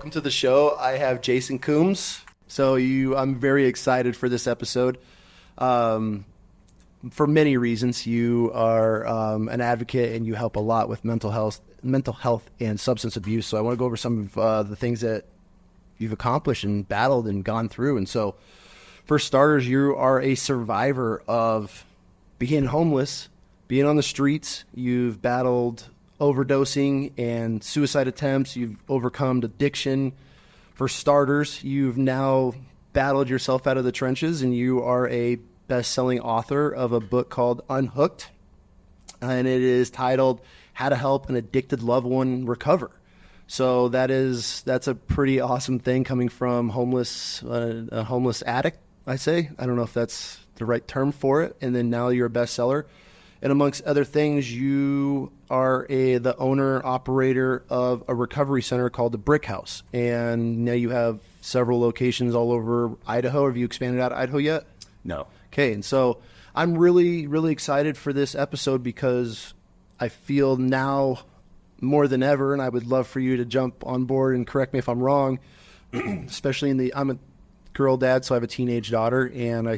welcome to the show. I have Jason Coombs. I'm very excited for this episode. For many reasons. You are an advocate and you help a lot with mental health and substance abuse. So I want to go over some of the things that you've accomplished and battled and gone through. And so, for starters, you are a survivor of being homeless, being on the streets. You've battled overdosing and suicide attempts. You've overcome addiction. For starters, you've now battled yourself out of the trenches, and you are a best-selling author of a book called Unhooked, and it is titled How to Help an Addicted Loved One Recover. So that's a pretty awesome thing coming from a homeless addict, I say. I don't know if that's the right term for it. And then now you're a bestseller. And amongst other things, you are the owner, operator of a recovery center called the Brick House. And now you have several locations all over Idaho. Have you expanded out of Idaho yet? No. Okay, and so I'm really, really excited for this episode because I feel now more than ever, and I would love for you to jump on board and correct me if I'm wrong, especially I'm a girl dad, so I have a teenage daughter, and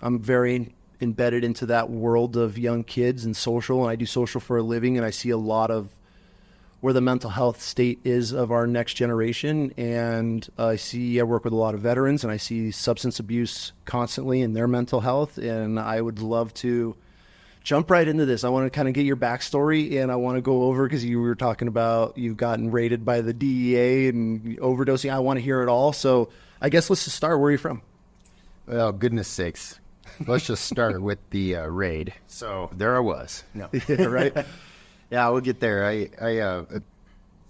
I'm very embedded into that world of young kids and social, and I do social for a living, and I see a lot of where the mental health state is of our next generation. And I work with a lot of veterans, and I see substance abuse constantly in their mental health. And I would love to jump right into this. I want to kind of get your backstory, and I want to go over, because you were talking about you've gotten raided by the DEA and overdosing. I want to hear it all. So I guess let's just start. Where are you from? Well, goodness sakes. Let's just start with the raid. So there I was. No. Yeah, right. Yeah, we'll get there. I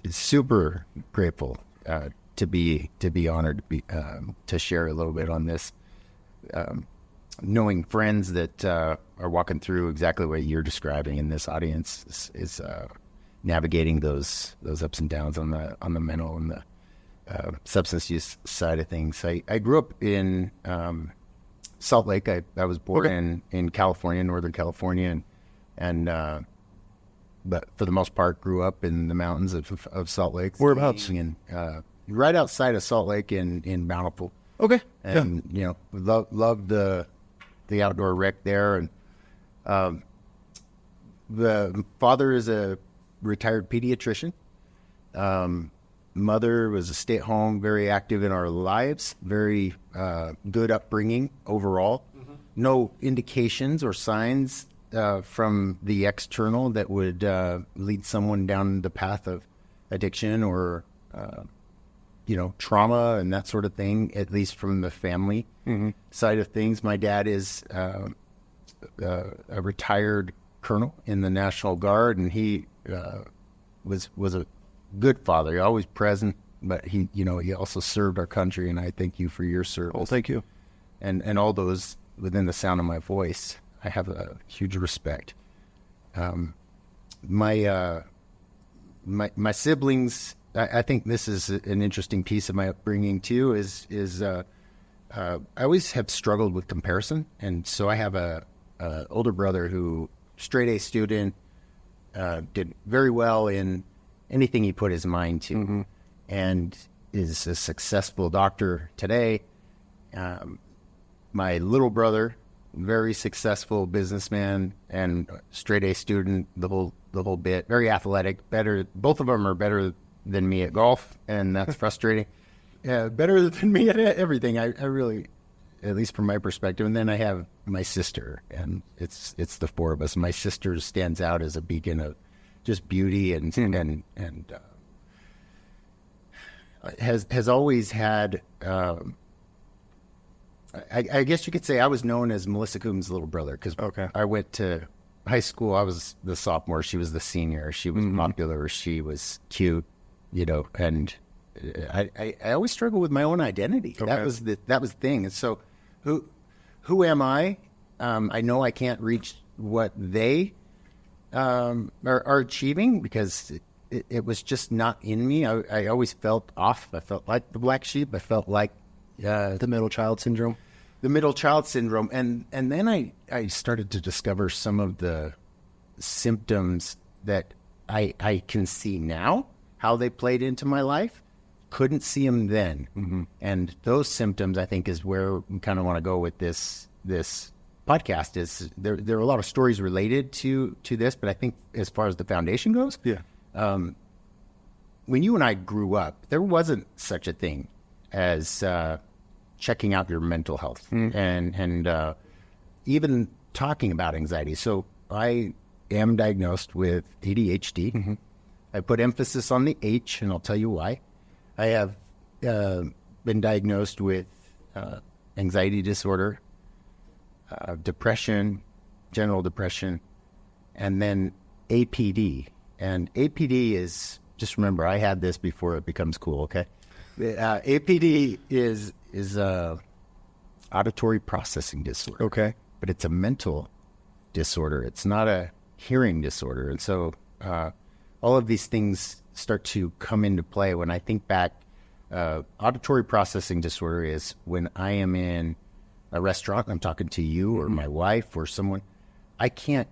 super grateful to be honored to share a little bit on this. Knowing friends that are walking through exactly what you're describing in this audience is navigating those ups and downs on the mental and the substance use side of things. I grew up in Salt Lake. I was born in California, Northern California, and but for the most part, grew up in the mountains of Salt Lake. Whereabouts? And right outside of Salt Lake in Bountiful. Okay. And loved the outdoor rec there. And the father is a retired pediatrician. Mother was a stay-at-home, very active in our lives, very good upbringing overall. Mm-hmm. No indications or signs from the external that would lead someone down the path of addiction or trauma and that sort of thing, at least from the family side of things. My dad is a retired colonel in the National Guard, and he was a good father, always present, but he also served our country, and I thank you for your service. Well, thank you. And all those within the sound of my voice, I have a huge respect. My siblings, I think this is an interesting piece of my upbringing too, is I always have struggled with comparison. And so I have a older brother who, straight A student, did very well in anything he put his mind to, and is a successful doctor today. My little brother, very successful businessman and straight A student, the whole bit, very athletic, better. Both of them are better than me at golf, and that's frustrating. Better than me at everything. I really, at least from my perspective. And then I have my sister, and it's the four of us. My sister stands out as a beacon of just beauty and has always had. I guess you could say I was known as Melissa Coombs' little brother, because I went to high school. I was the sophomore. She was the senior. She was popular. She was cute, and I always struggled with my own identity. Okay. That was the thing. And so who am I? I know I can't reach what they are achieving, because it was just not in me. I always felt off. I felt like the black sheep. I felt like the middle child syndrome. And then I started to discover some of the symptoms that I can see now, how they played into my life couldn't see them then. And those symptoms, I think, is where we kind of want to go with this podcast. Is there are a lot of stories related to this, but I think as far as the foundation goes, when you and I grew up, there wasn't such a thing as checking out your mental health and even talking about anxiety. So I am diagnosed with ADHD. I put emphasis on the H, and I'll tell you why. I have been diagnosed with anxiety disorder, depression, general depression, and then APD. And APD is, just remember, I had this before it becomes cool, okay? APD is auditory processing disorder. Okay. But it's a mental disorder. It's not a hearing disorder. And so all of these things start to come into play. When I think back, auditory processing disorder is when I am in a restaurant, I'm talking to you or my wife or someone, I can't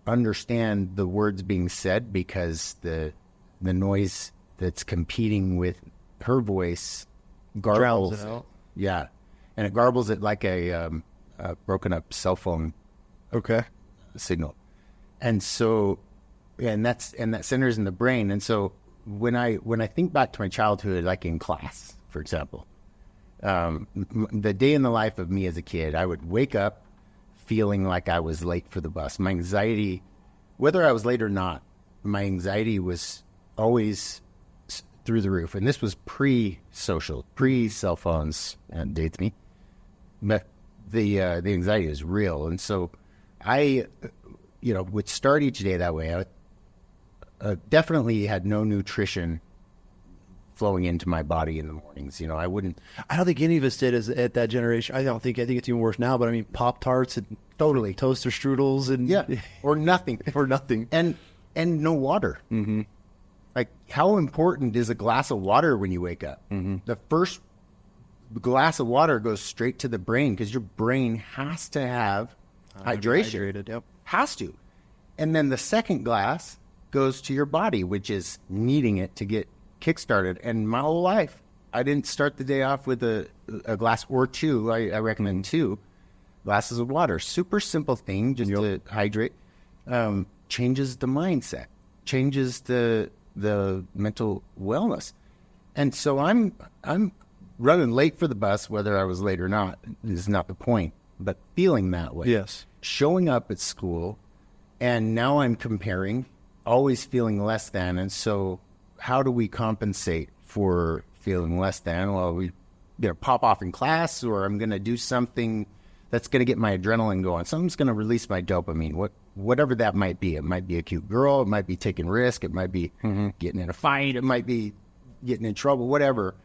understand the words being said because the noise that's competing with her voice garbles it out. Yeah, and it garbles it like a broken up cell phone signal. And so, and that centers in the brain. And so when I think back to my childhood, like in class, for example, the day in the life of me as a kid, I would wake up feeling like I was late for the bus. My anxiety, whether I was late or not, my anxiety was always through the roof. And this was pre-social, pre-cell phones, and dates me. But the anxiety is real. And so I, would start each day that way. I definitely had no nutrition flowing into my body in the mornings. I don't think any of us did at that generation. I think it's even worse now, but I mean, Pop-Tarts and totally toaster strudels and or nothing. And no water. Like, how important is a glass of water when you wake up? The first glass of water goes straight to the brain because your brain has to have hydration. Hydrated, Has to. And then the second glass goes to your body, which is needing it to get kickstarted. And my whole life, I didn't start the day off with a glass or two. I recommend 2 glasses of water. Super simple thing, just to hydrate. Changes the mindset, changes the mental wellness. And so I'm running late for the bus, whether I was late or not is not the point, but feeling that way. Yes. Showing up at school, and now I'm comparing, always feeling less than. And so how do we compensate for feeling less than? Well, we pop off in class, or I'm going to do something that's going to get my adrenaline going. Something's going to release my dopamine, whatever that might be. It might be a cute girl. It might be taking risk. It might be getting in a fight. It might be getting in trouble, whatever.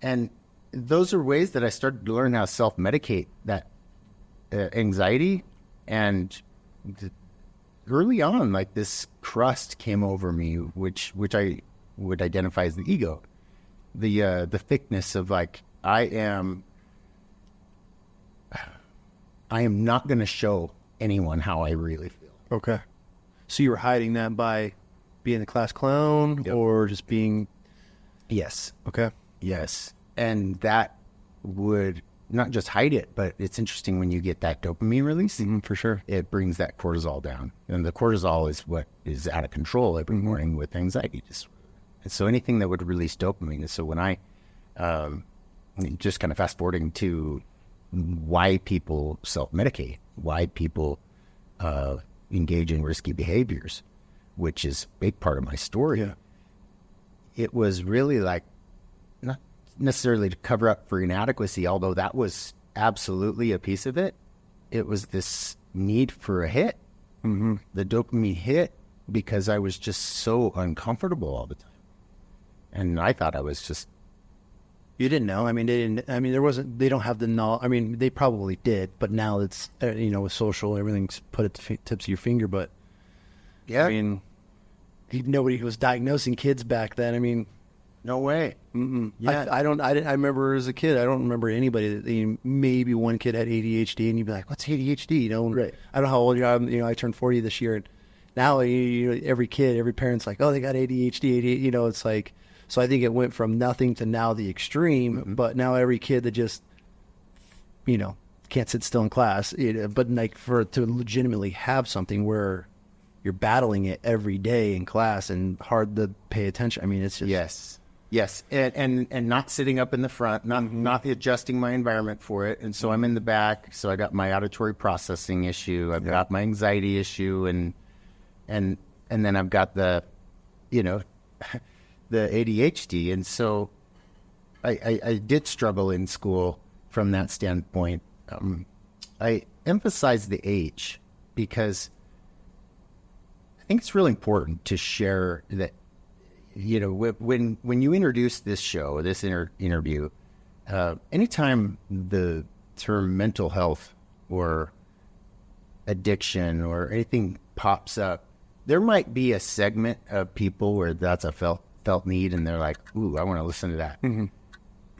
And those are ways that I started to learn how to self-medicate that anxiety. And early on, like, this crust came over me, which I would identify as the ego, the thickness of, like, I am not going to show anyone how I really feel. Okay. So you were hiding that by being the class clown or just being... Yes. Okay. Yes. And that would not just hide it, but it's interesting when you get that dopamine release. For sure. It brings that cortisol down. And the cortisol is what is out of control every morning with anxiety disorder. And so anything that would release dopamine. And so when I, just kind of fast forwarding to why people self-medicate, why people engage in risky behaviors, which is a big part of my story. Yeah. It was really like, not necessarily to cover up for inadequacy, although that was absolutely a piece of it. It was this need for a hit, the dopamine hit, because I was just so uncomfortable all the time. And I thought I was just... You didn't know. I mean, they don't have the knowledge. I mean, they probably did, but now it's, with social, everything's put at the tips of your finger. But yeah, I mean, nobody was diagnosing kids back then. I mean, no way. Yeah. I remember as a kid, I don't remember anybody that, maybe one kid had ADHD, and you'd be like, what's ADHD? Right. I don't know how old you are. I turned 40 this year. And now, every parent's like, oh, they got ADHD. It's like, So I think it went from nothing to now the extreme, but now every kid that just, can't sit still in class, but like to legitimately have something where you're battling it every day in class and hard to pay attention. I mean, it's just... Yes. And not sitting up in the front, not adjusting my environment for it. And so I'm in the back. So I got my auditory processing issue. I've got my anxiety issue and then I've got the ADHD. And so I did struggle in school from that standpoint. I emphasize the age because I think it's really important to share that, when you introduce this show, this interview, anytime the term mental health or addiction or anything pops up, there might be a segment of people where that's a felt need and they're like, ooh, I want to listen to that.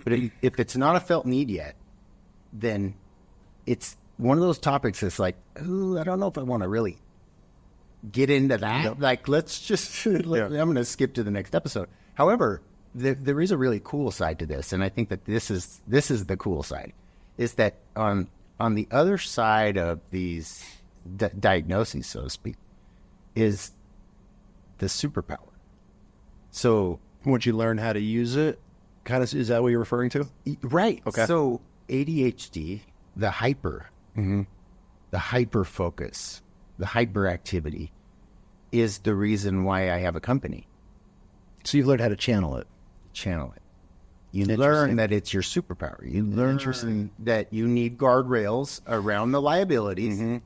But if it's not a felt need yet, then it's one of those topics that's like, ooh, I don't know if I want to really get into that. Yep. Like, let's just, I'm going to skip to the next episode. However, there is a really cool side to this. And I think that this is the cool side, is that on the other side of these diagnoses, so to speak, is the superpower. So once you learn how to use it, kind of, is that what you're referring to? Right. Okay. So ADHD, the hyper focus, the hyperactivity is the reason why I have a company. So you've learned how to channel it. You learn that it's your superpower. You learn that you need guardrails around the liabilities.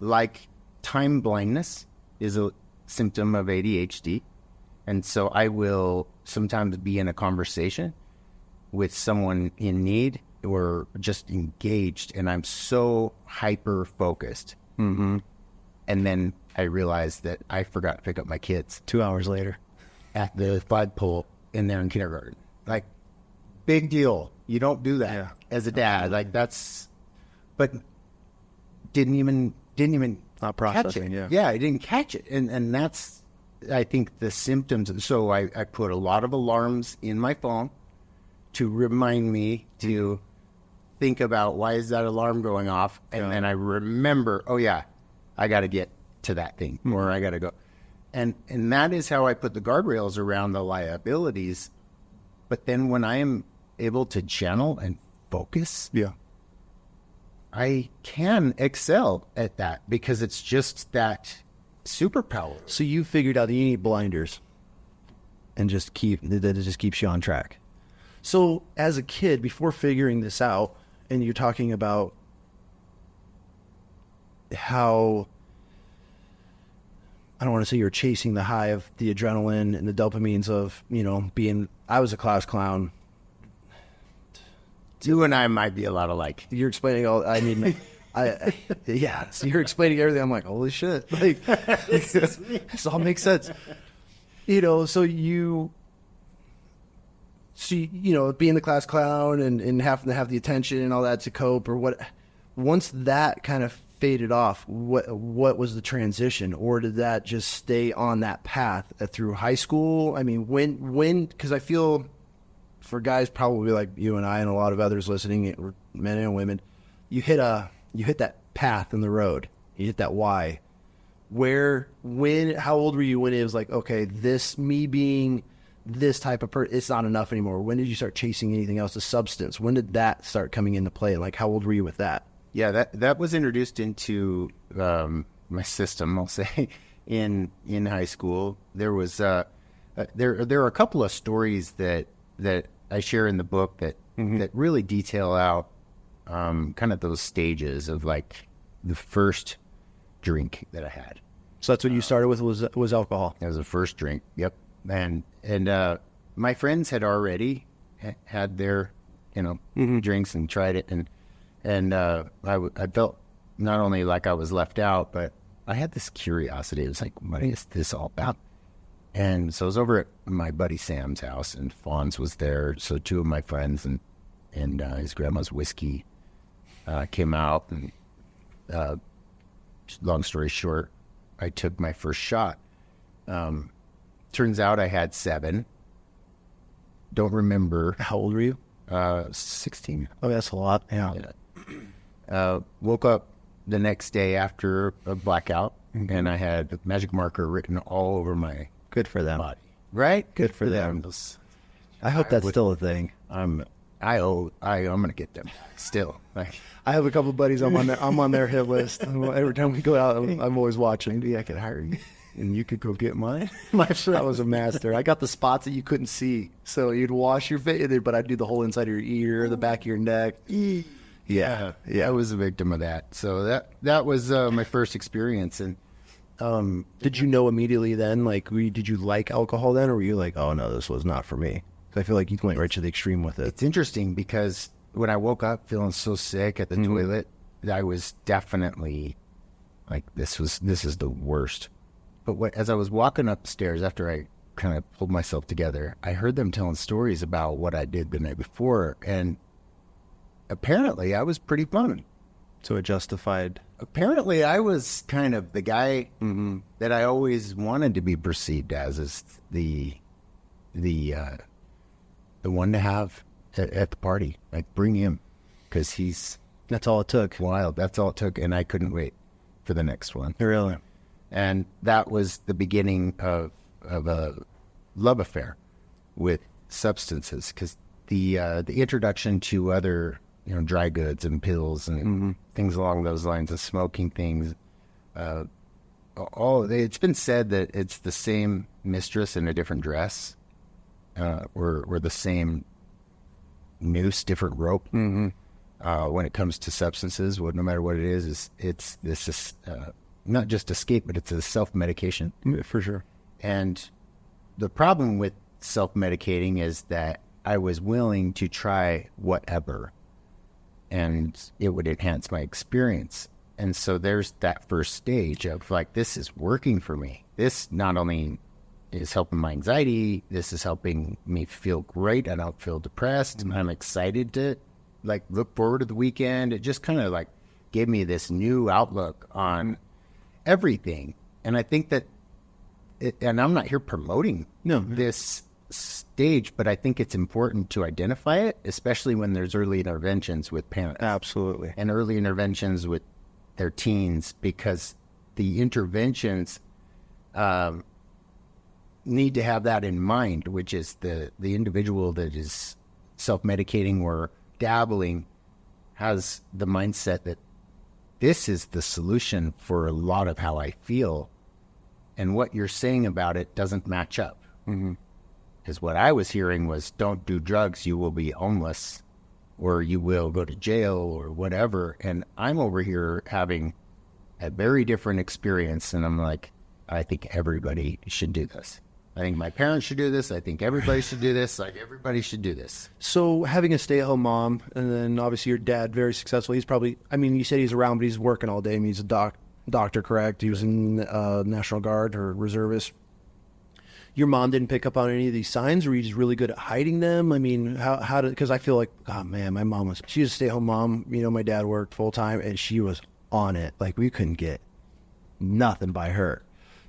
Like time blindness is a symptom of ADHD. And so I will sometimes be in a conversation with someone in need or just engaged, and I'm so hyper focused. And then I realized that I forgot to pick up my kids 2 hours later at the flagpole in there in kindergarten. Like, big deal. You don't do that as a dad. Like, that's, but didn't even not processing. Yeah, I didn't catch it. And that's, I think, the symptoms. So I put a lot of alarms in my phone to remind me to think about, why is that alarm going off? And then I remember, oh yeah, I got to get to that thing, or I got to go. And that is how I put the guardrails around the liabilities. But then when I am able to channel and focus, I can excel at that because it's just that superpower. So you figured out that you need blinders and that it just keeps you on track. So as a kid, before figuring this out, and you're talking about how, I don't want to say you're chasing the high of the adrenaline and the dopamines of, I was a class clown. You and I might be a lot alike. You're explaining all, so you're explaining everything. I'm like, holy shit. Like, this all makes sense. Being the class clown and having to have the attention and all that to cope or what, once that kind of faded off, what was the transition, or did that just stay on that path through high school? I mean, when, because I feel for guys probably like you and I and a lot of others listening, men and women, you hit that path in the road, you hit that why. How old were you when it was like, okay, me being this type of person, it's not enough anymore? When did you start chasing anything else, a substance? When did that start coming into play? Like, how old were you with that? Yeah, that was introduced into my system, I'll say, in high school. There was there are a couple of stories that I share in the book that really detail out kind of those stages of like the first drink that I had. So that's what you started with, was alcohol. It was the first drink. Yep. And my friends had already had their drinks and tried it, and I felt not only like I was left out, but I had this curiosity. It was like, what is this all about? And so I was over at my buddy Sam's house, and Fonz was there. So two of my friends and his grandma's whiskey came out. And long story short, I took my first shot. Turns out I had 7, don't remember. How old were you? 16. Oh, that's a lot. Yeah. Woke up the next day after a blackout, and I had a magic marker written all over my Good for them. body. Right? Good for them. I hope that's still a thing. I'm gonna get them still. Like, I have a couple buddies. I'm on their hit list. Every time we go out, I'm always watching. maybe I could hire you, and you could go get mine. I was a master. I got the spots that you couldn't see, so you'd wash your face, but I'd do the whole inside of your ear, the back of your neck. Yeah. I was a victim of that. So that was my first experience. And did you know immediately then? Like, did you like alcohol then, or were you like, oh no, this was not for me? Because I feel like you went right to the extreme with it. It's interesting because when I woke up feeling so sick at the toilet, I was definitely like, this is the worst. But as I was walking upstairs after I kind of pulled myself together, I heard them telling stories about what I did the night before, and apparently I was pretty fun. So it justified. Apparently I was kind of the guy that I always wanted to be perceived as the one to have at the party. Like, bring him, because that's all it took. Wild. That's all it took, and I couldn't wait for the next one. Really? And that was the beginning of a love affair with substances, because the introduction to other dry goods and pills and things along those lines, of smoking things. It's been said that it's the same mistress in a different dress, or the same noose, different rope. When it comes to substances, no matter what it is it's this not just escape, but it's a self-medication. For sure. And the problem with self-medicating is that I was willing to try whatever, and it would enhance my experience. And so there's that first stage of like, this is working for me. This not only is helping my anxiety, this is helping me feel great. I don't feel depressed. I'm excited to like look forward to the weekend. It just kind of like gave me this new outlook on everything. And I think that and I'm not here promoting this stage, but I think it's important to identify it, especially when there's early interventions with parents. Absolutely. And early interventions with their teens, because the interventions need to have that in mind, which is the individual that is self-medicating or dabbling has the mindset that this is the solution for a lot of how I feel, and what you're saying about it doesn't match up. Because what I was hearing was, don't do drugs, you will be homeless, or you will go to jail, or whatever. And I'm over here having a very different experience, and I'm like, I think everybody should do this. I think my parents should do this. I think everybody should do this. Like, everybody should do this. So having a stay-at-home mom, and then obviously your dad, very successful. He's probably, I mean, you said he's around, but he's working all day. I mean, he's a doctor, correct? He was in National Guard or reservist. Your mom didn't pick up on any of these signs, or were you just really good at hiding them? I mean, how did, because I feel like, oh man, my mom she was a stay-at-home mom. My dad worked full-time, and she was on it. Like, we couldn't get nothing by her.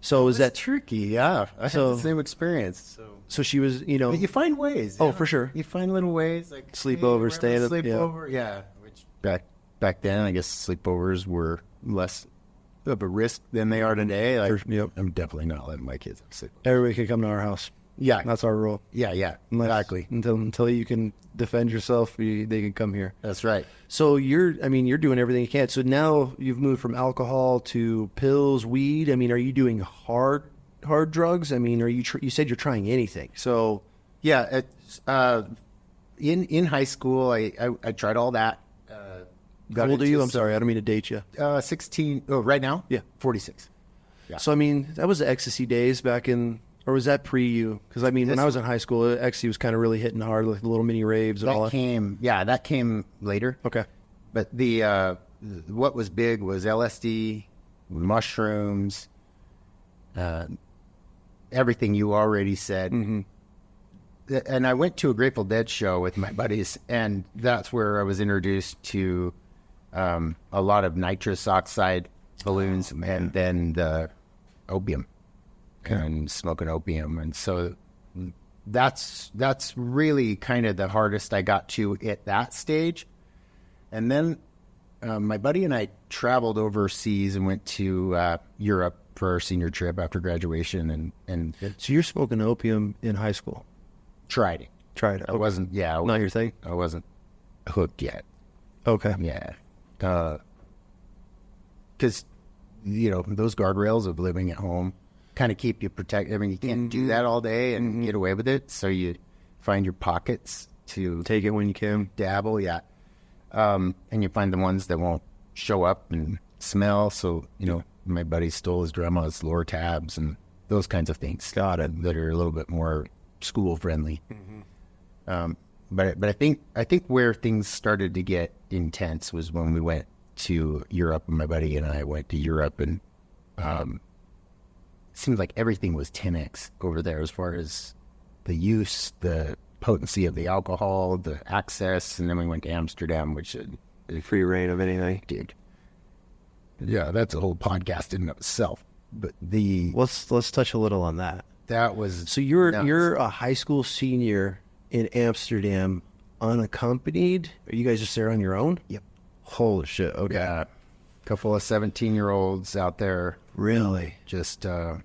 So is that tricky? Yeah, I had the same experience. So she was, But you find ways. Oh, for sure. You find little ways, like sleepover, staying at sleepover. Yeah. Which back then, I guess sleepovers were less of a risk than they are today. Like, I'm definitely not letting my kids have sleepovers. Everybody can come to our house. Yeah, that's our rule. Yeah, exactly. Until you can defend yourself, they can come here. That's right. So you're doing everything you can. So now you've moved from alcohol to pills, weed. I mean, are you doing hard drugs? I mean, are you? You said you're trying anything. So yeah, in high school, I tried all that. How old are you? I'm sorry, I don't mean to date you. 16. Oh, right now? Yeah, 46. Yeah. So I mean, that was the ecstasy days back in. Or was that pre you? Because I mean, when I was in high school, ecstasy was kind of really hitting hard, like the little mini raves and all that. That came later. Okay. But the what was big was LSD, mushrooms, everything you already said. And I went to a Grateful Dead show with my buddies, and that's where I was introduced to a lot of nitrous oxide balloons, and then the opium. And smoking opium. And so that's really kind of the hardest I got to at that stage. And then my buddy and I traveled overseas and went to Europe for our senior trip after graduation. And So you're smoking opium in high school? Tried it. Okay. I wasn't, Not your thing? I wasn't hooked yet. Okay. Yeah. Because, those guardrails of living at home kind of keep you protected. I mean, you can't do that all day and get away with it. So you find your pockets to take it when you can. Dabble, yeah. And you find the ones that won't show up and smell. So, my buddy stole his grandma's lower tabs and those kinds of things. Got it. That are a little bit more school friendly. But I think where things started to get intense was when we went to Europe, and my buddy and I went to Europe, and it seemed like everything was 10x over there as far as the use, the potency of the alcohol, the access, and then we went to Amsterdam, which Free reign of anything. Dude. Yeah, that's a whole podcast in and of itself. But let's touch a little on that. That was so you're a high school senior in Amsterdam, unaccompanied. Are you guys just there on your own? Yep. Holy shit. Okay. Yeah. A couple of 17-year-olds out there. Really? Just so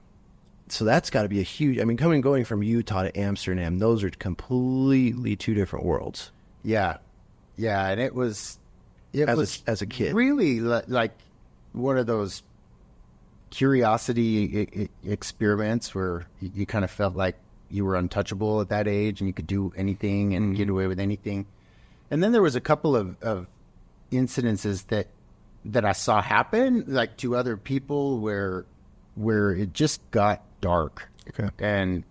that's got to be a huge. I mean, going from Utah to Amsterdam, those are completely two different worlds. Yeah, and it was as a kid really like one of those curiosity experiments where you kind of felt like you were untouchable at that age and you could do anything and get away with anything. And then there was a couple of incidences that I saw happen, like to other people, where it just got dark. Okay. And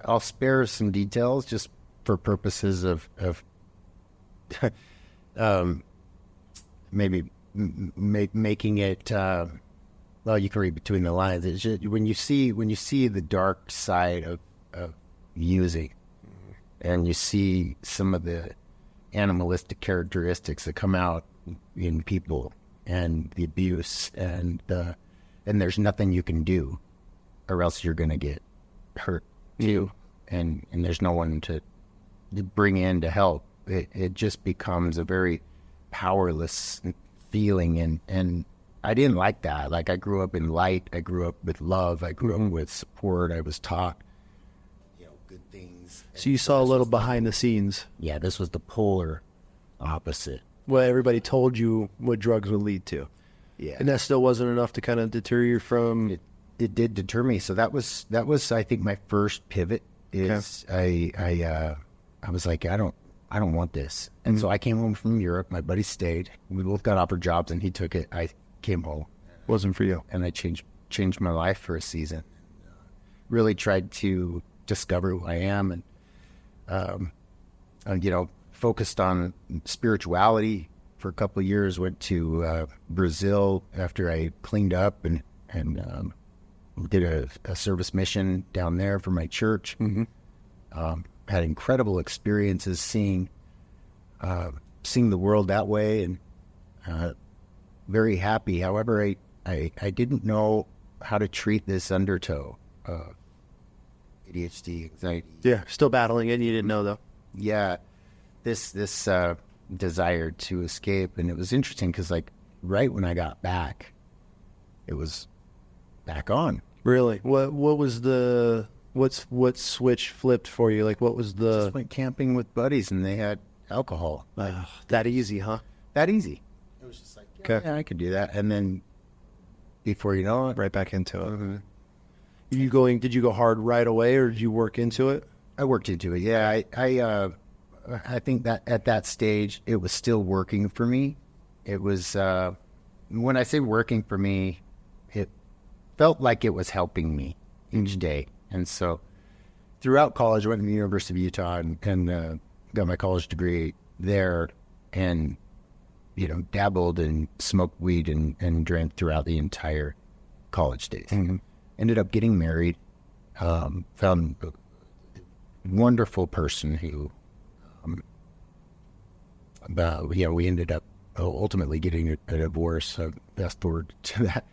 I'll spare some details just for purposes of maybe making it. Well, you can read between the lines. It's just, when you see the dark side of music, and you see some of the animalistic characteristics that come out in people, and the abuse, and there's nothing you can do, or else you're going to get hurt too, and there's no one to bring in to help. It just becomes a very powerless feeling, and I didn't like that. Like, I grew up in light, I grew up with love, I grew up with support, I was taught good things. So you saw a little behind the scenes. Yeah, this was the polar opposite. Well, everybody told you what drugs would lead to. Yeah. And that still wasn't enough to kind of deter you from... It did deter me. So that was I think my first pivot is I was like, I don't want this. And so I came home from Europe. My buddy stayed. We both got offered jobs and he took it. I came home. Wasn't for you. And I changed my life for a season. Really tried to discover who I am, and focused on spirituality for a couple of years. Went to Brazil after I cleaned up and did a service mission down there for my church. Had incredible experiences seeing the world that way, and very happy. However, I didn't know how to treat this undertow. ADHD, anxiety. Yeah, still battling it. You didn't know, though. Yeah, this desire to escape, and it was interesting because, like, right when I got back, it was back on. Really? What was the what switch flipped for you? Like, what was the? Just went camping with buddies, and they had alcohol. That easy, huh? That easy. It was just like, yeah, I could do that, and then before you know it, right back into it. Did you go hard right away, or did you work into it? I worked into it. Yeah, I think that at that stage it was still working for me. It was when I say working for me, it felt like it was helping me each day. And so throughout college, I went to the University of Utah and got my college degree there, and dabbled and smoked weed and drank throughout the entire college days. Ended up getting married, found a wonderful person who, we ended up ultimately getting a divorce. So fast forward to that.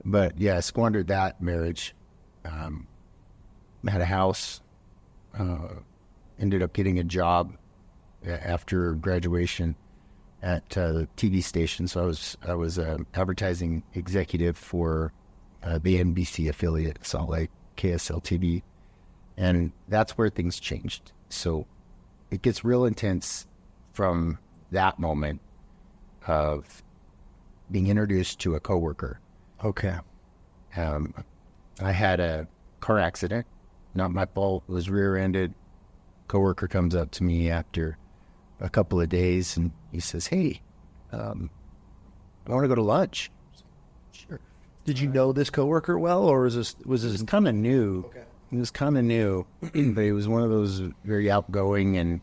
But yeah, squandered that marriage. Had a house, ended up getting a job after graduation at the TV station. So I was an advertising executive for the NBC affiliate, Salt Lake, KSL TV. And that's where things changed. So it gets real intense from that moment of being introduced to a coworker. Okay. I had a car accident, not my fault. It was rear-ended. Coworker comes up to me after a couple of days, and he says, "Hey, I want to go to lunch." Sure. Did you know this coworker well, or was this kind of new? Okay. It was kind of new, but he was one of those very outgoing, and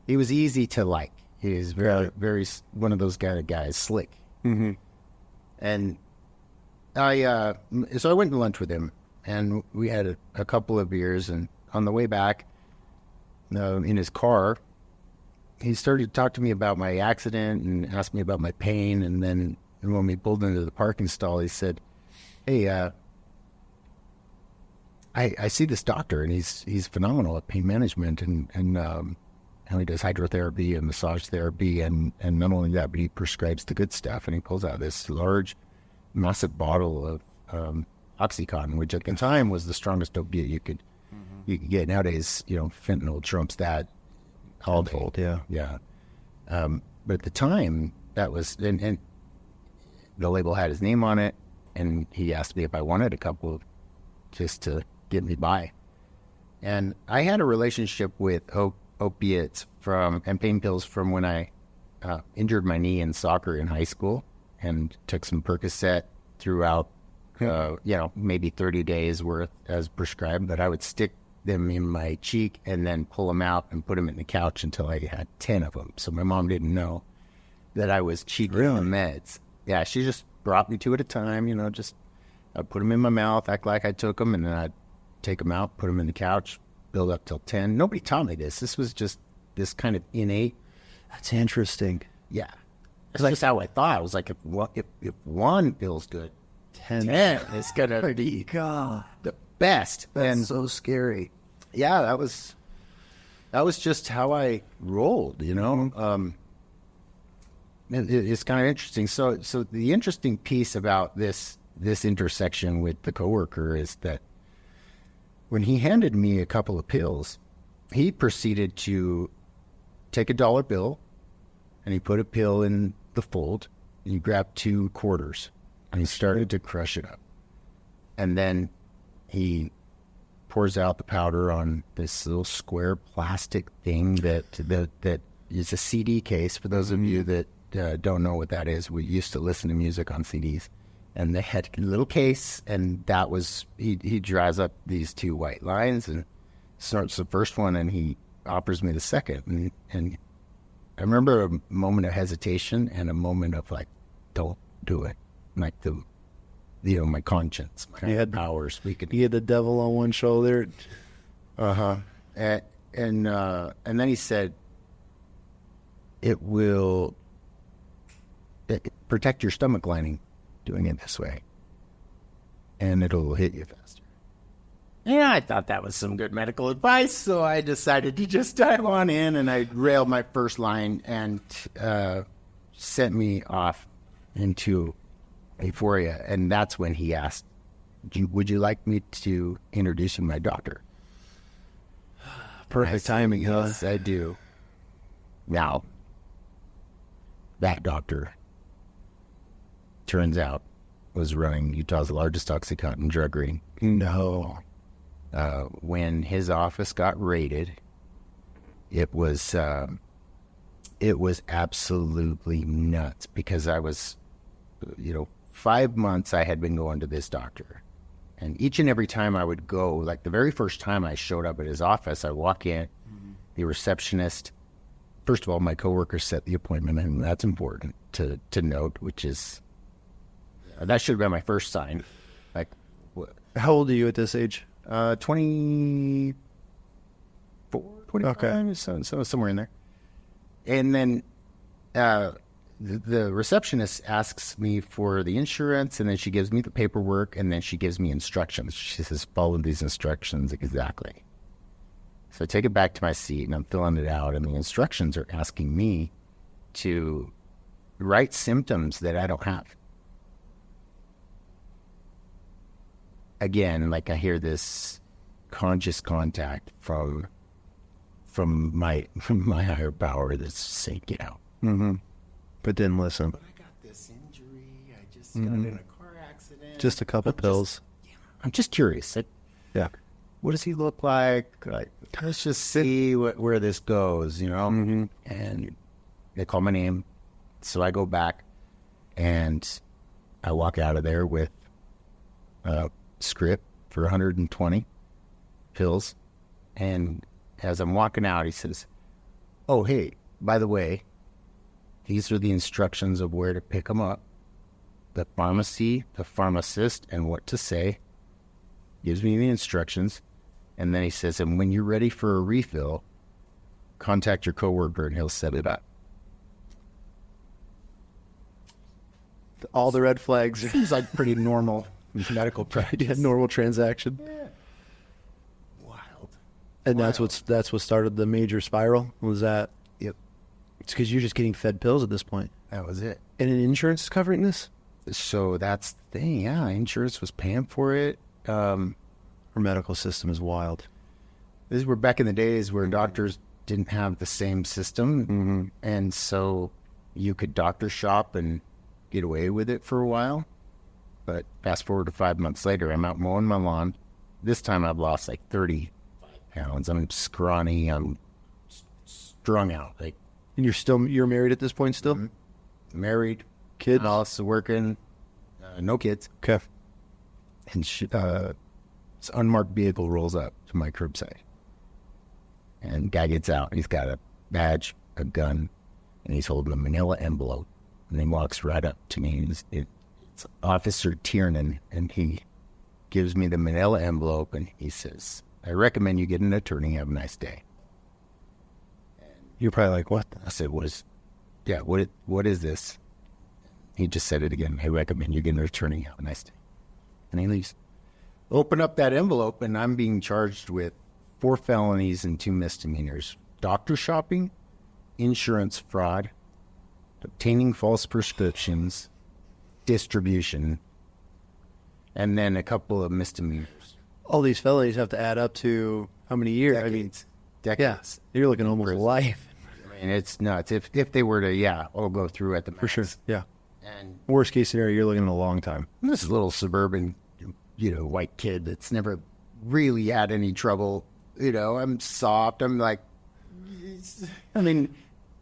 he was easy to like. He was very one of those kind of guys, slick. Mm-hmm. And so I went to lunch with him, and we had a couple of beers, and on the way back, in his car, he started to talk to me about my accident and asked me about my pain, and then when we pulled into the parking stall, he said, "Hey, I see this doctor, and he's phenomenal at pain management, and how he does hydrotherapy and massage therapy, and not only that, but he prescribes the good stuff." And he pulls out this large, massive bottle of Oxycontin, which at the time was the strongest opiate you could get. Nowadays, fentanyl trumps that all day. Yeah. But at the time, that was, and the label had his name on it, and he asked me if I wanted a couple just to get me by. And I had a relationship with opiates and pain pills from when I injured my knee in soccer in high school, and took some Percocet throughout, maybe 30 days worth as prescribed. But I would stick them in my cheek and then pull them out and put them in the couch until I had 10 of them. So my mom didn't know that I was cheating on meds. Yeah, she just brought me two at a time, just I'd put them in my mouth, act like I took them, and then I'd take them out, put them in the couch, build up till 10. Nobody taught me this. This was just this kind of innate. That's interesting. Yeah. That's just how I thought. I was like, if one feels good, 10 is going to be the best. That's so scary. Yeah, that was just how I rolled, Mm-hmm. It's kind of interesting. So the interesting piece about this intersection with the coworker is that when he handed me a couple of pills, he proceeded to take a dollar bill, and he put a pill in the fold, and he grabbed 2 quarters, and he started to crush it up. And then he pours out the powder on this little square plastic thing that is a CD case. For those of you that don't know what that is, we used to listen to music on CDs. And they had a little case, and that was, he draws up these 2 white lines and starts the first one, and he offers me the second. And I remember a moment of hesitation and a moment of like, don't do it. Like my conscience, my power speaking. He had the devil on one shoulder. And then he said, it will protect your stomach lining doing it this way, and it'll hit you faster. Yeah, I thought that was some good medical advice, so I decided to just dive on in, and I railed my first line and sent me off into euphoria. And that's when he asked, would you like me to introduce you to my doctor? Perfect timing, huh? Yes, I do. Now, that doctor, turns out, was running Utah's largest Oxycontin drug ring. No. When his office got raided, it was absolutely nuts, because I was, 5 months I had been going to this doctor, and each and every time I would go, like the very first time I showed up at his office, I walk in, the receptionist, first of all, my coworker set the appointment, and that's important to note, which is, that should have been my first sign. Like, how old are you at this age? 24, 25, okay. so somewhere in there. And then the receptionist asks me for the insurance, and then she gives me the paperwork, and then she gives me instructions. She says, follow these instructions exactly. So I take it back to my seat, and I'm filling it out, and the instructions are asking me to write symptoms that I don't have. Again, like I hear this conscious contact from my higher power that's saying, get out. Mm-hmm. But didn't listen. But I got this injury. I just got in a car accident. Just a couple pills. I'm just curious. Yeah. What does he look like? Let's just see where this goes, you know? Mm-hmm. And they call my name. So I go back and I walk out of there with a script for 120 pills. And as I'm walking out, he says, oh, hey, by the way, these are the instructions of where to pick them up, the pharmacy, the pharmacist, and what to say. Gives me the instructions. And then he says, and when you're ready for a refill, contact your coworker and he'll set it up. All the red flags. Seems like pretty normal medical practice. Yeah, normal transaction. Yeah. Wild. And that's what started the major spiral. Was that? Yep. It's because you're just getting fed pills at this point. That was it. And an insurance is covering this? So that's the thing. Yeah, insurance was paying for it. Our medical system is wild. These were back in the days where doctors didn't have the same system. Mm-hmm. And so you could doctor shop and get away with it for a while. But fast forward to 5 months later, I'm out mowing my lawn. This time I've lost like 30 pounds. I'm scrawny. I'm strung out. Like, And you're married at this point still? Mm-hmm. Married. Kids? Also working. No kids. Okay. And this unmarked vehicle rolls up to my curbside. And guy gets out. He's got a badge, a gun, and he's holding a manila envelope. And he walks right up to me. It's Officer Tiernan, and he gives me the manila envelope, and he says, I recommend you get an attorney. Have a nice day. And You're probably like, what? I said, what is this? He just said it again. I recommend you get an attorney. Have a nice day. And he leaves. Open up that envelope, and I'm being charged with 4 felonies and 2 misdemeanors. Doctor shopping, insurance fraud, obtaining false prescriptions, distribution, and then a couple of misdemeanors. All these felonies have to add up to how many years? Decades. Yeah, you're looking almost life. I mean, it's nuts. If they were to, all go through at the max. For sure, yeah. And worst case scenario, you're looking at a long time. This little suburban, white kid that's never really had any trouble. I'm soft. I'm like, I mean,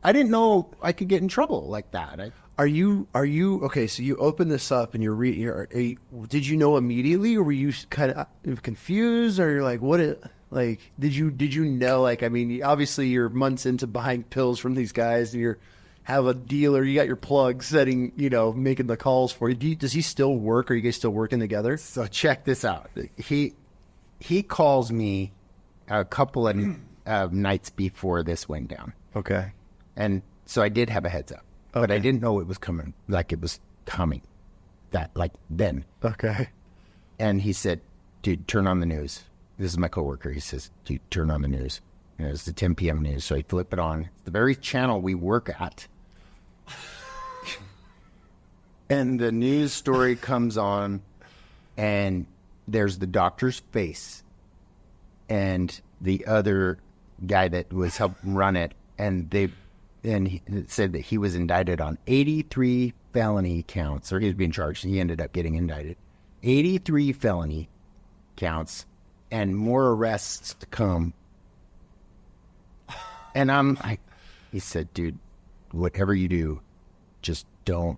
I didn't know I could get in trouble like that. Are you okay? So you open this up and did you know immediately, or were you kind of confused, or you're like, did you know? Like, I mean, obviously you're months into buying pills from these guys, and have a dealer, you got your plug setting, making the calls for you. Does he still work? Are you guys still working together? So check this out. He calls me a couple of nights before this went down. Okay. And so I did have a heads up, but I didn't know it was coming. Then. Okay. And he said, dude, turn on the news. This is my coworker. He says, dude, turn on the news. And it's the 10 p.m. news. So I flip it on. It's the very channel we work at. And the news story comes on, and there's the doctor's face and the other guy that was helping run it. And he said that he was indicted on 83 felony counts, or he was being charged. He ended up getting indicted. 83 felony counts and more arrests to come. And I'm like, he said, dude, whatever you do, just don't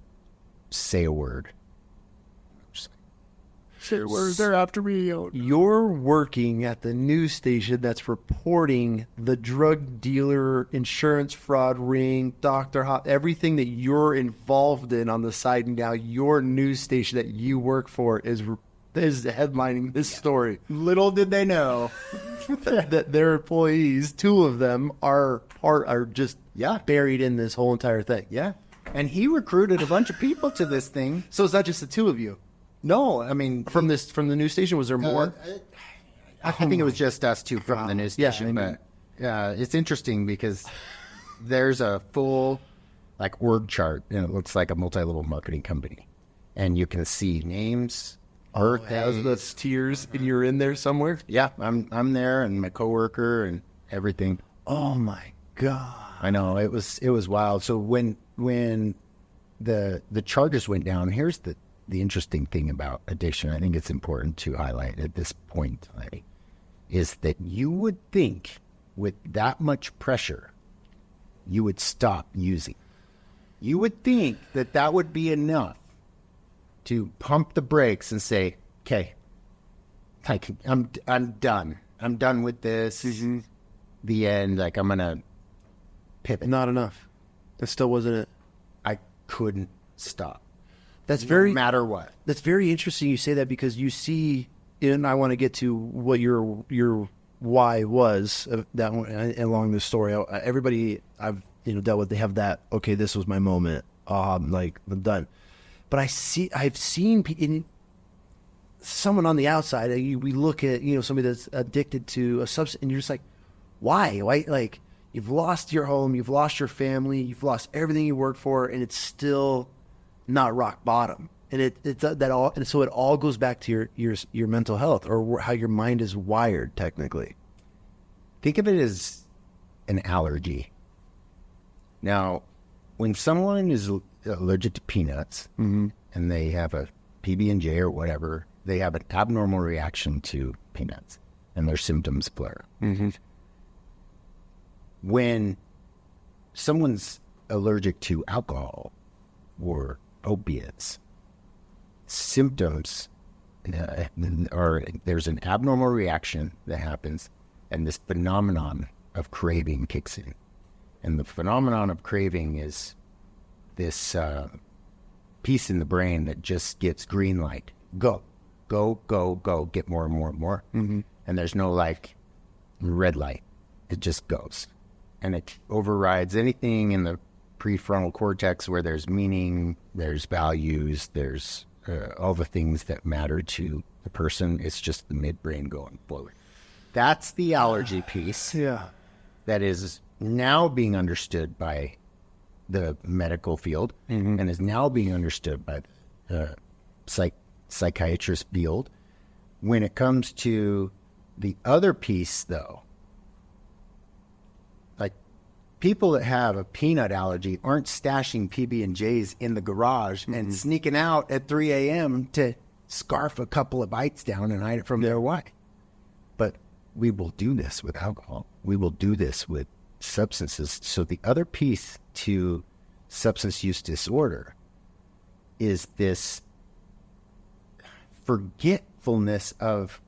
say a word. Say a word, they're after me. You're working at the news station that's reporting the drug dealer, insurance fraud ring, everything that you're involved in on the side. And now your news station that you work for is headlining this story. Little did they know that their employees, 2 of them, are just buried in this whole entire thing. Yeah. And he recruited a bunch of people to this thing. So it's not just the two of you. No, I mean, From the news station, was there more? I think it was just us two from the news station. Yeah, I mean, but it's interesting because there's a full like org chart, and it looks like a multi-level marketing company, and you can see names, has the tiers, and you're in there somewhere. Yeah, I'm there, and my coworker, and everything. Oh my god! I know it was wild. So when the charges went down, here's the interesting thing about addiction. I think it's important to highlight at this point, is that you would think with that much pressure, you would stop using. You would think that that would be enough to pump the brakes and say, okay, I'm done. I'm done with this. Mm-hmm. The end. Like, I'm going to pivot. Not enough. That still wasn't it. I couldn't stop. That's no very matter what. That's very interesting you say that, because you see, and I want to get to what your why was that one, along this story. Everybody I've dealt with, they have that, okay, this was my moment, like, I'm done. But I've seen someone on the outside, we look at, somebody that's addicted to a substance, and you're just like, why? Like, you've lost your home, you've lost your family, you've lost everything you worked for, and it's still not rock bottom. And so it all goes back to your mental health, or how your mind is wired, technically. Think of it as an allergy. Now, when someone is allergic to peanuts, mm-hmm. and they have a PB&J or whatever, they have an abnormal reaction to peanuts, and their symptoms blur. Mm-hmm. When someone's allergic to alcohol or opiates, symptoms there's an abnormal reaction that happens, and this phenomenon of craving kicks in. And the phenomenon of craving is this piece in the brain that just gets green light. Go, get more and more and more. Mm-hmm. And there's no red light. It just goes. And it overrides anything in the prefrontal cortex where there's meaning, there's values, there's all the things that matter to the person. It's just the midbrain going forward. That's the allergy piece. Yeah. That is now being understood by the medical field, mm-hmm. and is now being understood by the psychiatrist field. When it comes to the other piece, though, like, people that have a peanut allergy aren't stashing PB&Js in the garage, mm-hmm. and sneaking out at 3 a.m. to scarf a couple of bites down and hide it from their wife. But we will do this with alcohol. We will do this with substances. So the other piece to substance use disorder is this forgetfulness of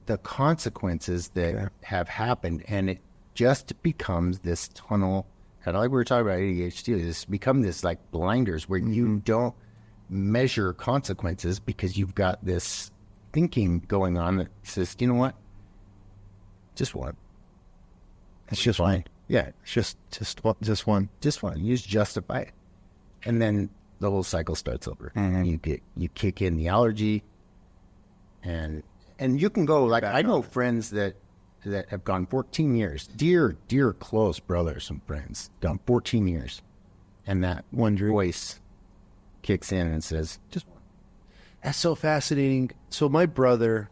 the consequences that have happened, and it just becomes this tunnel, kind of like we were talking about ADHD. It's become this like blinders where mm-hmm. you don't measure consequences because you've got this thinking going on that says, you know what, just one. It's just fine. Yeah, Just one. Just one. You just justify it, and then the whole cycle starts over. Mm-hmm. You kick in the allergy, and you can go like, I know friends that have gone 14 years, dear close brothers and friends, gone 14 years, and that one voice kicks in and says, just one. That's so fascinating. So my brother,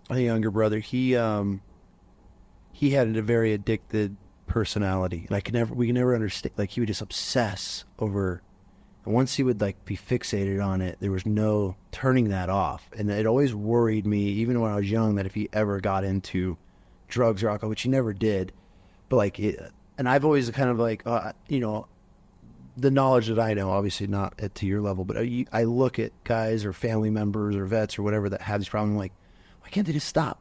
my younger brother, he had a very addicted personality, and we could never understand. Like, he would just obsess over, and once he would be fixated on it, there was no turning that off. And it always worried me, even when I was young, that if he ever got into drugs or alcohol, which he never did, but and I've always kind of the knowledge that I know, obviously not to your level, but I look at guys or family members or vets or whatever that have these problems, like, why can't they just stop?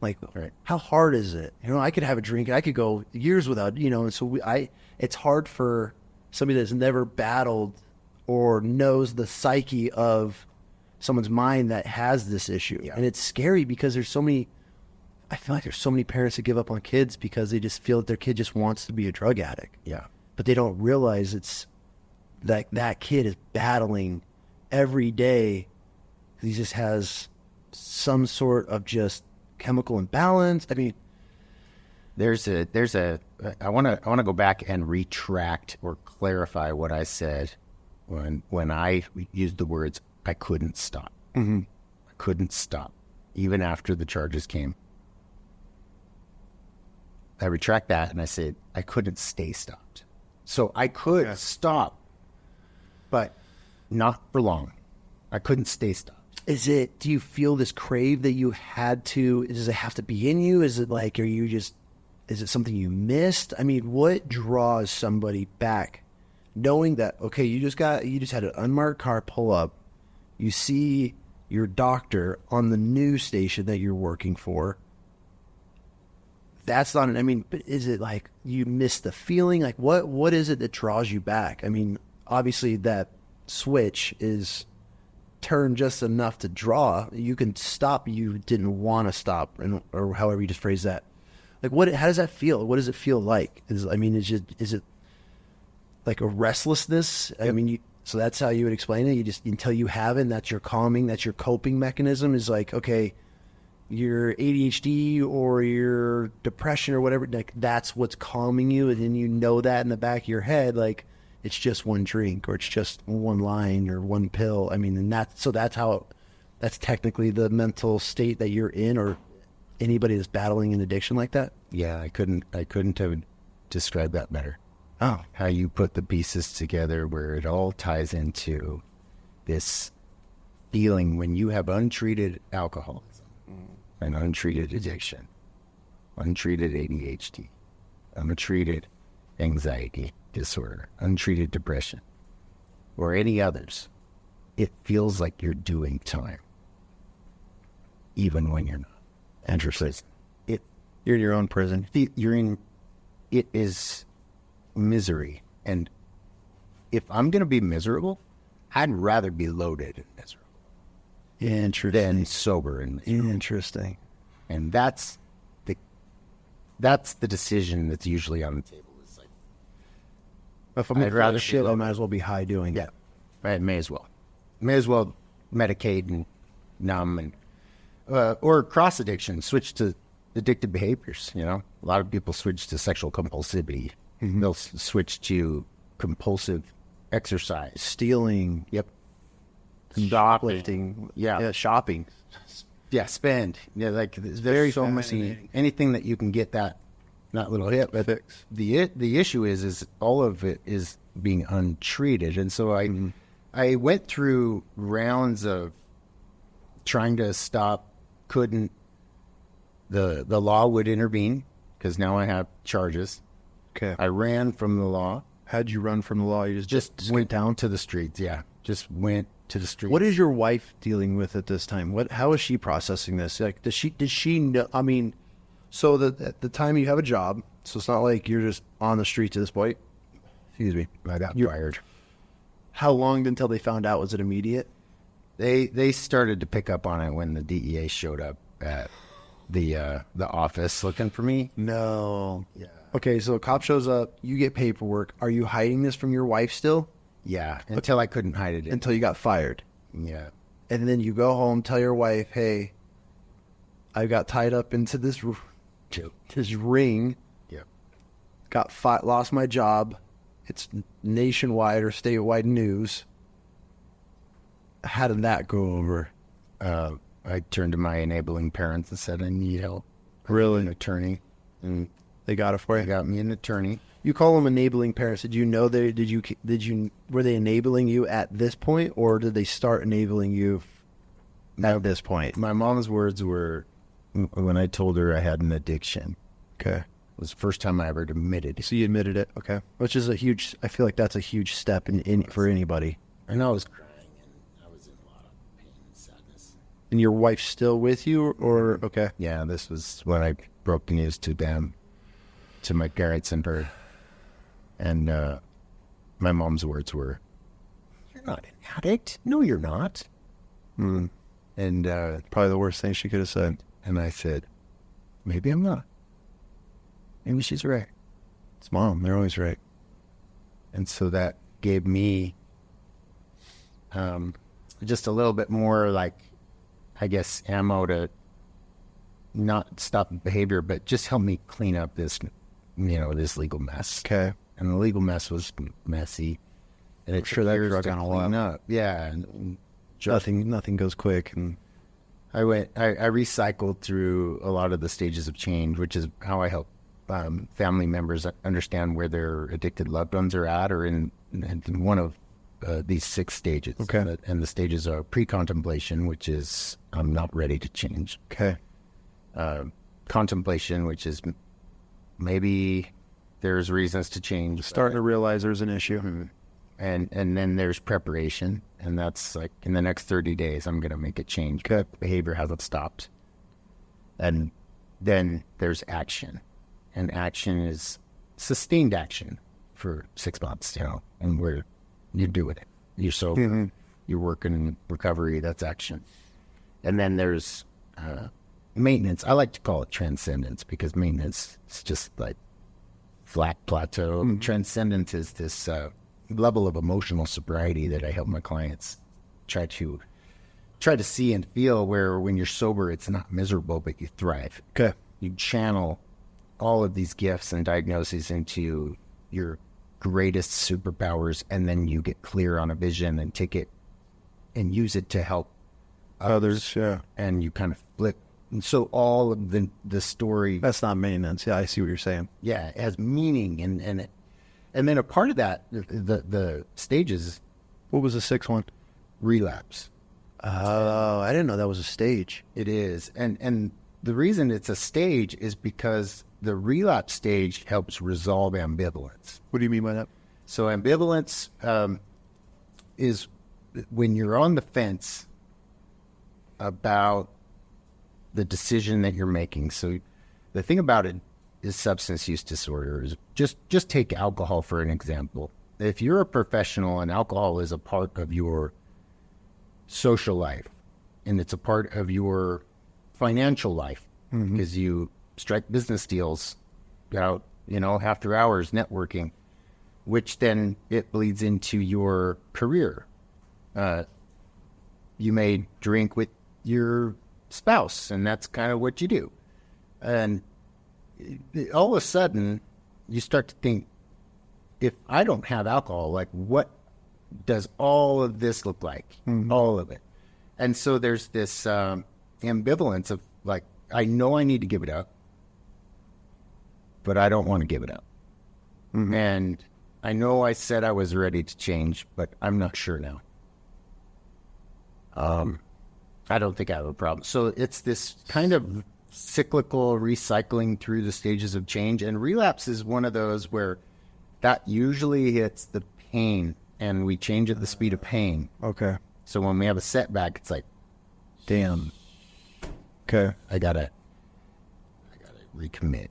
Like, right. How hard is it? I could have a drink and I could go years without, and so it's hard for somebody that's never battled or knows the psyche of someone's mind that has this issue. Yeah. And it's scary because I feel like there's so many parents that give up on kids because they just feel that their kid just wants to be a drug addict. Yeah. But they don't realize it's that kid is battling every day. He just has some sort of just chemical imbalance. I mean, I want to go back and retract or clarify what I said when I used the words I couldn't stop. Mm-hmm. I couldn't stop even after the charges came. I retract that and I said I couldn't stay stopped. So I could stop, but not for long. I couldn't stay stopped. Do you feel this crave that you had to, does it have to be in you? Is it like, is it something you missed? I mean, what draws somebody back knowing that, okay, you just had an unmarked car pull up, you see your doctor on the news station that you're working for. That's not, but is it like you miss the feeling? Like what is it that draws you back? I mean, obviously that switch is turned just enough to draw. You can stop, you didn't want to stop, or however you just phrase that. Like how does that feel? What does it feel like? Is it like a restlessness? Yep. I mean, so that's how you would explain it. You just, until you have it, and that's your calming, that's your coping mechanism, is like, okay, your ADHD or your depression or whatever, like that's what's calming you, and then you know that in the back of your head, like it's just one drink or it's just one line or one pill. I mean, and that's technically the mental state that you're in, or anybody that's battling an addiction like that. Yeah, I couldn't have described that better. Oh, how you put the pieces together where it all ties into this feeling when you have untreated alcoholism, an untreated addiction, untreated ADHD, untreated anxiety disorder, untreated depression, or any others. It feels like you're doing time, even when you're not. Interesting. You're in your own prison. It is misery. And if I'm going to be miserable, I'd rather be loaded and miserable. Interesting. Than sober and miserable. Interesting. And that's the decision that's usually on the table. It's like, if I'd rather shit, I might as well be high doing it. Yeah, I may as well. May as well medicate and numb and or cross addiction, switch to addictive behaviors. You know, a lot of people switch to sexual compulsivity. Mm-hmm. They'll switch to compulsive exercise, stealing. Yep. Shoplifting. Yeah, shopping. Yeah, spend. Yeah, like there's very so many, anything that you can get that little hit. But fix. The issue is all of it is being untreated, and so I went through rounds of trying to stop. Couldn't. The law would intervene because now I have charges. Okay. I ran from the law. How'd you run from the law? You just went down to the streets. Yeah, just went to the streets. What is your wife dealing with at this time? How is she processing this? Like, did she know? I mean, so at the time you have a job, so it's not like you're just on the streets at this point. Excuse me. I got fired. How long until they found out? Was it immediate? They started to pick up on it when the DEA showed up at the office looking for me. No. Yeah. Okay, so a cop shows up, you get paperwork. Are you hiding this from your wife still? Yeah, until I couldn't hide it. Until you got fired. Yeah. And then you go home, tell your wife, hey, I got tied up into this ring. Yeah. Lost my job. It's nationwide or statewide news. How did that go over? I turned to my enabling parents and said, I need help. Really? An attorney. And they got it for you? They got me an attorney. You call them enabling parents. Did you know were they enabling you at this point, or did they start enabling you at this point? My mom's words were, when I told her I had an addiction. Okay. It was the first time I ever admitted. So you admitted it. Okay. Which is I feel like that's a huge step in for anybody. I know I was crying and I was in a lot of pain and sadness. And your wife's still with you, or okay? Yeah, this was when I broke the news to them, to my parents and her. And my mom's words were, "You're not an addict. No, you're not." Mm. And probably the worst thing she could have said. And I said, "Maybe I'm not. Maybe she's right." It's mom. They're always right. And so that gave me just a little bit more, like, I guess, ammo to not stop the behavior, but just help me clean up this, this legal mess. Okay. And the legal mess was messy. And it sure that drug on a lot. Up. Yeah. And nothing goes quick. And I recycled through a lot of the stages of change, which is how I help family members understand where their addicted loved ones are at, or in one of these 6 stages. Okay. And the stages are pre-contemplation, which is I'm not ready to change. Okay. Contemplation, which is maybe there's reasons to change. Starting to realize there's an issue. Mm-hmm. And then there's preparation, and that's like in the next 30 days, I'm going to make it change. Okay. Behavior hasn't stopped. And then there's action, and action is sustained action for 6 months, and where you're doing it. You're sober, mm-hmm. you're working in recovery, that's action. And then there's maintenance. I like to call it transcendence, because maintenance is just like flat plateau. Mm-hmm. Transcendence is this level of emotional sobriety that I help my clients try to see and feel, where when you're sober, it's not miserable, but you thrive. Okay. You channel all of these gifts and diagnoses into your greatest superpowers, and then you get clear on a vision and take it and use it to help others. Yeah. And you kind of flip. And so all of the story. That's not maintenance. Yeah, I see what you're saying. Yeah, it has meaning, and then a part of that, the stages. What was the 6th one? Relapse. Oh, I didn't know that was a stage. It is. And the reason it's a stage is because the relapse stage helps resolve ambivalence. What do you mean by that? So ambivalence is when you're on the fence about the decision that you're making. So the thing about it is substance use disorders. Just take alcohol for an example. If you're a professional and alcohol is a part of your social life, and it's a part of your financial life, mm-hmm. because you strike business deals out, after hours networking, which then it bleeds into your career. You may drink with your spouse, and that's kind of what you do. And all of a sudden, you start to think, if I don't have alcohol, like, what does all of this look like? Mm-hmm. All of it. And so there's this ambivalence of, like, I know I need to give it up, but I don't want to give it up. Mm-hmm. And I know I said I was ready to change, but I'm not sure now. I don't think I have a problem. So it's this kind of cyclical recycling through the stages of change. And relapse is one of those where that usually hits the pain, and we change at the speed of pain. Okay. So when we have a setback, it's like, damn. Okay. I gotta recommit.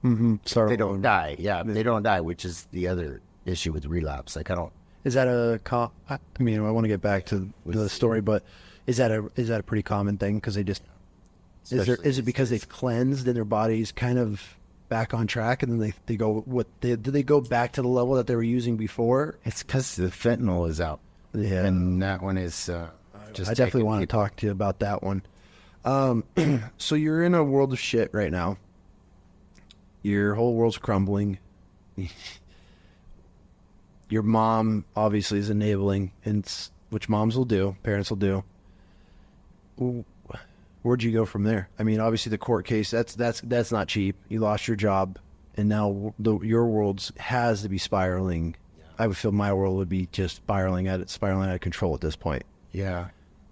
Mm-hmm. Sorry. They don't die. Yeah, they don't die, which is the other issue with relapse. Like, I don't. Is that I want to get back to the story, but is that a pretty common thing? Because they just is it because they've cleansed and their body's kind of back on track, and then they go do they go back to the level that they were using before? It's because the fentanyl is out. Yeah, and that one is just. I definitely want to talk to you about that one. So you're in a world of shit right now. Your whole world's crumbling. Your mom obviously is enabling, which moms will do, parents will do. Where'd you go from there? I mean, obviously the court case, that's not cheap. You lost your job, and now your world has to be spiraling. Yeah. I would feel my world would be just spiraling out of control at this point. Yeah.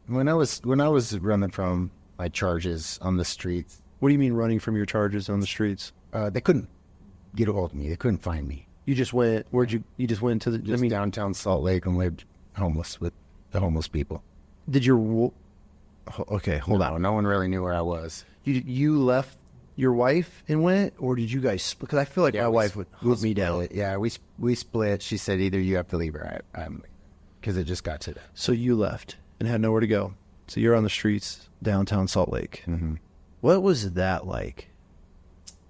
When I was running from my charges on the streets. What do you mean running from your charges on the streets? They couldn't get a hold of me. They couldn't find me. You just went, you just went to downtown Salt Lake and lived homeless with the homeless people. Okay, hold on. No one really knew where I was. You left your wife and went, or did you guys split? Because I feel like my wife would move me down. Yeah, we split. She said either you have to leave or I'm leaving, because it just got to that. So you left and had nowhere to go. So you're on the streets downtown Salt Lake. Mm-hmm. What was that like?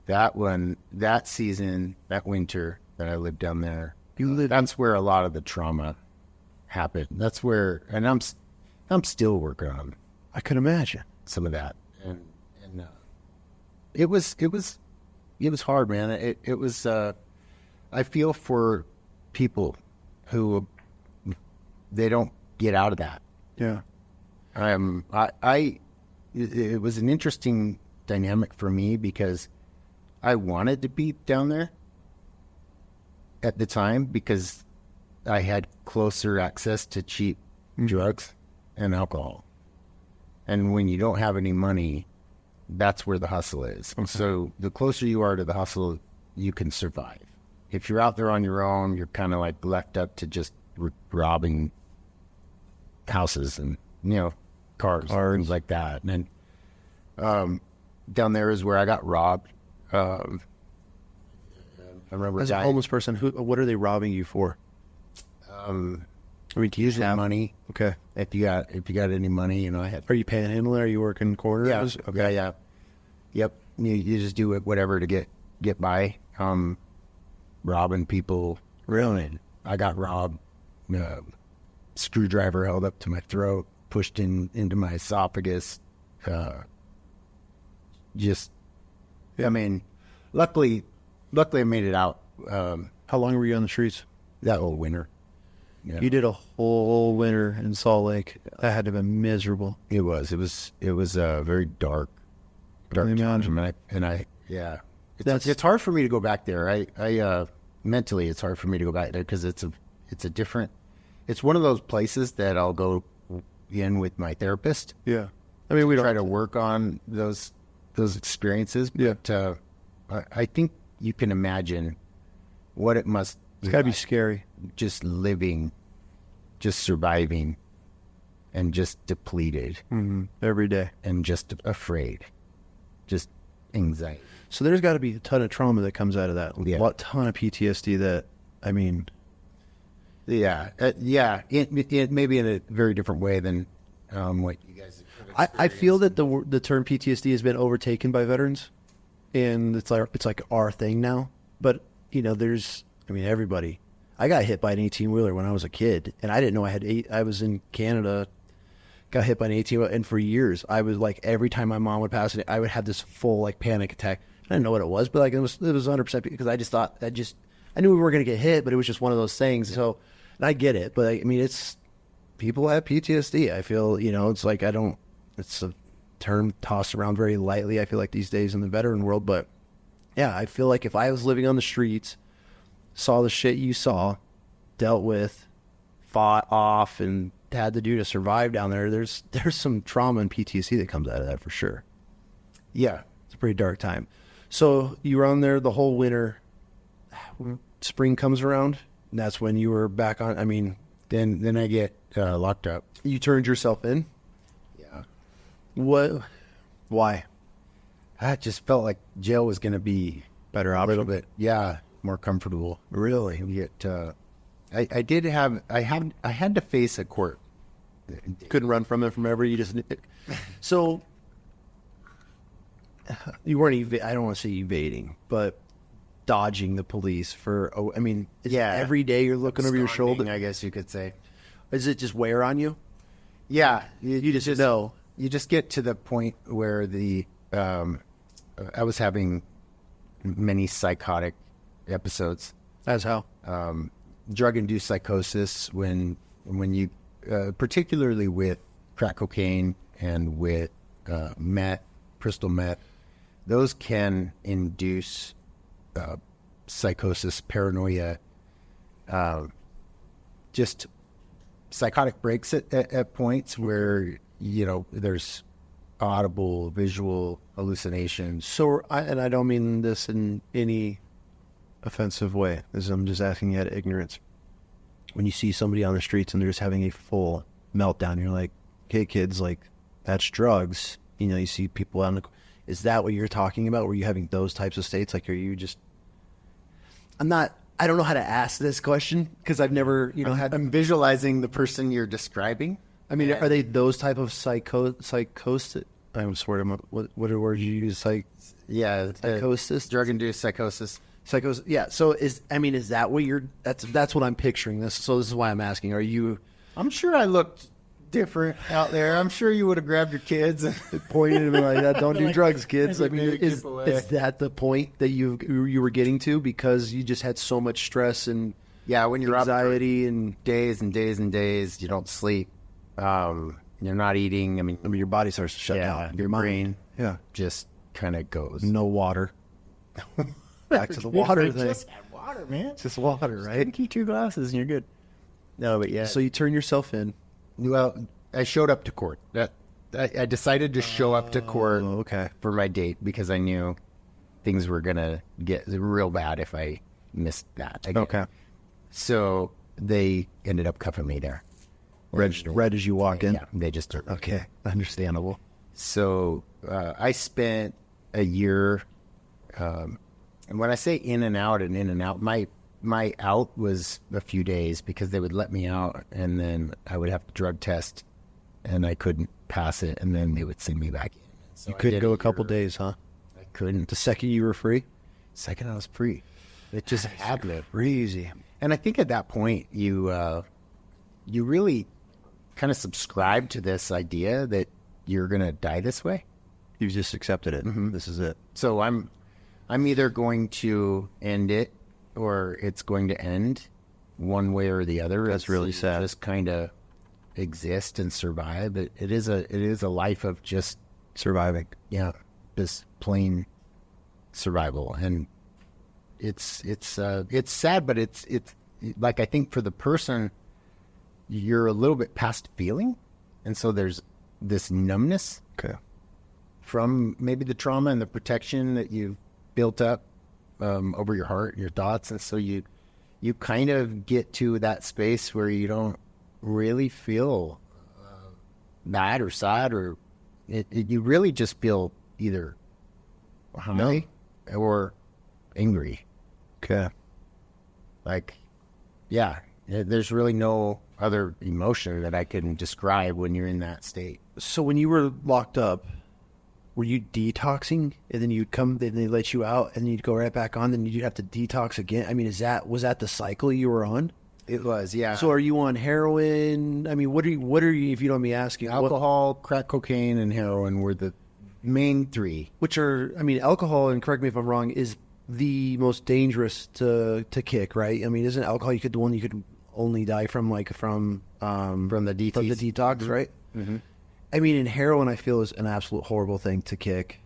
That season, that winter that I lived down there, That's where a lot of the trauma happened. That's where, and I'm still working on. I could imagine some of that, and it was hard, man. It was. I feel for people who they don't get out of that. Yeah. It was an interesting dynamic for me because I wanted to be down there at the time because I had closer access to cheap drugs and alcohol. And when you don't have any money, that's where the hustle is. Okay. So the closer you are to the hustle, you can survive. If you're out there on your own, you're kind of like left up to just robbing houses and, cars, things like that. And then down there is where I got robbed. I remember as a homeless person, what are they robbing you for? Usually money. Okay. If you got any money, I had. Are you panhandling? Are you working corners? Yeah. Okay. Yeah. Yep. You just do it, whatever to get by. Robbing people. Really? I got robbed. Screwdriver held up to my throat, pushed into my esophagus. I mean, luckily I made it out. How long were you on the streets? That whole winter. Yeah. You did a whole winter in Salt Lake. That had to have been miserable. It was a very dark time. It's hard for me to go back there. I mentally, it's hard for me to go back there because it's one of those places that I'll go in with my therapist. Yeah. I mean, we try to work on those experiences. But, I think you can imagine what it must. It's got to be scary. Just living, just surviving, and just depleted every day, and just afraid, just anxiety. So there's got to be a ton of trauma that comes out of that. Yeah. A ton of PTSD that, I mean. Yeah. It maybe in a very different way than what you guys have I feel that the term PTSD has been overtaken by veterans, and it's like our thing now. But, everybody. I got hit by an 18-wheeler when I was a kid, and I didn't know I was in Canada, got hit by an 18-wheeler, and for years, I was like, every time my mom would pass it, I would have this full, panic attack. I didn't know what it was, but, it was 100% because I just thought I knew we were going to get hit, but it was just one of those things. Yeah. So, and I get it, but, it's, people have PTSD. I feel, it's like it's a term tossed around very lightly, I feel like, these days in the veteran world, but, yeah, I feel like if I was living on the streets, saw the shit you saw, dealt with, fought off, and had to do to survive down there, there's some trauma and PTSD that comes out of that for sure. Yeah. It's a pretty dark time. So you were on there the whole winter. Spring comes around, and that's when you were back on. I mean, then I get locked up. You turned yourself in? Yeah. What? Why? I just felt like jail was going to be better option. A little bit, yeah, more comfortable. Really? I had to face a court. Couldn't run from it from ever. You just so you weren't. I don't want to say evading, but dodging the police for. Every day you're looking over your shoulder. I guess you could say. Is it just wear on you? Yeah, you just know. You just get to the point where I was having many psychotic episodes. As how? Drug-induced psychosis when you, particularly with crack cocaine and with meth, crystal meth, those can induce psychosis, paranoia, just psychotic breaks at points where, there's audible, visual hallucinations. So, I don't mean this in any offensive way. I'm just asking you out of ignorance. When you see somebody on the streets and they're just having a full meltdown, you're like, okay, kids, that's drugs. You see people on is that what you're talking about? Were you having those types of states? Are you just, I don't know how to ask this question because I've never, I'm visualizing the person you're describing. Are they those type of psychosis? I swear to what are words you use? Psychosis? Drug-induced psychosis. Psychos, yeah. So is that what you're? That's what I'm picturing. So this is why I'm asking. Are you I'm sure I looked different out there. I'm sure you would have grabbed your kids and pointing at me like that? Don't do Like, drugs, kids. I mean, maybe is keep away. that the point that you were getting to because you just had so much stress and yeah, when you're up for anxiety and days and days and days, you don't sleep. You're not eating. I mean, your body starts to shut down. your brain Yeah. just kind of goes. No water. Back to the water thing. Just have water, man. It's just water, right? Keep 2 glasses and you're good. No, but yeah. So you turn yourself in. Well, I showed up to court. I decided to show up to court okay. for my date because I knew things were gonna get real bad if I missed that again. Okay. So they ended up cuffing me there. Red as you walk in. Yeah, they just Okay, understandable. So I spent a year. And when I say in and out, my out was a few days because they would let me out and then I would have to drug test and I couldn't pass it and then they would send me back in. So You couldn't go a couple days, huh? I couldn't. The second you were free? Second I was free. It just happened. Crazy. And I think at that point you really kind of subscribe to this idea that you're going to die this way. You just accepted it. Mm-hmm. This is it. So I'm either going to end it or it's going to end one way or the other. That's really sad. Just kind of exist and survive. It is a life of just Surviving. yeah, just plain survival. And it's sad, but it's like I think for the person you're a little bit past feeling, and so there's this numbness Okay. from maybe the trauma and the protection that you've built up over your heart and your thoughts. And so you kind of get to that space where you don't really feel bad or sad or you really just feel either high or angry. Okay. Like, yeah, there's really no other emotion that I can describe when you're in that state. So when you were locked up, were you detoxing and then you'd come, then they let you out and you'd go right back on, then you'd have to detox again? I mean, was that the cycle you were on? It was, yeah. So are you on heroin? I mean, what are you, if you don't mind me asking? Alcohol, crack cocaine, and heroin were the main 3. Which are, I mean, alcohol, and correct me if I'm wrong, is the most dangerous to kick, right? I mean, isn't alcohol the one you could only die from, like from the DTs. from the detox, right? Mm-hmm. I mean, in heroin, I feel is an absolute horrible thing to kick.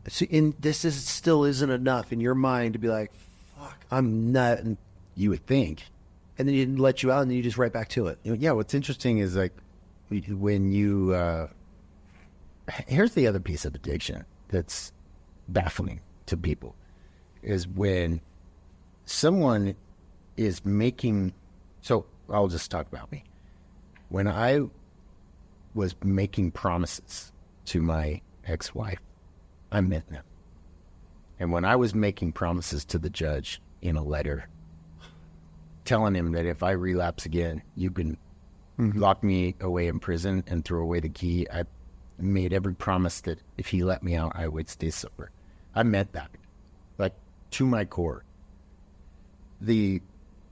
So still isn't enough in your mind to be like, fuck, I'm not. And You would think. then you didn't let you out, and then you just right back to it. Yeah, what's interesting is like when you... here's the other piece of addiction that's baffling to people is when someone is making... So I'll just talk about me. When I was making promises to my ex-wife, I meant them. And when I was making promises to the judge in a letter, telling him that if I relapse again, you can lock me away in prison and throw away the key, I made every promise that if he let me out, I would stay sober. I meant that, like, to my core. The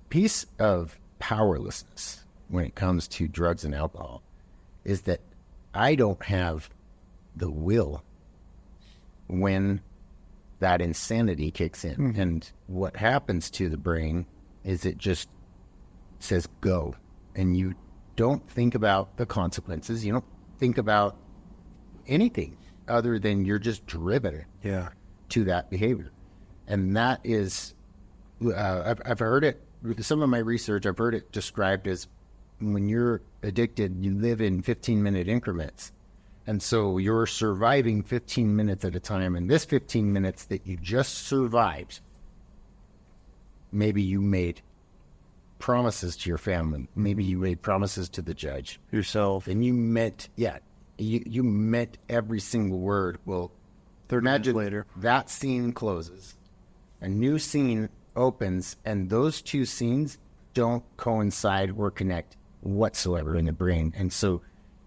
piece of powerlessness when it comes to drugs and alcohol is that I don't have the will when that insanity kicks in. And what happens to the brain is it just says go, and you don't think about the consequences. You don't think about anything other than you're just driven to that behavior. And that is, I've heard it, some of my research, I've heard it described as when you're addicted, you live in 15-minute increments. And so you're surviving 15 minutes at a time. And this 15 minutes that you just survived, maybe you made promises to your family. Maybe you made promises to the judge. Yourself. And you meant, you meant every single word. Well, 30 imagine minutes later, that scene closes, a new scene opens, and those two scenes don't coincide or connect whatsoever in the brain. And so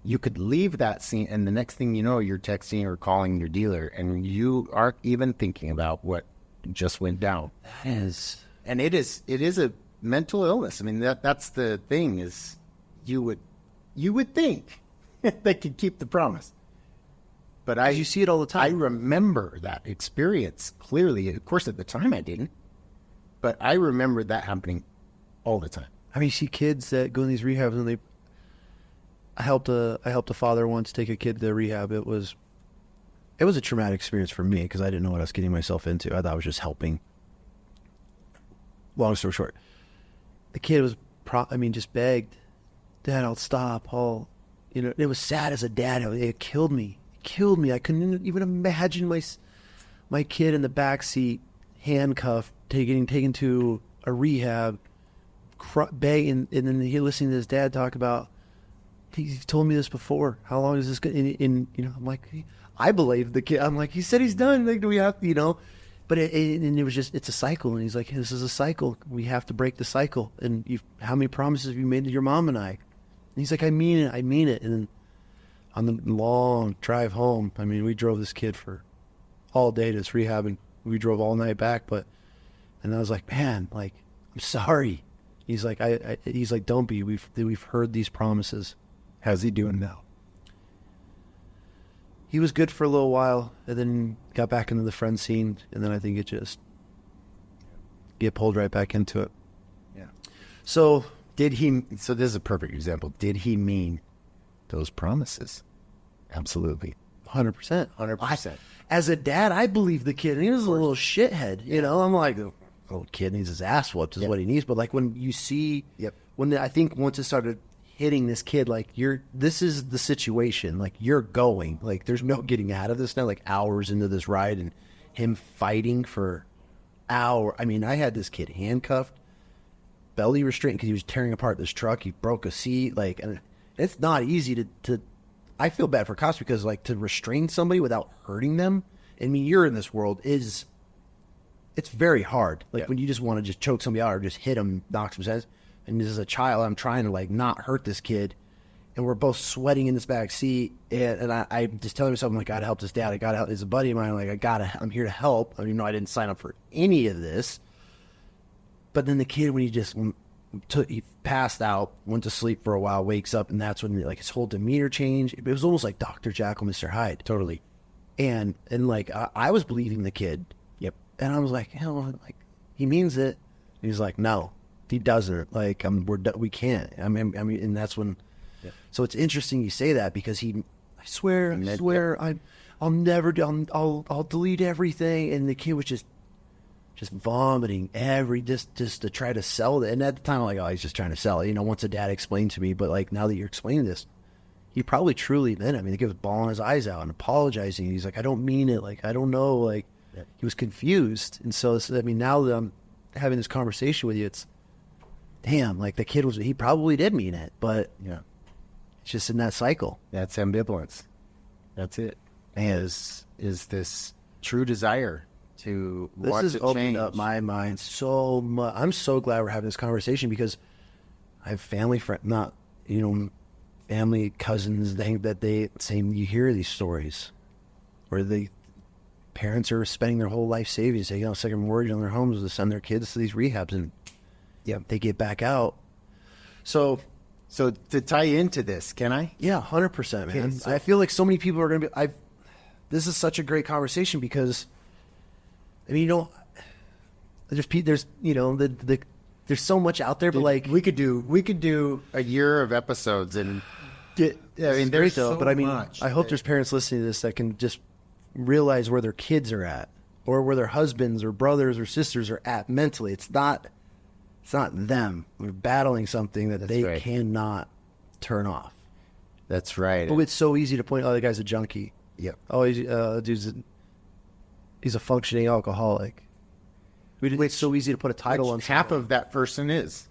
you could leave that scene, and the next thing you know, you're texting or calling your dealer, and you aren't even thinking about what just went down. That is, and it is a mental illness. I mean, that's the thing is, you would think they could keep the promise, but you see it all the time. I remember that experience clearly. Of course, at the time I didn't, but I remember that happening all the time. I mean, you see kids that go in these rehabs, and I helped a father once take a kid to rehab. It was a traumatic experience for me because I didn't know what I was getting myself into. I thought I was just helping. Long story short, the kid was, just begged, "Dad, I'll stop." It was sad as a dad. It killed me. It killed me. I couldn't even imagine my kid in the back seat, handcuffed, getting taken to a rehab, begging, and then he listening to his dad talk about, he's told me this before. How long is this going? I'm like, I believe the kid. I'm like, he said he's done. Like, do we have, But it was just, it's a cycle. And he's like, this is a cycle. We have to break the cycle. And how many promises have you made to your mom and I? And he's like, I mean it. And then on the long drive home, we drove this kid for all day to this rehab, and we drove all night back. And I was like, man, like, I'm sorry. He's like, he's like, don't be. We've heard these promises. How's he doing now? He was good for a little while, and then got back into the friend scene, and then I think get pulled right back into it. Yeah. So this is a perfect example. Did he mean those promises? Absolutely. 100%. 100%. As a dad, I believe the kid. And he was a little shithead. I'm like, the little kid needs his ass whooped is what he needs. But like when you see, I think once it started hitting this kid, like, this is the situation, like, you're going, like, there's no getting out of this now, like, hours into this ride, and him fighting for hours. I had this kid handcuffed, belly restrained, because he was tearing apart this truck. He broke a seat, like, and it's not easy to I feel bad for cops, because, like, to restrain somebody without hurting them, you're in this world, it's very hard. Like, when you just want to just choke somebody out or just hit them, knock some sense. And as a child, I'm trying to, like, not hurt this kid, and we're both sweating in this back seat, and I'm just telling myself, I'm like, I gotta help this dad. I gotta help. As a buddy of mine, I'm like, I'm here to help. I didn't sign up for any of this. But then the kid, when he passed out, went to sleep for a while, wakes up, and that's when, like, his whole demeanor changed. It was almost like Dr. Jekyll, Mr. Hyde. Totally. And like, I was believing the kid. Yep. And I was like, like, he means it. And he's like, no. He doesn't. Like, we can't. And that's when. Yeah. So it's interesting you say that, because I swear, I'll never do. I'll delete everything. And the kid was just vomiting just to try to sell it. And at the time, I'm like, oh, he's just trying to sell it. Once a dad explained to me, but like, now that you're explaining this, he probably truly meant it. The kid was bawling his eyes out and apologizing. He's like, I don't mean it. Like, I don't know. Like, he was confused. And so, now that I'm having this conversation with you, it's, damn, like, the kid he probably did mean it, but it's just in that cycle. That's ambivalence. That's it. Is this true desire to want to change? This has opened up my mind so much. I'm so glad we're having this conversation, because I have family family cousins. They think that you hear these stories where the parents are spending their whole life savings, taking out second mortgage on their homes to send their kids to these rehabs, and they get back out. So to tie into this, can I? Yeah, 100%, man. Okay, I feel like so many people are going to be. This is such a great conversation, because, there's there's so much out there, but like, we could do a year of episodes, and there's so much. I hope there's parents listening to this that can just realize where their kids are at, or where their husbands or brothers or sisters are at mentally. It's not them. We're battling something that they cannot turn off. That's right. But it's so easy to point, oh, the guy's a junkie. Yep. Oh, he's a functioning alcoholic. It's so easy to put a title on half of that person is.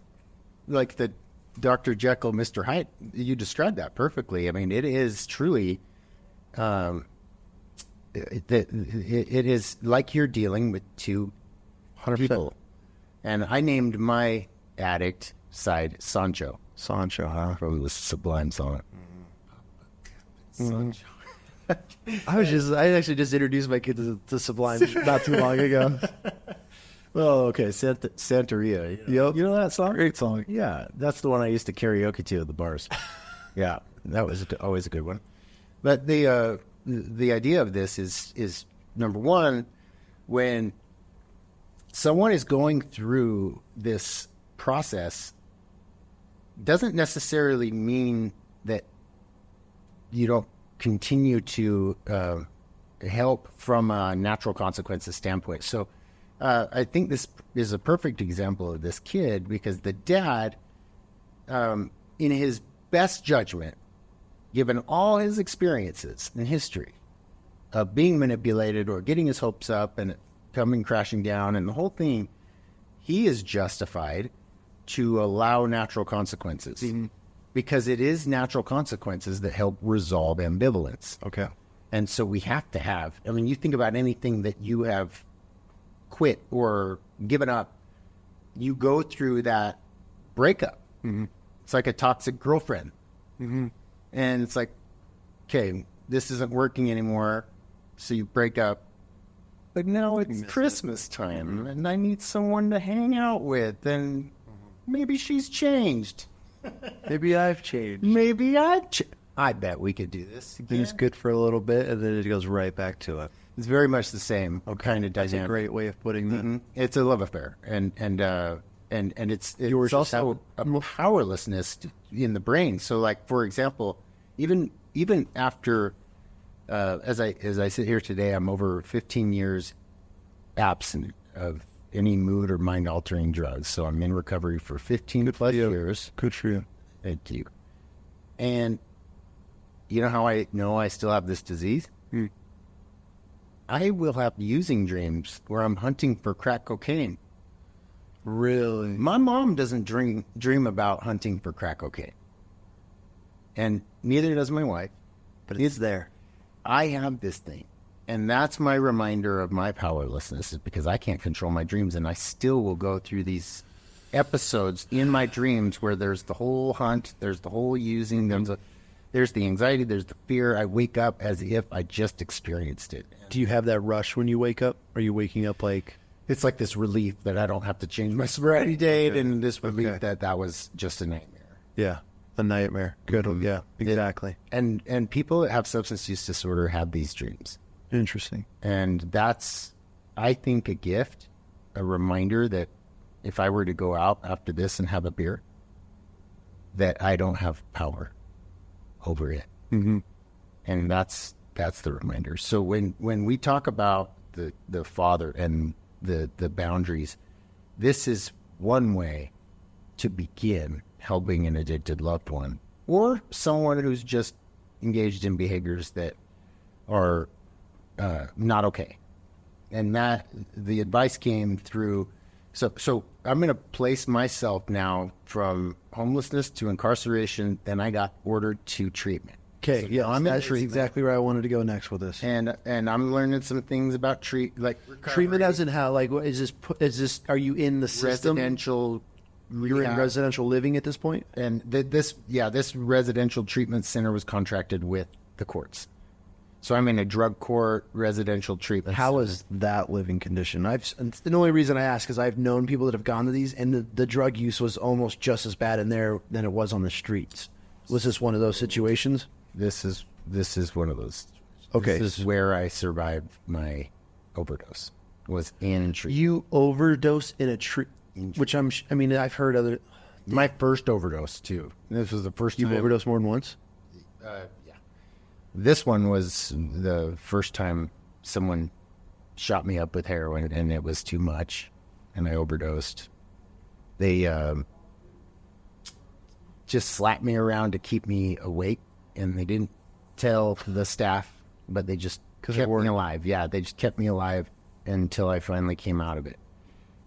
Like the Dr. Jekyll, Mr. Hyde, you described that perfectly. It is truly, it is like you're dealing with two 100%. people. And I named my addict side Sancho. Sancho, huh? Probably was Sublime song. Sancho. I actually just introduced my kid to Sublime not too long ago. Well, okay, Santeria. Yep. You know that song? Great song. Yeah, that's the one I used to karaoke to at the bars. Yeah, that was always a good one. But the idea of this is number one, when someone is going through this process, doesn't necessarily mean that you don't continue to help from a natural consequences standpoint. So I think this is a perfect example of this kid, because the dad, in his best judgment, given all his experiences and history of being manipulated or getting his hopes up and coming crashing down and the whole thing, he is justified to allow natural consequences, because it is natural consequences that help resolve ambivalence. Okay. And so we have to have, I mean, you think about anything that you have quit or given up, you go through that breakup. Mm-hmm. It's like a toxic girlfriend. Mm-hmm. And it's like, okay, this isn't working anymore. So you break up. But now it's Christmas time and I need someone to hang out with. And maybe she's changed. Maybe I've changed. Maybe I bet we could do this. It's good for a little bit, and then it goes right back to it. It's very much the same kind of dynamic. That's a great way of putting that. Mm-hmm. It's a love affair, and it's also a powerlessness in the brain. So, like, for example, even after as I sit here today, I'm over 15 years absent of any mood or mind altering drugs. So I'm in recovery for 15 plus years. Good for you. Thank you. And you know how I know I still have this disease? I will have using dreams where I'm hunting for crack cocaine. Really? My mom doesn't dream about hunting for crack cocaine. And neither does my wife. But it's there. I have this thing. And that's my reminder of my powerlessness, is because I can't control my dreams. And I still will go through these episodes in my dreams where there's the whole hunt, there's the whole using, there's the anxiety, there's the fear. I wake up as if I just experienced it. Do you have that rush when you wake up? Are you waking up like... It's like this relief that I don't have to change my sobriety date, and this relief that was just a nightmare. Yeah, a nightmare. Good. Mm-hmm. Yeah, exactly. And people that have substance use disorder have these dreams. Interesting. And that's, I think, a gift, a reminder that if I were to go out after this and have a beer, that I don't have power over it. Mm-hmm. And that's the reminder. So when we talk about the father and the boundaries, this is one way to begin helping an addicted loved one or someone who's just engaged in behaviors that are not okay. And that the advice came through. So I'm going to place myself now from homelessness to incarceration. Then I got ordered to treatment. Okay, so yeah, that's exactly where I wanted to go next with this. And I'm learning some things about recovery. Treatment as in how, like, what is this, are you in the system? Residential You're in residential living at this point? And this residential treatment center was contracted with the courts. So I'm in a drug court residential treatment How center. is that living condition? And the only reason I ask is I've known people that have gone to these, and the drug use was almost just as bad in there than it was on the streets. Was this one of those situations? This is one of those. Okay. This is where I survived my overdose. Was in treatment. You overdosed in a tree, which I've heard other. My first overdose too. This was the first time. You've overdosed more than once? Yeah. This one was the first time someone shot me up with heroin, and it was too much, and I overdosed. They just slapped me around to keep me awake, and they didn't tell the staff, but they just kept me alive. Yeah, they just kept me alive until I finally came out of it.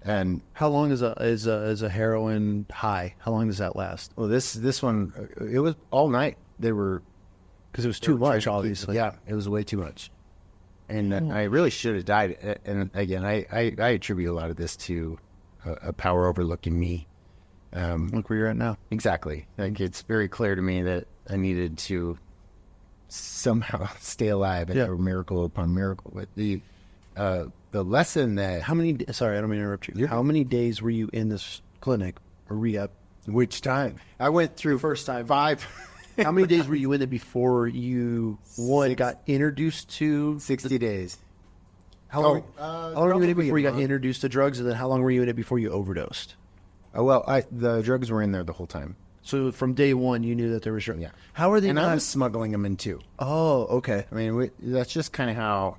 And how long is a heroin high? How long does that last? Well, this one, it was all night. They were. Because it was too much, obviously. Yeah, it was way too much. And I really should have died. And again, I attribute a lot of this to a power overlooking me. Look where you're at now. Exactly. Like, it's very clear to me that I needed to somehow stay alive, and a miracle upon miracle. But the lesson that sorry, I don't mean to interrupt you. How many days were you in this clinic or rehab? which time I went through First time. 5. How many days were you in it before you got introduced to 60 days. How long, how long were you in it probably before you a got month. introduced to drugs, and then how long were you in it before you overdosed? Well, the drugs were in there the whole time. So from day one, you knew that there was drugs. Yeah. How are they And not? I was smuggling them in too. Oh, okay. I mean, that's just kind of how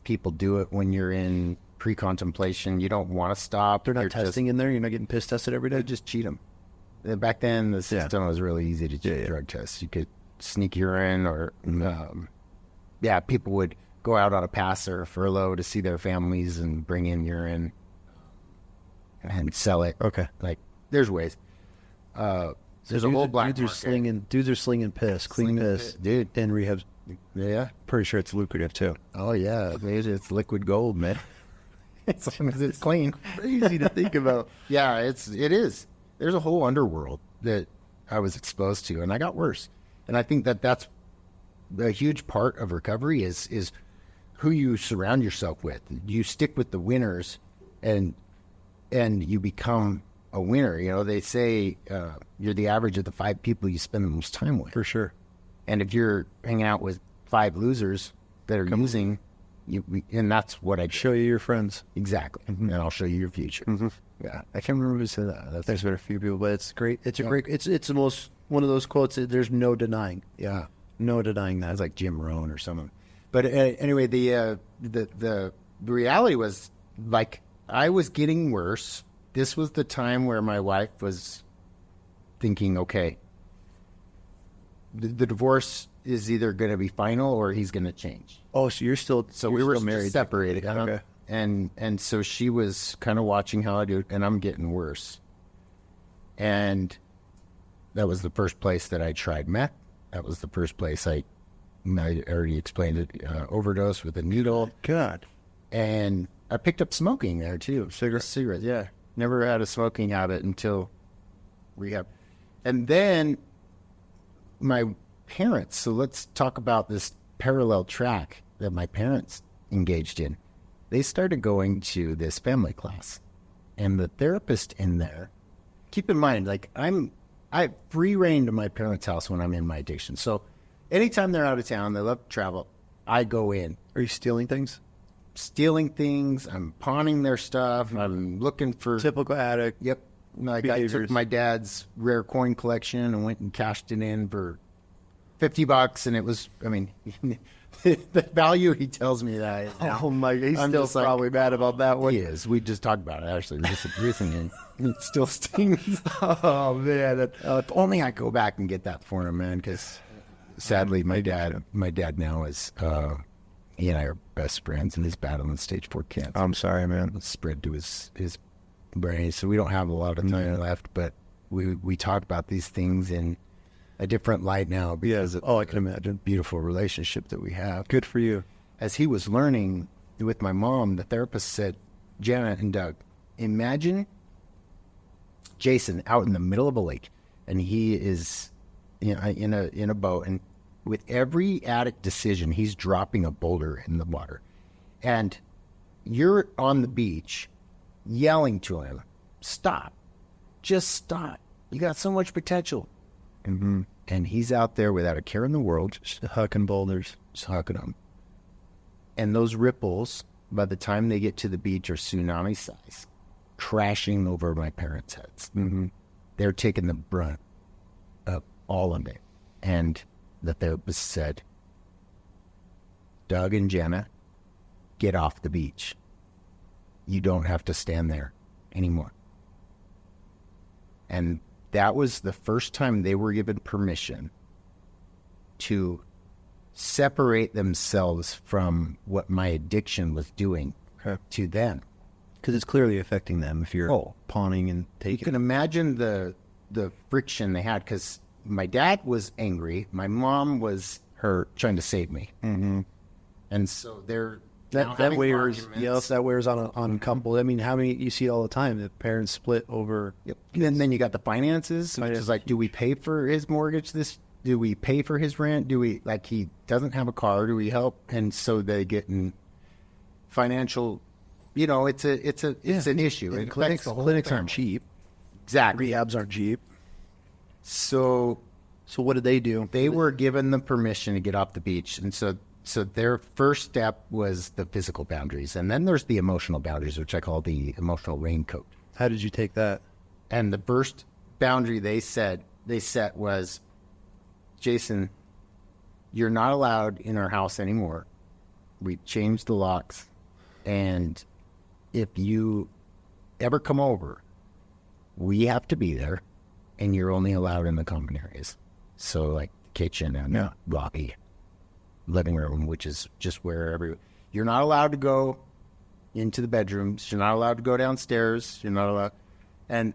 people do it when you're in pre-contemplation. You don't want to stop. They're not You're testing in there. You're not getting piss tested every day. They just cheat them. Back then, the system was really easy to cheat drug tests. You could sneak urine, or people would go out on a pass or a furlough to see their families and bring in urine and sell it. Okay. Like, there's ways. There's a whole black dudes are slinging piss, clean Slinging piss, dude. in rehab. Yeah. Pretty sure it's lucrative too. Oh yeah, it's liquid gold, man. As long as it's clean. Crazy to think about. Yeah, it is. There's a whole underworld that I was exposed to, and I got worse. And I think that's a huge part of recovery is who you surround yourself with. You stick with the winners, and you become a winner. You know, they say you're the average of the 5 people you spend the most time with. For sure. And if you're hanging out with 5 losers that are using, and that's what I Show you your friends. exactly, and I'll show you your future. Yeah, I can't remember who said that. There's been a few people, but it's great. It's a great. It's the most one of those quotes that there's no denying. Yeah, No denying that. it's like Jim Rohn or someone. But anyway, the reality was, like, I was getting worse. This was the time where my wife was thinking, okay, the divorce is either going to be final or he's going to change. Oh, so you're still We were married. separated. Okay. And so she was kind of watching how I do, and I'm getting worse. And that was the first place that I tried meth. That was the first place I already explained it, overdose with a needle. God. And I picked up smoking there too. Cigarettes, yeah. Never had a smoking habit until rehab. And then my parents, so let's talk about this parallel track that my parents engaged in. They started going to this family class, and the therapist in there, keep in mind, like, I free reign to my parents' house when I'm in my addiction. So anytime they're out of town, they love to travel, I go in. Are you stealing things? Stealing things, I'm pawning their stuff, I'm looking for... Typical addict. Yep. Like, I took behaviors. my dad's rare coin collection and went and cashed it in for $50, and it was, I mean, the value he tells me that is now. Oh my! He's I'm still just like, probably mad about that one. He is. We just talked about it, actually, just recently. It still stings. Oh man! If only I go back and get that for him, man, because sadly, my dad now is, he and I are best friends, and he's battling stage 4 cancer. I'm sorry, man. It's spread to his brain, so we don't have a lot of time left, but we talk about these things in a different light now because of I can imagine. beautiful relationship that we have. Good for you. As he was learning with my mom, the therapist said, Janet and Doug, imagine Jason out in the middle of a lake, and he is in a boat, and with every addict decision, he's dropping a boulder in the water. And you're on the beach yelling to him, stop, just stop. You got so much potential. Mm-hmm. And he's out there without a care in the world, Just hucking boulders. just hucking them. And those ripples, by the time they get to the beach, are tsunami size, crashing over my parents' heads. Mm-hmm. They're taking the brunt of all of it. And the therapist said, Doug and Jenna, get off the beach. You don't have to stand there anymore. And that was the first time they were given permission to separate themselves from what my addiction was doing to them. Because it's clearly affecting them if you're pawning and taking. You can imagine the friction they had, because my dad was angry. My mom was hurt, trying to save me. Mm-hmm. And so they're now That having wears, arguments. yes, that wears on a couple. I mean, how many you see it all the time? The parents split over. Yep. And then you got the finances, which is like, do we pay for his mortgage? Do we pay for his rent? Do we, like, he doesn't have a car? Do we help? And so they get in financial, it's an issue. And It clinics affects the whole aren't family. cheap. Exactly. Rehabs aren't cheap. So what did they do? they were given the permission to get off the beach. And so their first step was the physical boundaries. And then there's the emotional boundaries, which I call the emotional raincoat. How did you take that? And the first boundary they set was, Jason, you're not allowed in our house anymore. We changed the locks. And if you ever come over, we have to be there. And you're only allowed in the common areas. So like kitchen and lobby, living room, which is just where you're not allowed to go into the bedrooms. You're not allowed to go downstairs. You're not allowed. And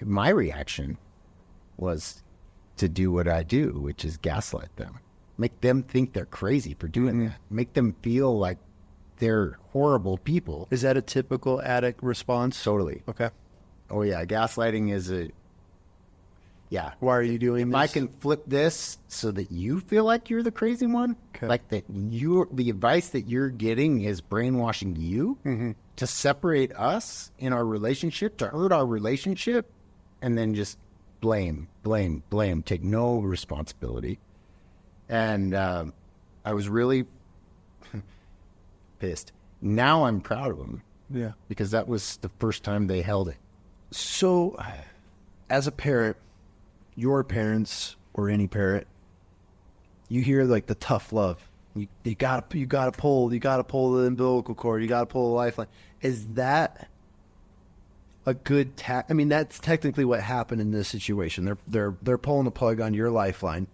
my reaction was to do what I do, which is gaslight them. Make them think they're crazy for doing that. Make them feel like they're horrible people. Is that a typical addict response? Totally. Okay. Oh, yeah. Gaslighting is yeah. Why are you doing this? I can flip this so that you feel like you're the crazy one. Okay. Like that the advice that you're getting is brainwashing you to separate us in our relationship, to hurt our relationship, and then just blame, take no responsibility. And I was really pissed. Now I'm proud of them. Yeah. Because that was the first time they held it. So, as a parent, your parents or any parent, you hear like the tough love. You gotta pull the umbilical cord. You gotta pull the lifeline. Is that a good I mean, that's technically what happened in this situation. They're pulling the plug on your lifeline.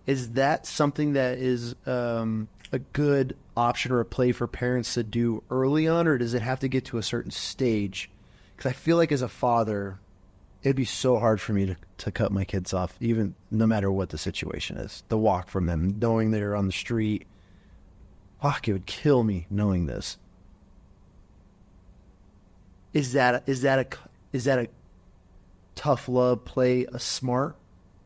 Is that something that is a good option or a play for parents to do early on, or does it have to get to a certain stage? Because I feel like as a father, it'd be so hard for me to cut my kids off, even no matter what the situation is. The walk from them, knowing they're on the street. Fuck, it would kill me knowing this. Is that a tough love play, a smart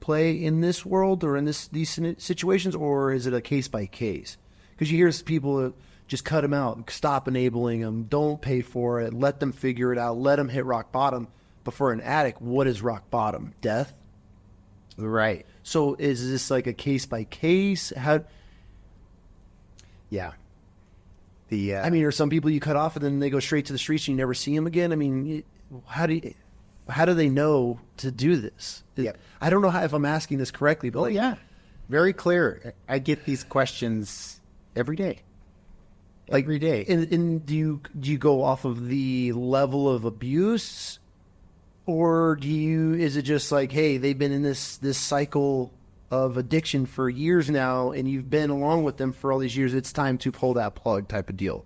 play in this world or in these situations, or is it a case by case? Because you hear people just cut them out, stop enabling them, don't pay for it, let them figure it out, let them hit rock bottom. But for an addict, what is rock bottom? Death? Right. So is this like a case by case? How? Yeah. I mean, are some people you cut off and then they go straight to the streets and you never see them again? I mean, how do they know to do this? Yep. I don't know if I'm asking this correctly, but yeah, very clear. I get these questions every day. Every day. And do you go off of the level of abuse? Or is it just like, hey, they've been in this cycle of addiction for years now, and you've been along with them for all these years, it's time to pull that plug type of deal?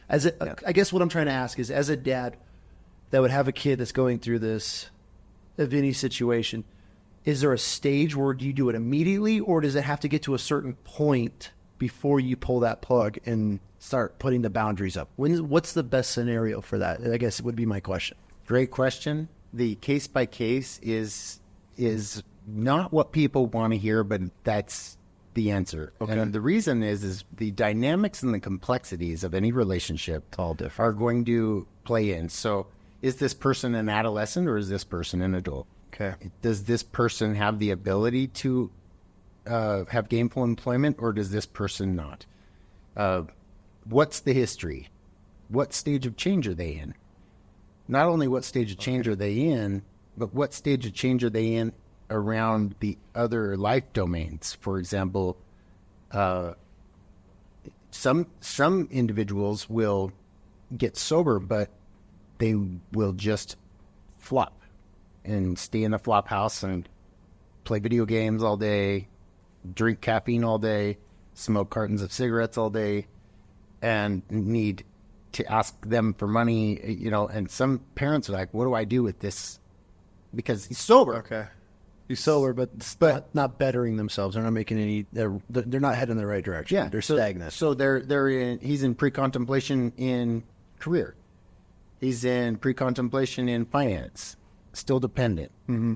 I guess what I'm trying to ask is, as a dad that would have a kid that's going through this, of any situation, is there a stage where do you do it immediately, or does it have to get to a certain point before you pull that plug and start putting the boundaries up? What's the best scenario for that? I guess it would be my question. Great question. The case by case is not what people want to hear, but that's the answer. Okay. And the reason is the dynamics and the complexities of any relationship It's all different. are going to play in. So is this person an adolescent or is this person an adult? Okay. Does this person have the ability to have gainful employment, or does this person not? What's the history? What stage of change are they in? Not only what stage of change are they in, but what stage of change are they in around the other life domains? For example, some individuals will get sober, but they will just flop and stay in the flop house and play video games all day, drink caffeine all day, smoke cartons of cigarettes all day, and need to ask them for money, and some parents are like, what do I do with this? Because he's sober. Okay. He's sober, but not bettering themselves. They're not making any, they're not heading in the right direction. Yeah. They're stagnant. So he's in pre-contemplation in career. He's in pre-contemplation in finance, still dependent. Mm-hmm.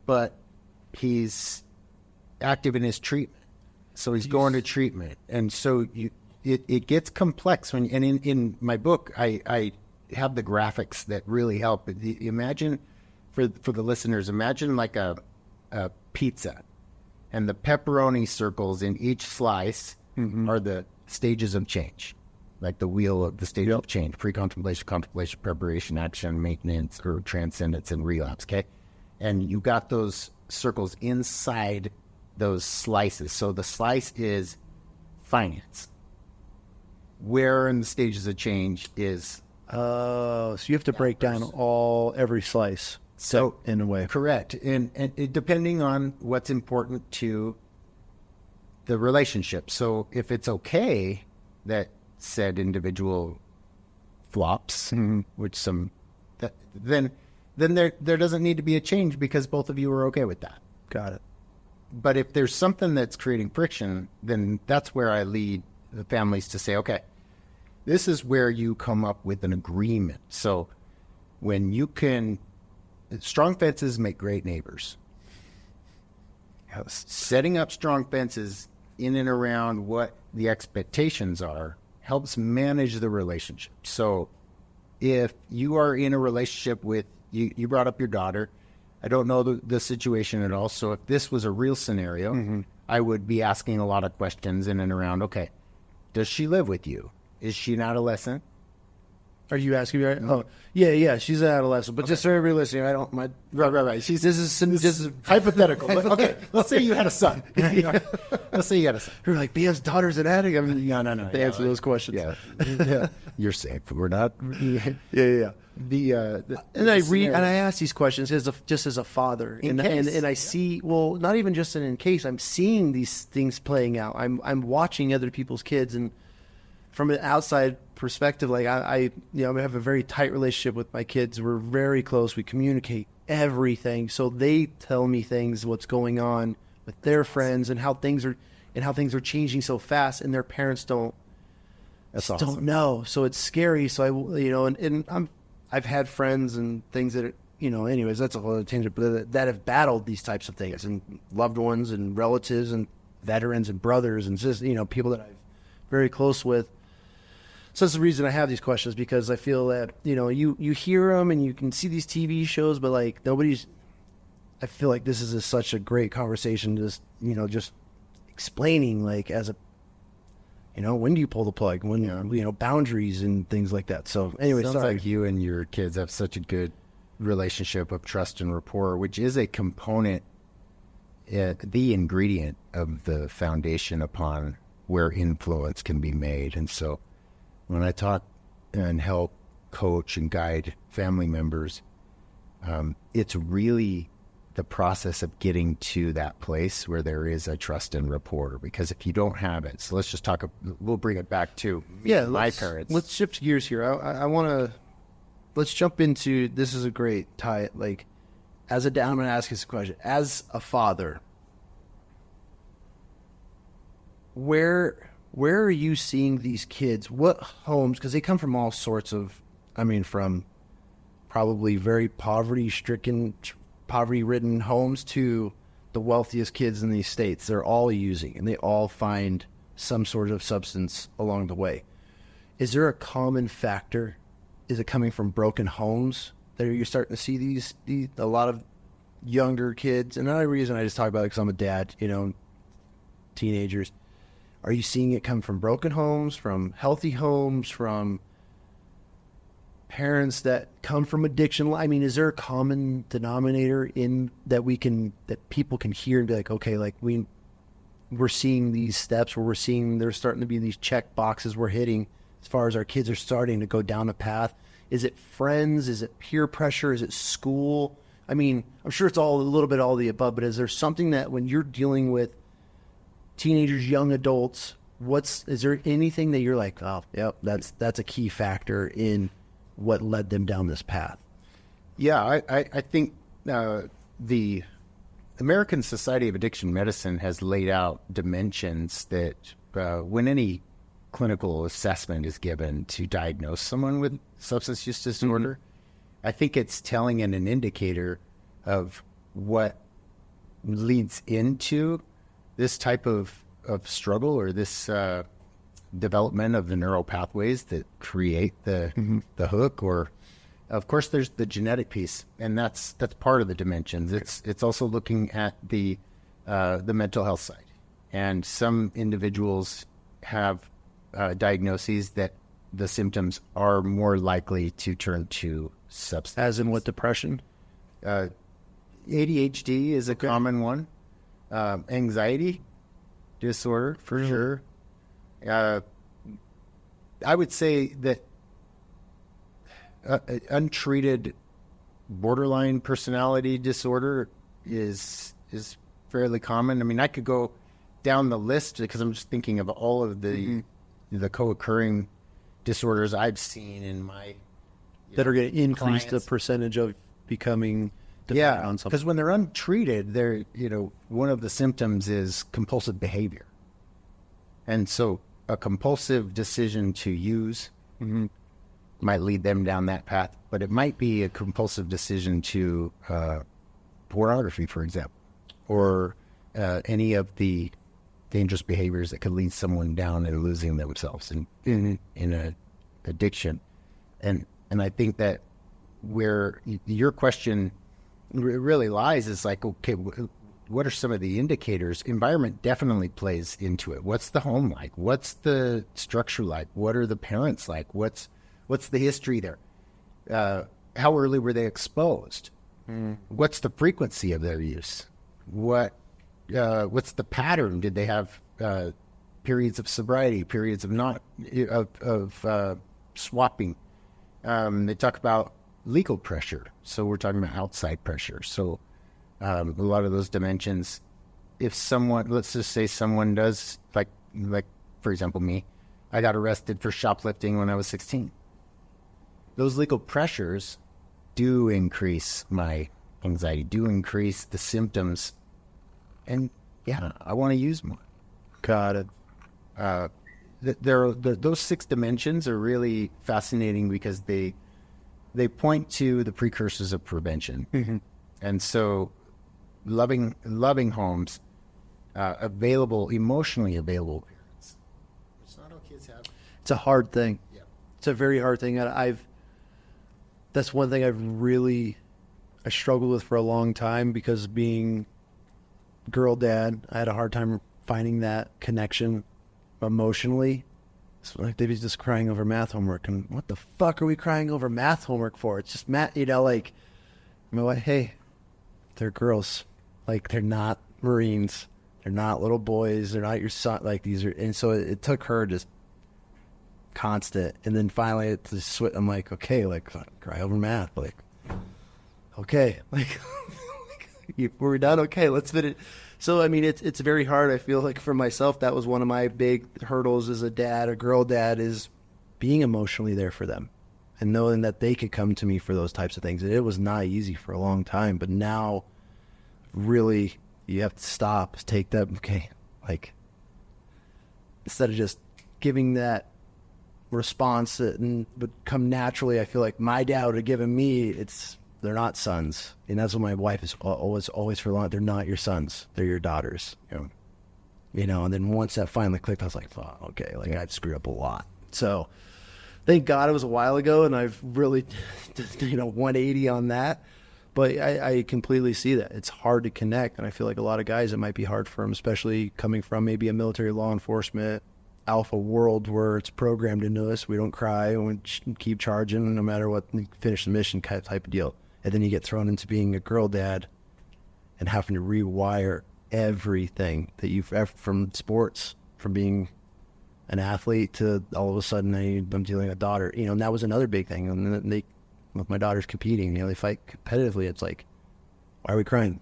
But he's active in his treatment. So he's going to treatment. And so it gets complex when, and in my book, I have the graphics that really help. Imagine for the listeners, imagine like a pizza, and the pepperoni circles in each slice are the stages of change, like the wheel of the stage of change: pre-contemplation, contemplation, preparation, action, maintenance, or transcendence, and relapse. Okay, and you got those circles inside those slices. So the slice is finance. Where in the stages of change is so you have to break down every slice. So in a way, correct, and it, depending on what's important to the relationship. So if it's okay that said individual flops, which then there doesn't need to be a change because both of you are okay with that. Got it. But if there's something that's creating friction, then that's where I lead the families to say, okay, this is where you come up with an agreement. So when you can, strong fences make great neighbors. Yes. Setting up strong fences in and around what the expectations are helps manage the relationship. So if you are in a relationship with, you brought up your daughter, I don't know the situation at all. So if this was a real scenario, I would be asking a lot of questions in and around, okay, does she live with you? Is she an adolescent? Are you asking me? Right? Oh, yeah. She's an adolescent, but just for everybody listening, I don't. Right. This is hypothetical. Okay, let's say you had a son. Let's say you had a son. You're like, BF's daughter's an addict. I mean, no. They answer those questions. Yeah. You're safe. We're not. Yeah. And I ask these questions just as a father, and I see, well, not even just in case. I'm seeing these things playing out. I'm watching other people's kids, and from an outside perspective, like I have a very tight relationship with my kids. We're very close. We communicate everything, so they tell me things, what's going on with their friends, and how things are changing so fast, and their parents don't know. So it's scary. So I've had friends and things that anyways, that's a whole other tangent, but that have battled these types of things, and loved ones and relatives and veterans and brothers and just people that I'm very close with. So that's the reason I have these questions, because I feel that, you hear them and you can see these TV shows, but like I feel like this is such a great conversation, just explaining, like, as a, when do you pull the plug, when, boundaries and things like that. So anyway, sounds like you and your kids have such a good relationship of trust and rapport, which is a component, the ingredient of the foundation upon where influence can be made. And so when I talk and help coach and guide family members, it's really the process of getting to that place where there is a trust and rapport. Because if you don't have it, so let's just we'll bring it back to my parents. Let's shift gears here. I want to, let's jump into, this is a great tie. Like, I'm going to ask you this question. As a father, where are you seeing these kids? What homes? Because they come from all sorts of, from probably very poverty-ridden homes to the wealthiest kids in these states. They're all using, and they all find some sort of substance along the way. Is there a common factor? Is it coming from broken homes that you're starting to see a lot of younger kids? And another reason I just talk about it because I'm a dad, teenagers. Are you seeing it come from broken homes, from healthy homes, from parents that come from addiction? Is there a common denominator in that people can hear and be like, okay, like we're seeing these steps where there's starting to be these check boxes we're hitting as far as our kids are starting to go down a path? Is it friends? Is it peer pressure? Is it school? I'm sure it's a little bit all of the above, but is there something that when you're dealing with teenagers, young adults, is there anything that you're like, oh, yep, that's a key factor in what led them down this path? Yeah, I think the American Society of Addiction Medicine has laid out dimensions that when any clinical assessment is given to diagnose someone with substance use disorder, I think it's telling and an indicator of what leads into this type of struggle or this development of the neural pathways that create the hook, or of course there's the genetic piece, and that's part of the dimensions. It's also looking at the mental health side, and some individuals have diagnoses that the symptoms are more likely to turn to substance. As in what, depression? ADHD is a common one. Anxiety disorder, for sure. I would say that untreated borderline personality disorder is fairly common. I mean, I could go down the list because I'm just thinking of all of the co-occurring disorders I've seen in my that are going to increase clients. the percentage of becoming dependent on something. Because when they're untreated, they're one of the symptoms is compulsive behavior, and so a compulsive decision to use might lead them down that path, but it might be a compulsive decision to pornography, for example, or any of the dangerous behaviors that could lead someone down and losing themselves in a addiction. And I think that where your question really lies is like, okay, what are some of the indicators? Environment definitely plays into it. What's the home like? What's the structure like? What are the parents like? What's the history there? How early were they exposed? What's the frequency of their use? What's the pattern? Did they have periods of sobriety, periods of not of swapping? They talk about legal pressure, so we're talking about outside pressure. So a lot of those dimensions. If someone, let's just say someone does, like for example me, I got arrested for shoplifting when I was 16. Those legal pressures do increase my anxiety, do increase the symptoms. And yeah, I want to use more. Got it. Those 6 dimensions are really fascinating because they point to the precursors of prevention. And so loving homes, emotionally available parents. It's not all kids have. It's a hard thing. Yeah. It's a very hard thing. That's one thing I struggled with for a long time, because being girl dad, I had a hard time finding that connection emotionally. It's like they'd be just crying over math homework, and what the fuck are we crying over math homework for? It's just math, like, I'm like, hey, they're girls, like, they're not Marines, they're not little boys, they're not your son, like, these are. And so it took her just constant, and then finally it just I'm like, okay, like, cry over math, like, okay, like, we're done, okay, let's fit it. So I mean, it's very hard. I feel like for myself, that was one of my big hurdles as a dad, a girl dad, is being emotionally there for them and knowing that they could come to me for those types of things. And it was not easy for a long time, but now really you have to stop, take that, okay, like, instead of just giving that response that would come naturally, I feel like my dad would have given me, they're not sons. And that's what my wife is always for long. They're not your sons. They're your daughters. And then once that finally clicked, I was like, oh, okay, like, I've screwed up a lot. So thank God it was a while ago, and I've really, 180 on that. But I completely see that. It's hard to connect. And I feel like a lot of guys, it might be hard for them, especially coming from maybe a military law enforcement alpha world where it's programmed into us. We don't cry. We keep charging no matter what, finish the mission type of deal. And then you get thrown into being a girl dad and having to rewire everything that you've ever, from sports, from being an athlete to all of a sudden I'm dealing with a daughter, and that was another big thing. And then with my daughters competing, they fight competitively. It's like, why are we crying?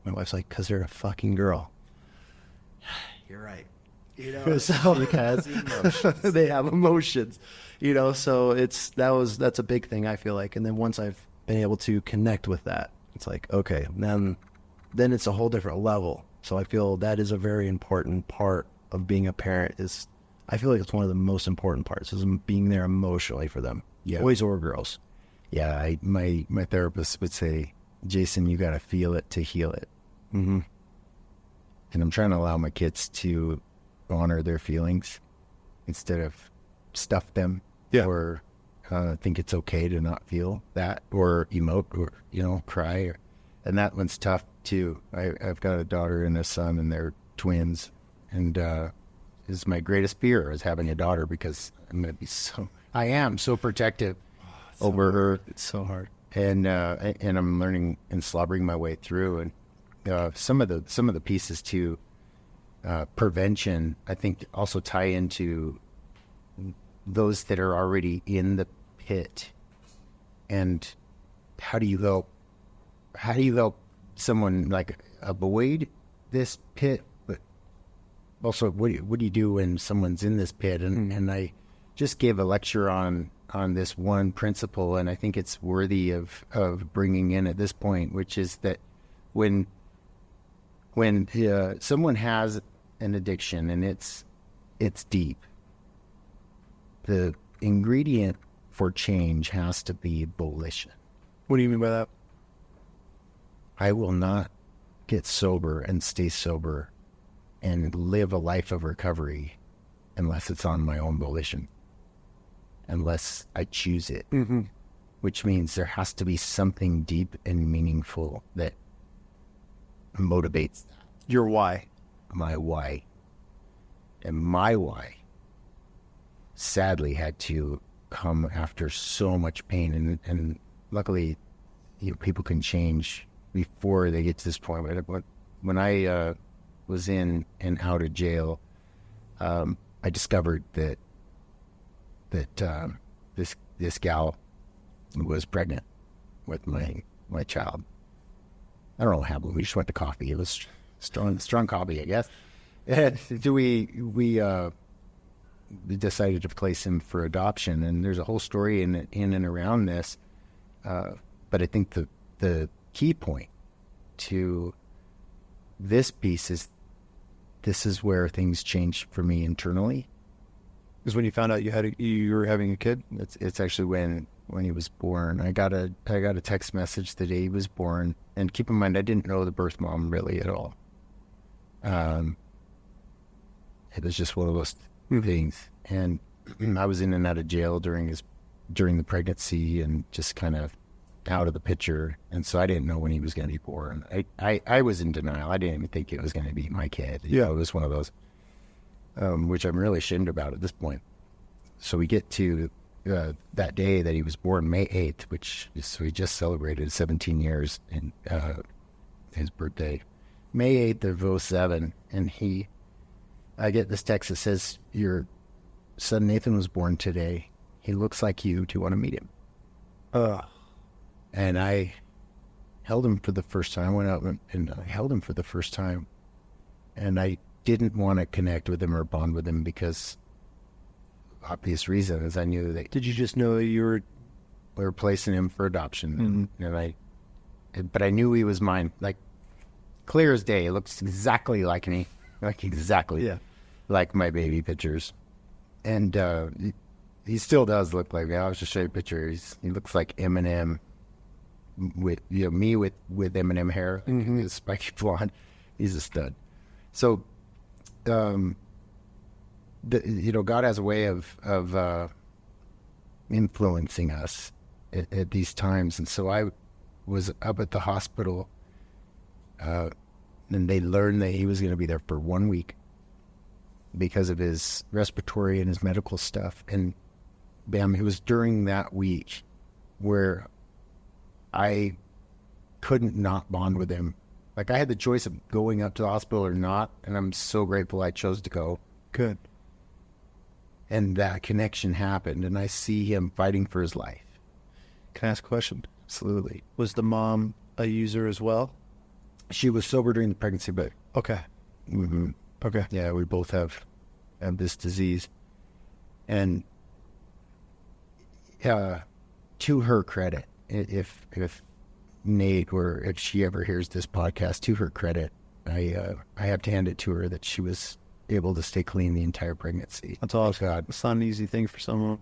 My wife's like, because they're a fucking girl. You're right. So Because emotions. they have emotions, so that's a big thing, I feel like. And then once I've been able to connect with that, it's like, okay, then it's a whole different level. So I feel that is a very important part of being a parent. I feel like it's one of the most important parts, is being there emotionally for them, boys or girls. Yeah, my therapist would say, Jason, you got to feel it to heal it. Mm-hmm. And I'm trying to allow my kids to honor their feelings, instead of stuff them or think it's okay to not feel that or emote or, cry. And that one's tough too. I've got a daughter and a son, and they're twins. And is my greatest fear is having a daughter, because I am so protective over her. It's so hard. And I'm learning and slobbering my way through. And some of the pieces to prevention, I think, also tie into those that are already in the pit. And how do you help someone like avoid this pit? But also, what do you do when someone's in this pit? And I just gave a lecture on this one principle, and I think it's worthy of bringing in at this point, which is that when someone has an addiction and it's deep, the ingredient for change has to be volition. What do you mean by that? I will not get sober and stay sober and live a life of recovery unless it's on my own volition, unless I choose it, which means there has to be something deep and meaningful that motivates that. Your why. My why. And my why sadly had to come after so much pain, and luckily, people can change before they get to this point. But when I was in and out of jail, I discovered that this gal was pregnant with my child. I don't know how, but we just went to coffee. It was strong coffee, I guess. And we decided to place him for adoption, and there's a whole story in and around this. But I think the key point to this piece is this is where things changed for me internally. Because when you found out you were having a kid? It's actually when he was born. I got a text message the day he was born, and keep in mind I didn't know the birth mom really at all. It was just one of those things, and I was in and out of jail during the pregnancy and just kind of out of the picture, and so I didn't know when he was going to be born. I was in denial. I didn't even think it was going to be my kid. It was one of those, which I'm really ashamed about at this point. So we get to that day that he was born, May 8th, so he just celebrated 17 years in his birthday, May 8th of 2007, and I get this text that says, "Your son Nathan was born today. He looks like you. Do you want to meet him?" And I held him for the first time. I went out and I held him for the first time. And I didn't want to connect with him or bond with him because obvious reasons. I knew that. Did you just know we were placing him for adoption? But I knew he was mine. Like, clear as day. He looks exactly like me. Like, exactly like my baby pictures. And he still does look like me. I'll just show you a picture. He looks like Eminem with me with Eminem hair, his spiky blonde. He's a stud. So, God has a way of influencing us at these times. And so I was up at the hospital, and they learned that he was going to be there for 1 week because of his respiratory and his medical stuff. And bam, it was during that week where I couldn't not bond with him. Like, I had the choice of going up to the hospital or not, and I'm so grateful I chose to go. Good. And that connection happened, and I see him fighting for his life. Can I ask a question? Absolutely. Was the mom a user as well? She was sober during the pregnancy, but... Okay. Okay. Yeah, we both have this disease. And to her credit, if Nate, or if she ever hears this podcast, to her credit, I have to hand it to her that she was able to stay clean the entire pregnancy. That's awesome. God. It's not an easy thing for someone.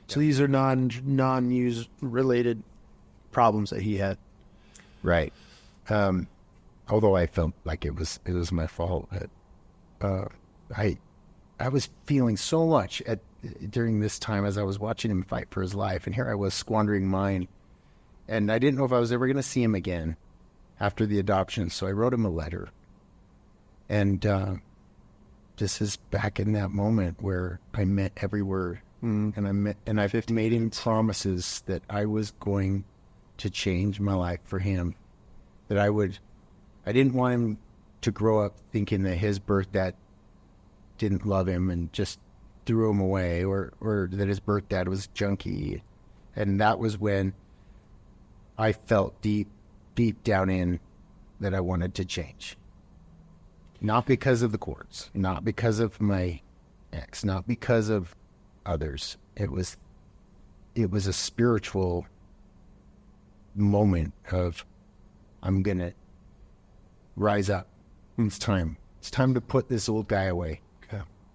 So these are non-use related problems that he had. Right. Although I felt like it was my fault. I I was feeling so much during this time as I was watching him fight for his life, and here I was squandering mine, and I didn't know if I was ever going to see him again after the adoption. So I wrote him a letter, and this is back in that moment where I meant every word, and I've made him promises that I was going to change my life for him, that I didn't want him to grow up thinking that his birth dad didn't love him and just threw him away, or that his birth dad was junky. And that was when I felt deep down in that I wanted to change. Not because of the courts, not because of my ex, not because of others. It was a spiritual moment of, I'm going to rise up. It's time. It's time to put this old guy away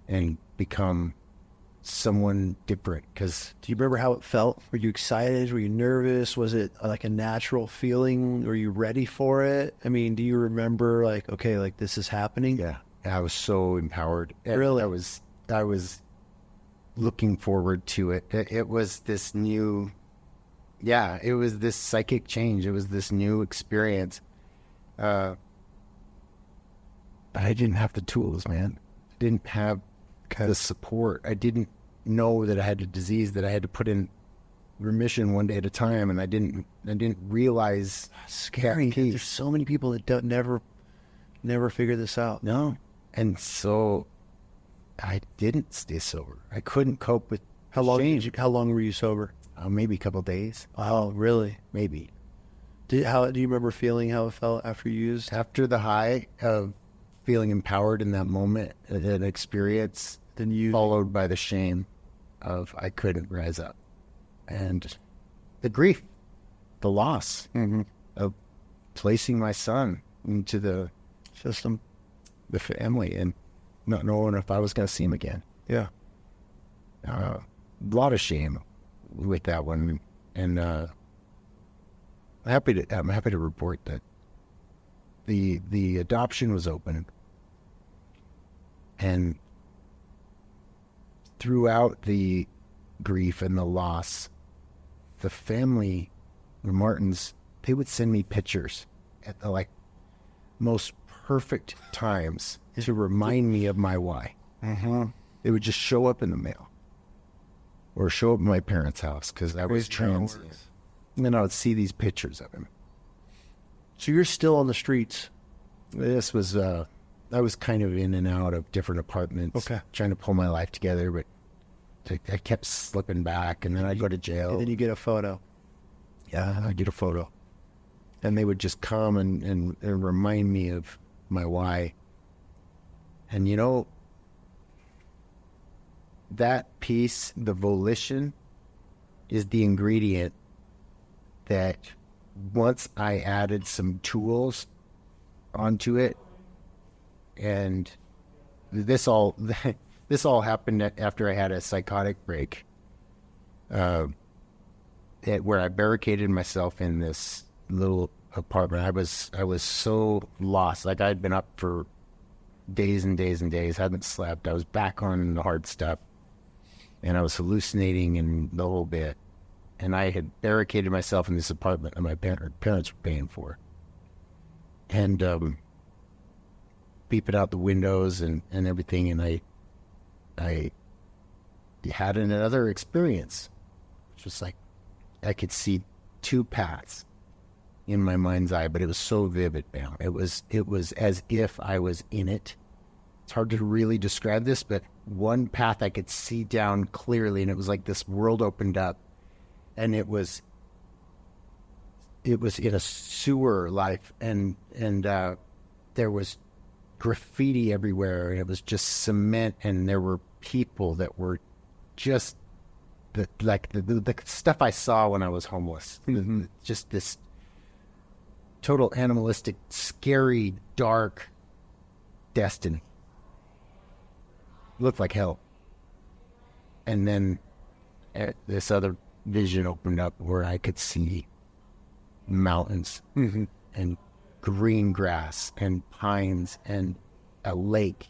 and become someone different. Because do you remember how it felt? Were you excited? Were you nervous? Was it like a natural feeling? Were you ready for it? I mean, do you remember like, okay, like this is happening? Yeah, I was so empowered. Really? I was looking forward to it. It was this new, it was this psychic change. It was this new experience. But I didn't have the tools, man. I didn't have the support. I didn't know that I had a disease that I had to put in remission one day at a time, and I didn't realize. Scary. There's so many people that don't never figure this out. No, and so I didn't stay sober. I couldn't cope with how long. shame. How long were you sober? Maybe a couple of days. Oh, really? Maybe. Do you remember feeling how it felt after you used? After the high of feeling empowered in that moment, an experience, then you followed by the shame of I couldn't rise up, and the grief, the loss of placing my son into the system, the family, and not knowing if I was going to see him again. Yeah, a lot of shame with that one, and I'm happy to report that the adoption was open, and throughout the grief and the loss, the family, the Martins, they would send me pictures at the most perfect times to remind me of my why. They would just show up in the mail or show up at my parents' house because I was transient. And then I would see these pictures of him. So you're still on the streets. This was, I was kind of in and out of different apartments, trying to pull my life together, but I kept slipping back, and then I'd go to jail. And then you get a photo. Yeah, I'd get a photo. And they would just come and remind me of my why. And that piece, the volition, is the ingredient that once I added some tools onto it, and this all happened after I had a psychotic break, where I barricaded myself in this little apartment. I was so lost. Like I'd been up for days and days and days, hadn't slept. I was back on the hard stuff, and I was hallucinating and the whole bit. And I had barricaded myself in this apartment that my parents were paying for, and beeping out the windows and everything. And I had another experience, which was like I could see two paths in my mind's eye, but it was so vivid, man. It was as if I was in it. It's hard to really describe this, but one path I could see down clearly, and it was like this world opened up, and it was in a sewer life, and there was graffiti everywhere, and it was just cement, and there were people that were just the stuff I saw when I was homeless. Just this total animalistic, scary, dark destiny. Looked like hell. And then this other vision opened up where I could see mountains and green grass and pines and a lake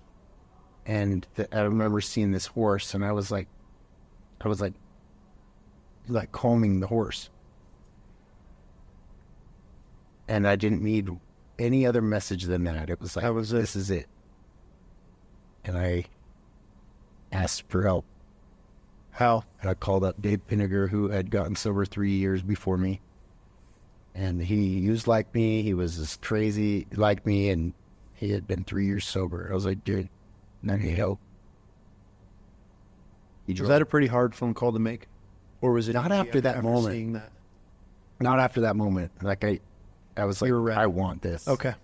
And I remember seeing this horse, and I was like calming the horse. And I didn't need any other message than that. It was like, this is it. And I asked for help. How? And I called up Dave Pinniger, who had gotten sober 3 years before me. And he was like me. He was as crazy like me, and he had been 3 years sober. I was like, dude, I need help. Was that a pretty hard phone call to make? Or was it not after that moment? Seeing that? Not after that moment. Like I was like, I want this. Okay.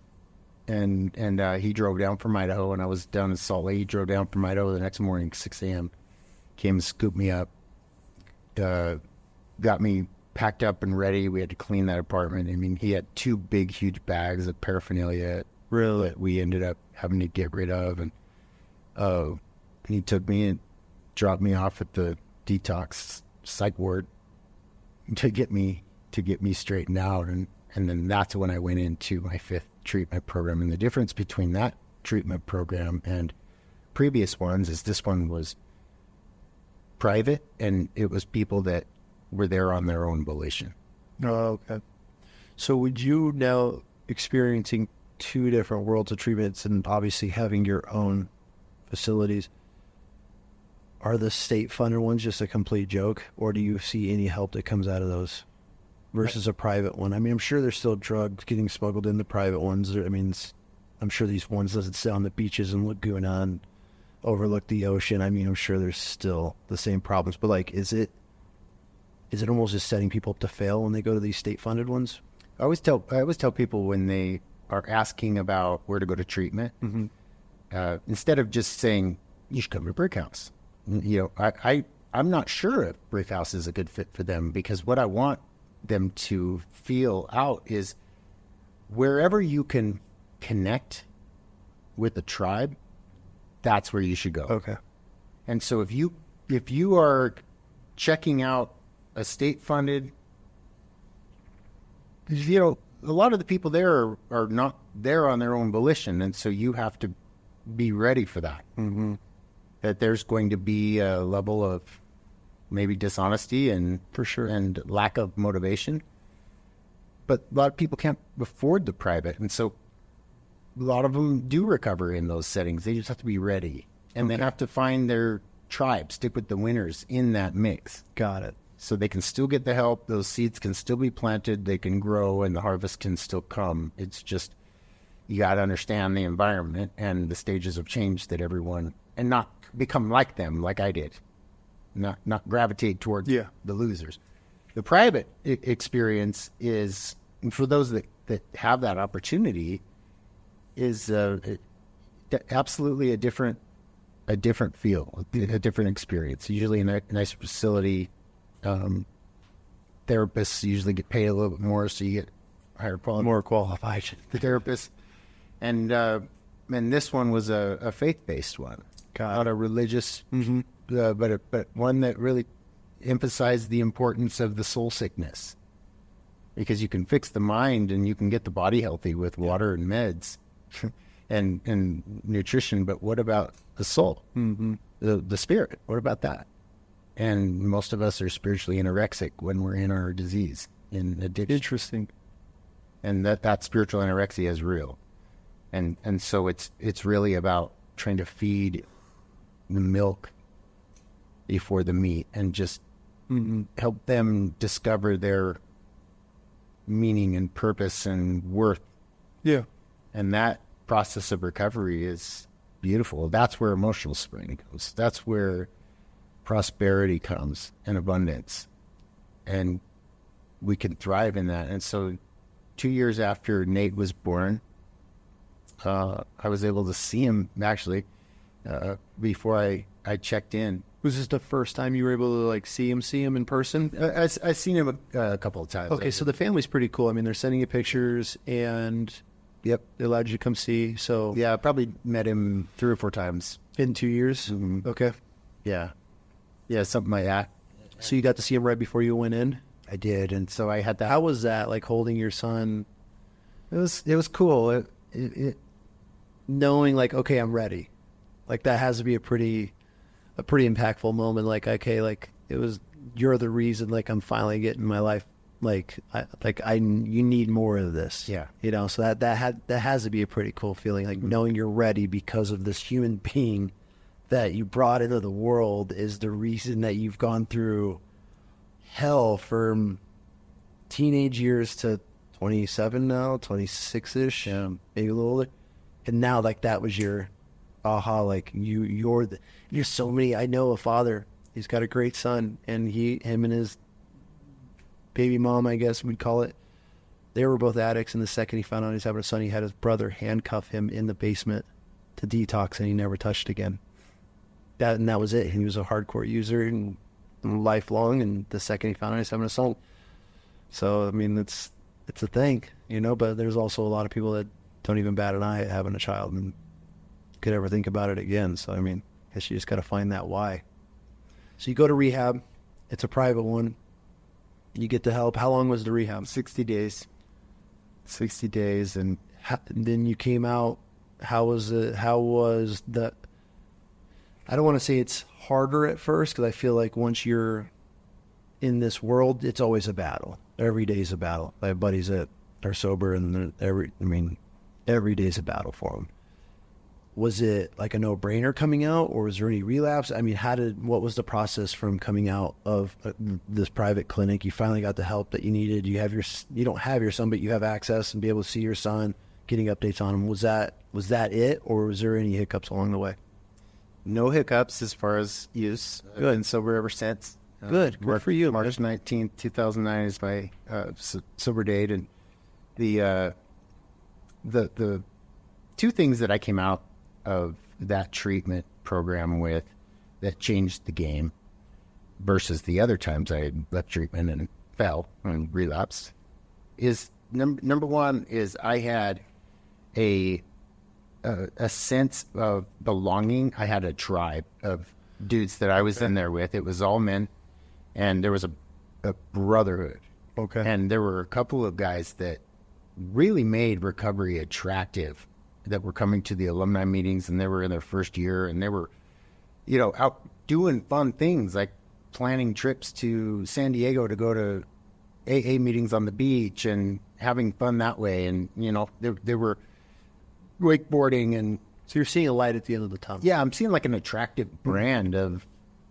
And he drove down from Idaho, and I was down in Salt Lake. He drove down from Idaho the next morning, 6 a.m. Came and scooped me up, got me packed up and ready. We had to clean that apartment. I mean, he had 2 big, huge bags of paraphernalia that we ended up having to get rid of. And he took me and dropped me off at the detox psych ward to get me straightened out. And then that's when I went into my 5th treatment program. And the difference between that treatment program and previous ones is this one was private, and it was people that were there on their own volition. Oh, okay. So would you now, experiencing 2 different worlds of treatments and obviously having your own facilities, are the state-funded ones just a complete joke, or do you see any help that comes out of those versus a private one? I mean, I'm sure there's still drugs getting smuggled in the private ones. I mean, I'm sure these ones doesn't sit on the beaches in Laguna and overlook the ocean. I mean, I'm sure there's still the same problems, but like, is it almost just setting people up to fail when they go to these state-funded ones? I always tell people when they are asking about where to go to treatment, instead of just saying you should come to Brick House, you know, I'm not sure if Brick House is a good fit for them, because what I want them to feel out is wherever you can connect with the tribe, that's where you should go. Okay. And so if you are checking out a state-funded, you know, a lot of the people there are not there on their own volition, and so you have to be ready for that. Mm-hmm. That there's going to be a level of maybe dishonesty and for sure and lack of motivation. But a lot of people can't afford the private, and so a lot of them do recover in those settings. They just have to be ready, and they have to find their tribe, stick with the winners in that mix. Got it. So they can still get the help. Those seeds can still be planted. They can grow, and the harvest can still come. It's just, you got to understand the environment and the stages of change that everyone, and not become like them, like I did. Not gravitate towards the losers. The private experience is, for those that have that opportunity, is absolutely a different feel, a different experience. Usually in a nice facility, therapists usually get paid a little bit more, so you get higher quality, more qualified therapists. And this one was a faith-based one, not a religious, but one that really emphasized the importance of the soul sickness, because you can fix the mind and you can get the body healthy with water and meds and nutrition. But what about the soul, the spirit? What about that? And most of us are spiritually anorexic when we're in our disease, in addiction. Interesting. And that spiritual anorexia is real. And so it's really about trying to feed the milk before the meat, and just help them discover their meaning and purpose and worth. Yeah. And that process of recovery is beautiful. That's where emotional spring goes. That's where prosperity comes and abundance. And we can thrive in that. And so 2 years after Nate was born, I was able to see him actually before I checked in. Was this the first time you were able to like see him in person? I've seen him a couple of times. Okay, so the family's pretty cool. I mean, they're sending you pictures, and they allowed you to come see. So yeah, I probably met him 3 or 4 times in 2 years. Okay, yeah, something like that. So you got to see him right before you went in. I did, and so I had that. How was that? Like holding your son? It was cool. It knowing like, okay, I'm ready. Like that has to be a pretty impactful moment. Like, okay, like you're the reason, like I'm finally getting my life. You need more of this. Yeah. You know, so that has to be a pretty cool feeling. Like knowing you're ready because of this human being that you brought into the world is the reason that you've gone through hell from teenage years to 27 now, 26-ish, maybe a little older. And now like that was your aha, like you're so many. I know a father, he's got a great son, and him and his baby mom, I guess we'd call it, they were both addicts, and the second he found out he was having a son, he had his brother handcuff him in the basement to detox, and he never touched again. That was it. He was a hardcore user and lifelong, and the second he found out he was having a son. So, I mean, it's a thing, you know, but there's also a lot of people that don't even bat an eye at having a child and could ever think about it again. So, I mean, I guess you just got to find that why. So you go to rehab. It's a private one. You get the help. How long was the rehab? 60 days. 60 days. And then you came out. How was it? How was the... I don't want to say it's harder at first, because I feel like once you're in this world, it's always a battle. Every day is a battle. I have buddies that are sober, and every day is a battle for them. Was it like a no-brainer coming out, or was there any relapse? I mean, what was the process from coming out of this private clinic? You finally got the help that you needed. You don't have your son, but you have access and be able to see your son, getting updates on him. Was that it, or was there any hiccups along the way? No hiccups as far as use. Good. I've been sober ever since. Good for you. March 19th, 2009 is my sober date, and the two things that I came out of that treatment program with that changed the game versus the other times I left treatment and fell and relapsed is number one is I had a sense of belonging. I had a tribe of dudes that I was in there with. It was all men, and there was a brotherhood. Okay. And there were a couple of guys that really made recovery attractive, that were coming to the alumni meetings, and they were in their first year, and they were, you know, out doing fun things like planning trips to San Diego to go to AA meetings on the beach and having fun that way. And, you know, they were wakeboarding. And so you're seeing a light at the end of the tunnel. Yeah, I'm seeing like an attractive brand of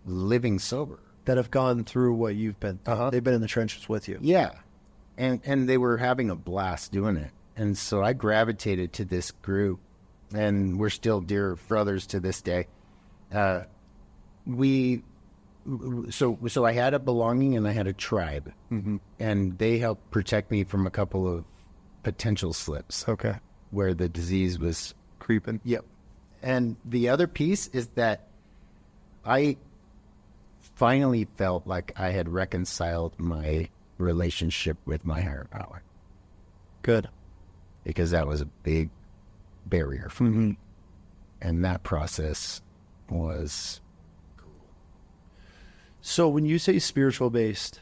living sober. That have gone through what you've been through. Uh-huh. They've been in the trenches with you. Yeah. And they were having a blast doing it. And so I gravitated to this group, and we're still dear brothers to this day. So I had a belonging, and I had a tribe, and they helped protect me from a couple of potential slips. Okay. Where the disease was creeping. Yep. And the other piece is that I finally felt like I had reconciled my relationship with my higher power. Good. Because that was a big barrier for me. And that process was cool. So when you say spiritual based,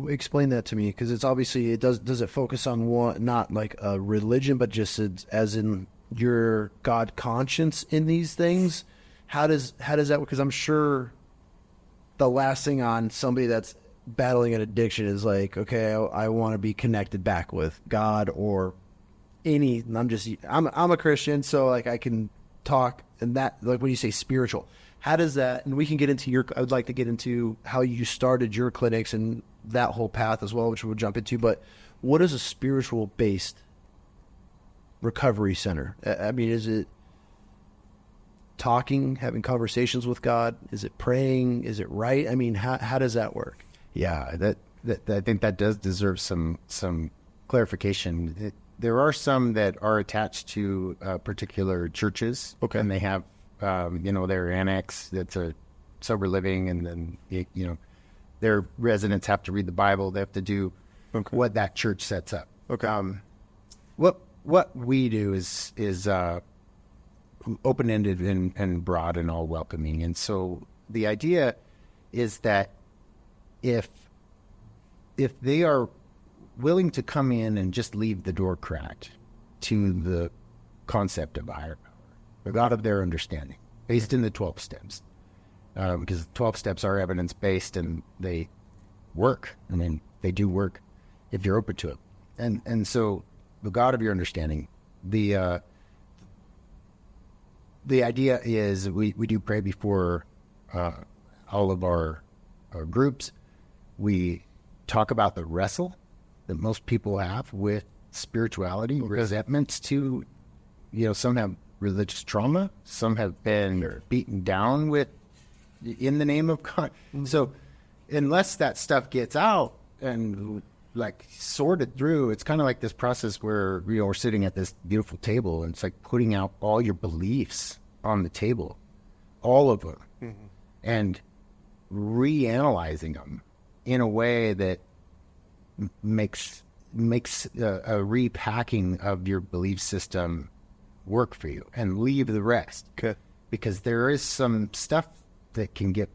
explain that to me, because it's obviously, does it focus on one, not like a religion, but just as in your God conscience in these things? How does that work? Because I'm sure the last thing on somebody that's battling an addiction is like, okay, I want to be connected back with God or I'm a Christian, so like I can talk, and that, like when you say spiritual, how does that, and we can get into I would like to get into how you started your clinics and that whole path as well, which we'll jump into, but what is a spiritual based recovery center? I mean, is it talking, having conversations with God? Is it praying? Is it right? I mean, how does that work? Yeah, that I think that does deserve some clarification. There are some that are attached to particular churches. Okay. And they have, their annex that's a sober living, and then, their residents have to read the Bible. They have to do what that church sets up. Okay. What we do is open-ended and broad and all welcoming. And so the idea is that if they are willing to come in and just leave the door cracked to the concept of a higher power, the God of their understanding, based in the 12 steps. Because 12 steps are evidence-based and they work. I mean, they do work if you're open to it. And so the God of your understanding, the idea is we do pray before all of our groups. We talk about the wrestle that most people have with spirituality, resentments to, some have religious trauma, some have been beaten down with in the name of God. So unless that stuff gets out and like sorted through, it's kind of like this process where we're sitting at this beautiful table and it's like putting out all your beliefs on the table, all of them, and reanalyzing them in a way that makes a repacking of your belief system work for you, and leave the rest. Okay. Because there is some stuff that can get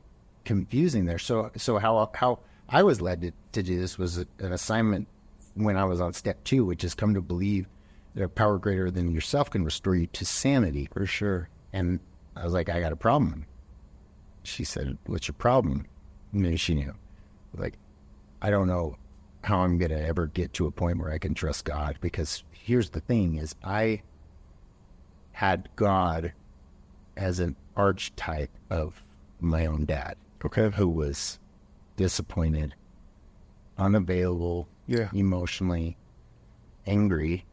confusing there. So how I was led to do this was an assignment when I was on step 2, which is come to believe that a power greater than yourself can restore you to sanity. For sure. And I was like, I got a problem. She said, what's your problem? And maybe she knew. Like, I don't know how I'm going to ever get to a point where I can trust God, because here's the thing is I had God as an archetype of my own dad. Okay. Who was disappointed, unavailable, emotionally angry,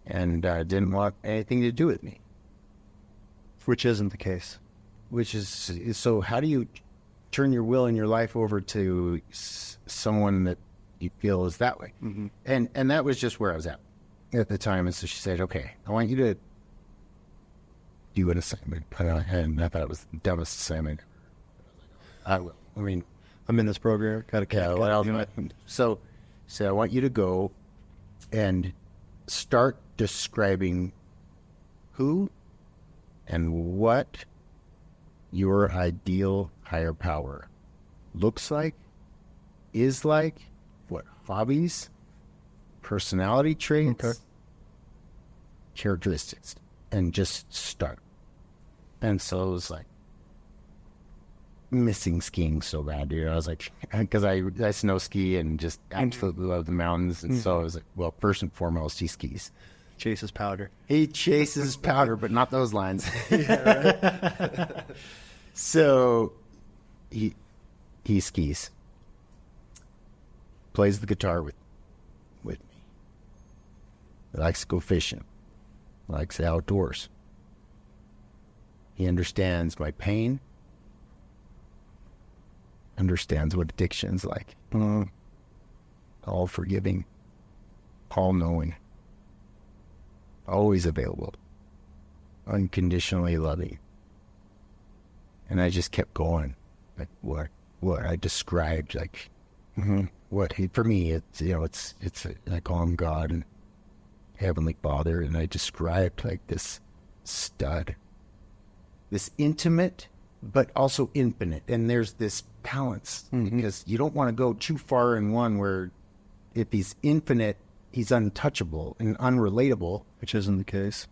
and didn't want anything to do with me. Which isn't the case. Which is, so how do you turn your will and your life over to someone that you feel is that way? Mm-hmm. And that was just where I was at the time. And so she said, okay, I want you to do an assignment. And I thought it was the dumbest assignment ever. I will. I mean, I'm in this program. So I want you to go and start describing who and what your ideal higher power looks like, is like, what hobbies, personality traits, characteristics, and just start. And so it was like missing skiing so bad, dude. I was like, because I snow ski and just absolutely love the mountains. And so I was like, well, first and foremost, he skis. Chases powder. He chases powder, but not those lines. So he skis, plays the guitar with me. He likes to go fishing, likes the outdoors. He understands my pain, understands what addiction's like. All forgiving, all knowing, always available, unconditionally loving. And I just kept going, like what I described, like what he, for me, it's I call him God and Heavenly Father, and I described like this stud, this intimate but also infinite, and there's this balance because you don't want to go too far in one where if he's infinite, he's untouchable and unrelatable, which isn't the case.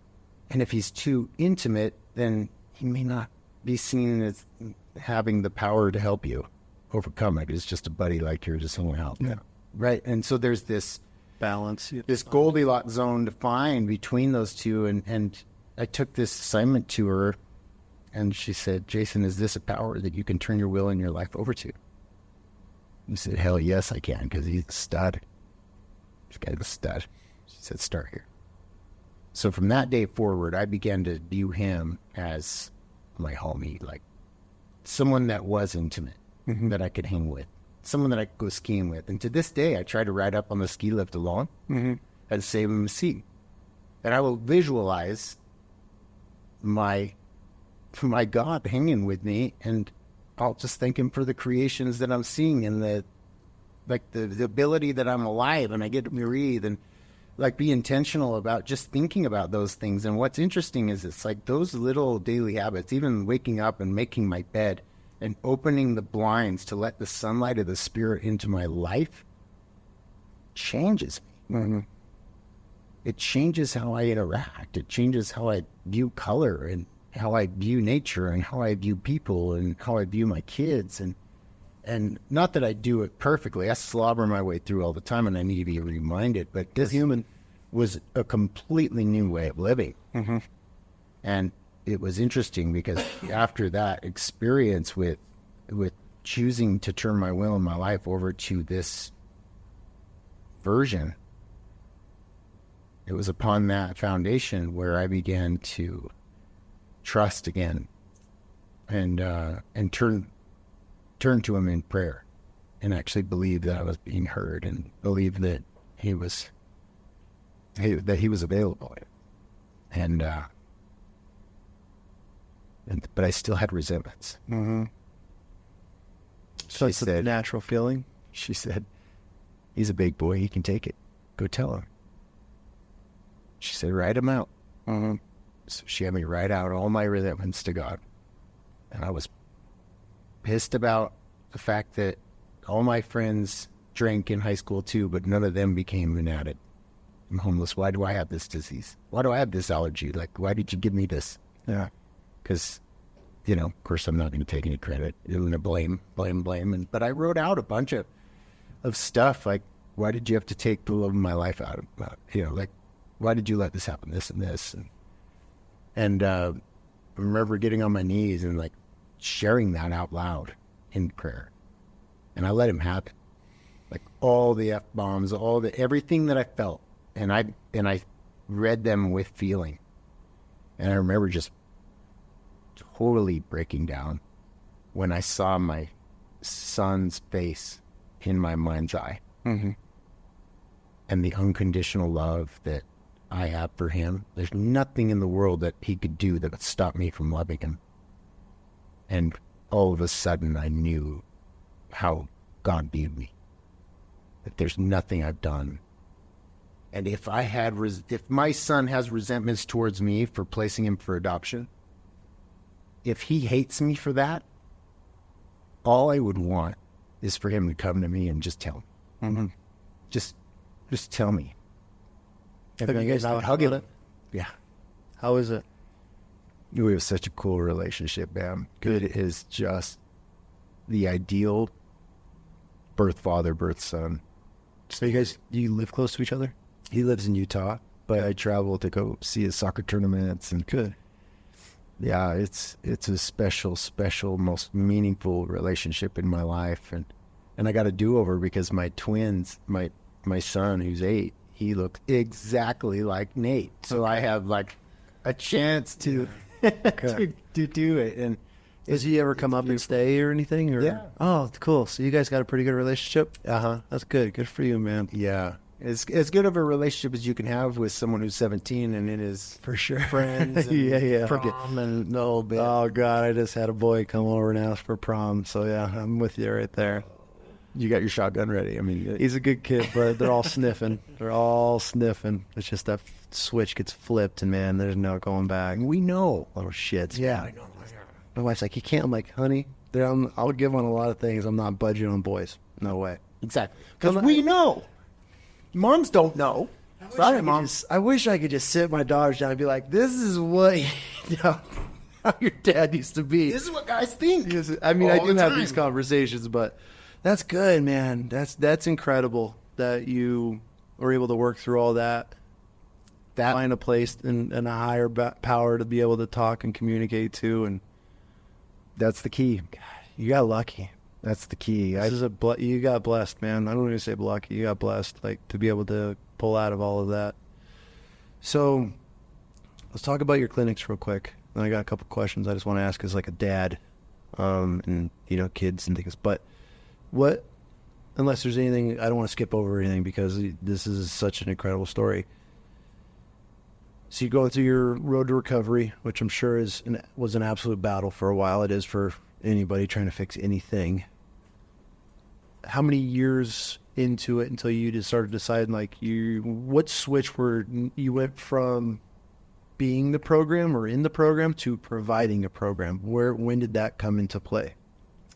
And if he's too intimate, then he may not be seen as having the power to help you overcome it. It's just a buddy like you're just hanging out. Yeah. Right. And so there's this balance, this Goldilocks zone to find between those two. And I took this assignment to her, and she said, Jason, is this a power that you can turn your will and your life over to? I said, hell yes, I can, because he's a stud. This guy's a stud. She said, start here. So from that day forward, I began to view him as my homie, like someone that was intimate, that I could hang with, someone that I could go skiing with. And to this day, I try to ride up on the ski lift alone and save him a seat. And I will visualize my God hanging with me, and I'll just thank him for the creations that I'm seeing and the ability that I'm alive and I get to breathe, and like be intentional about just thinking about those things. And what's interesting is it's like those little daily habits, even waking up and making my bed and opening the blinds to let the sunlight of the Spirit into my life, changes me. it changes how I interact. It changes how I view color and how I view nature and how I view people and how I view my kids. And not that I do it perfectly. I slobber my way through all the time, and I need to be reminded. But this was a completely new way of living. Mm-hmm. And it was interesting because after that experience with choosing to turn my will and my life over to this version, it was upon that foundation where I began to trust again and turn to him in prayer and actually believe that I was being heard and believe that he was available. But I still had resentments. Mm-hmm. So it's a natural feeling. She said, he's a big boy. He can take it. Go tell him. She said, write him out. Mm-hmm. So she had me write out all my resentments to God. And I was pissed about the fact that all my friends drank in high school too, but none of them became an addict. I'm homeless. Why do I have this disease? Why do I have this allergy? Like, why did you give me this? Yeah. Because, of course, I'm not going to take any credit. I'm going to blame. But I wrote out a bunch of stuff like, why did you have to take the love of my life out of, why did you let this happen, this and this? And I remember getting on my knees and like sharing that out loud in prayer. And I let him have it. Like all the F-bombs, everything that I felt. And I read them with feeling. And I remember just totally breaking down when I saw my son's face in my mind's eye. Mm-hmm. And the unconditional love that I have for him. There's nothing in the world that he could do that would stop me from loving him. And all of a sudden I knew how God viewed me. That there's nothing I've done. And if my son has resentments towards me for placing him for adoption, if he hates me for that, all I would want is for him to come to me and just tell me. Mm-hmm. Just tell me. Have you guys hug it? Yeah. How is it? We have such a cool relationship, man. Good. It is just the ideal birth father, birth son. So do you live close to each other? He lives in Utah, but I travel to go see his soccer tournaments. And good. Yeah, it's a special, most meaningful relationship in my life. And I got a do-over because my twins, my son who's 8, he looks exactly like Nate. So I have like a chance to to do it. And does he ever come up and stay or anything? Or? Yeah. Oh, cool. So you guys got a pretty good relationship? Uh-huh. That's good. Good for you, man. Yeah. It's as good of a relationship as you can have with someone who's 17 and it is for sure friends. And yeah. Prom and the whole bit. Oh God, I just had a boy come over and ask for prom. So yeah, I'm with you right there. You got your shotgun ready. I mean, he's a good kid, but they're all sniffing. They're all sniffing. It's just that switch gets flipped, and man, there's no going back. We know. Little shits. Yeah, I know. My wife's like, you can't. I'm like, honey, I'll give on a lot of things. I'm not budging on boys. No way. Exactly. Because we know. Moms don't know. Sorry, Moms. I wish I could just sit my daughters down and be like, this is what how your dad used to be. This is what guys think. I mean, I do have these conversations, but that's good, man. That's incredible that you were able to work through all that. Find a place and a higher power to be able to talk and communicate to, and that's the key. God, you got lucky. That's the key. You got blessed, man. I don't even say lucky. You got blessed, like to be able to pull out of all of that. So, let's talk about your clinics real quick. And I got a couple questions I just want to ask as like a dad, and kids and things. But what? Unless there's anything, I don't want to skip over anything because this is such an incredible story. So you go through your road to recovery, which I'm sure was an absolute battle for a while. It is for anybody trying to fix anything. How many years into it until you just started deciding, like, what switch you went from being the program or in the program to providing a program? When did that come into play?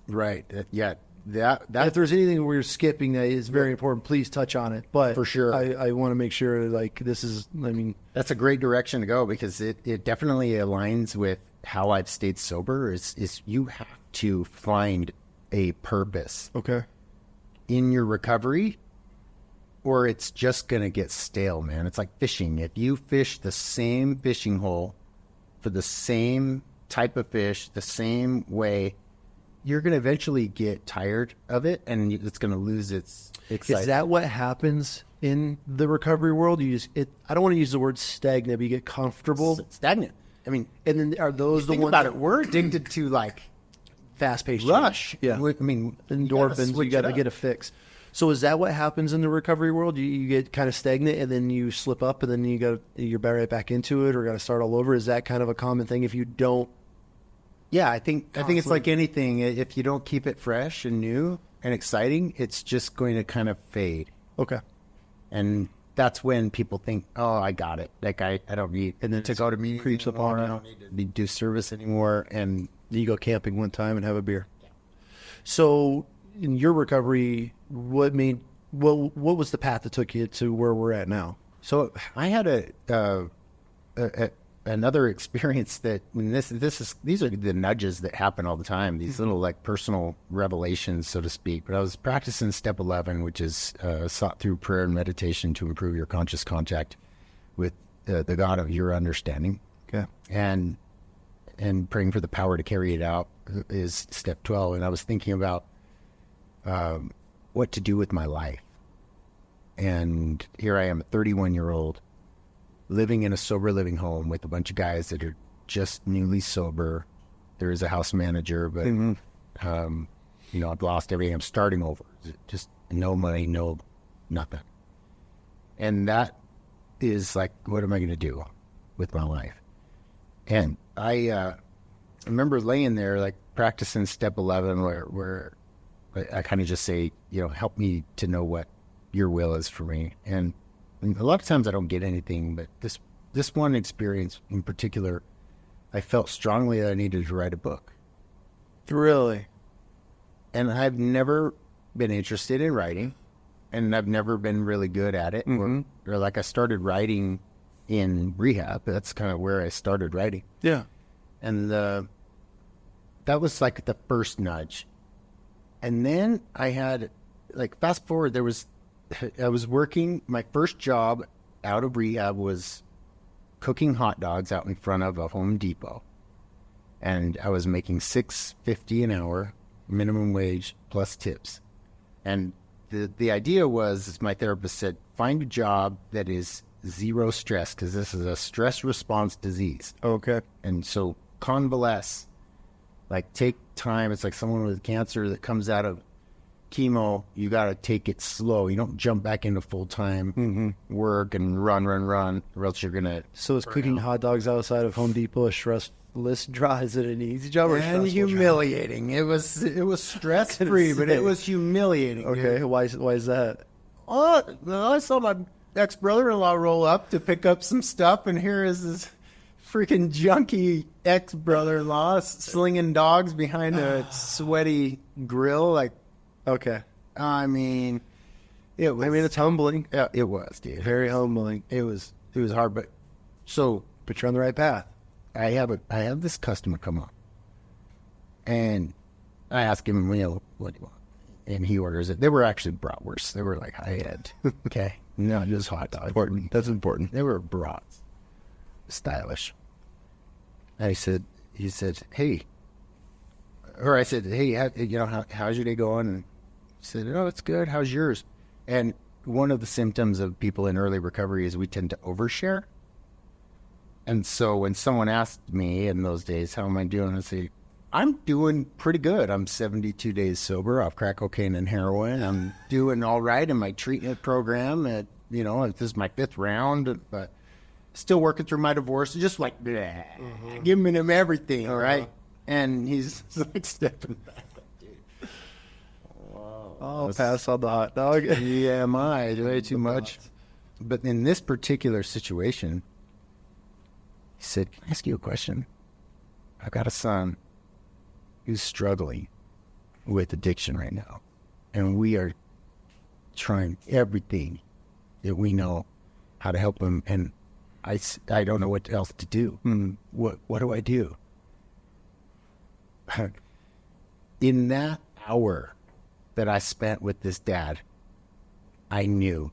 Right. Yeah. if there's anything we're skipping that is very important, please touch on it. But for sure, I want to make sure like this is. I mean, that's a great direction to go because it definitely aligns with how I've stayed sober. Is you have to find a purpose. Okay. In your recovery, or it's just gonna get stale, man. It's like fishing. If you fish the same fishing hole for the same type of fish, the same way, you're going to eventually get tired of it, and it's going to lose its excitement. Is that what happens in the recovery world? I don't want to use the word stagnant, but you get comfortable. Stagnant. I mean, and then are those the think ones about it? We're addicted to like fast-paced rush. Change. Yeah, I mean, endorphins. You got to get a fix. So is that what happens in the recovery world? You get kind of stagnant, and then you slip up, and then you're right back into it, or got to start all over. Is that kind of a common thing if you don't? Yeah, I think it's like anything. If you don't keep it fresh and new and exciting, it's just going to kind of fade. Okay. And that's when people think, oh, I got it. Like I don't need to go to meetings creeps anymore. up on I don't need to do service anymore. And you go camping one time and have a beer. Yeah. So in your recovery, what was the path that took you to where we're at now? So I had another experience that when these are the nudges that happen all the time, these little like personal revelations, so to speak. But I was practicing step 11, which is sought through prayer and meditation to improve your conscious contact with the God of your understanding. Okay. And praying for the power to carry it out is step 12. And I was thinking about what to do with my life. And here I am, a 31-year-old, living in a sober living home with a bunch of guys that are just newly sober. There is a house manager, but, I've lost everything. I'm starting over. Just no money, no nothing. And that is like, what am I going to do with my life? And I remember laying there, like practicing step 11, where I kind of just say, help me to know what your will is for me. And a lot of times I don't get anything, but this one experience in particular, I felt strongly that I needed to write a book. Really? And I've never been interested in writing, and I've never been really good at it. Or like I started writing in rehab. That's kind of where I started writing. Yeah. And that was like the first nudge. And then I had, like, fast forward, I was working, my first job out of rehab was cooking hot dogs out in front of a Home Depot. And I was making $6.50 an hour, minimum wage plus tips. And the idea was, my therapist said, find a job that is zero stress, because this is a stress response disease. Okay. And so convalesce, like take time. It's like someone with cancer that comes out of chemo. You got to take it slow. You don't jump back into full-time work and run, or else you're going to... So is cooking hot dogs outside of Home Depot a stressless job? Is it an easy job or and humiliating? Job? It was stress-free, but it was humiliating. Okay, why is that? Oh, well, I saw my ex-brother-in-law roll up to pick up some stuff, and here is this freaking junky ex-brother-in-law slinging dogs behind a sweaty grill. Like, okay. I mean, it's humbling. Yeah, it was, dude. Very humbling. It was hard, but you're on the right path. I have this customer come up, and I ask him, what do you want? And he orders it. They were actually bratwursts. They were like high-end. Okay. Not just hot dogs. Important. That's important. They were brats. Stylish. And he said, hey. Or I said, hey, how's your day going? And he said, oh, it's good. How's yours? And one of the symptoms of people in early recovery is we tend to overshare. And so when someone asked me in those days, how am I doing? I say, I'm doing pretty good. I'm 72 days sober off crack cocaine and heroin. I'm doing all right in my treatment program. This is my 5th round, but still working through my divorce. Just like, giving him everything, right? And he's like stepping back. Dude. Wow. Oh, pass on the hot dog. Yeah, way too much. But in this particular situation, he said, can I ask you a question? I've got a son who's struggling with addiction right now. And we are trying everything that we know how to help them. And I don't know what else to do. What do I do? In that hour that I spent with this dad, I knew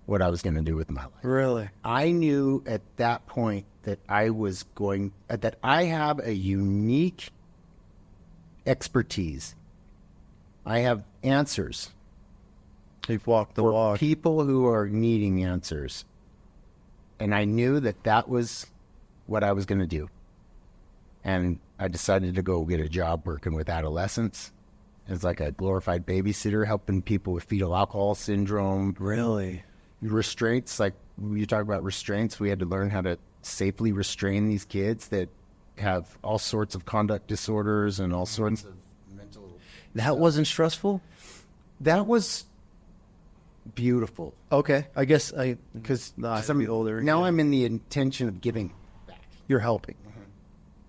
what I was going to do with my life. Really? I knew at that point that that I have a unique expertise. I have answers. You've walked the for walk. people who are needing answers. And I knew that was what I was going to do. And I decided to go get a job working with adolescents as like a glorified babysitter, helping people with fetal alcohol syndrome. Really? Restraints, like you talk about restraints, we had to learn how to safely restrain these kids that have all sorts of conduct disorders and all sorts of mental... That wasn't stressful? That was beautiful. Okay. I guess Because I'm older. Now I'm in the intention of giving back. You're helping.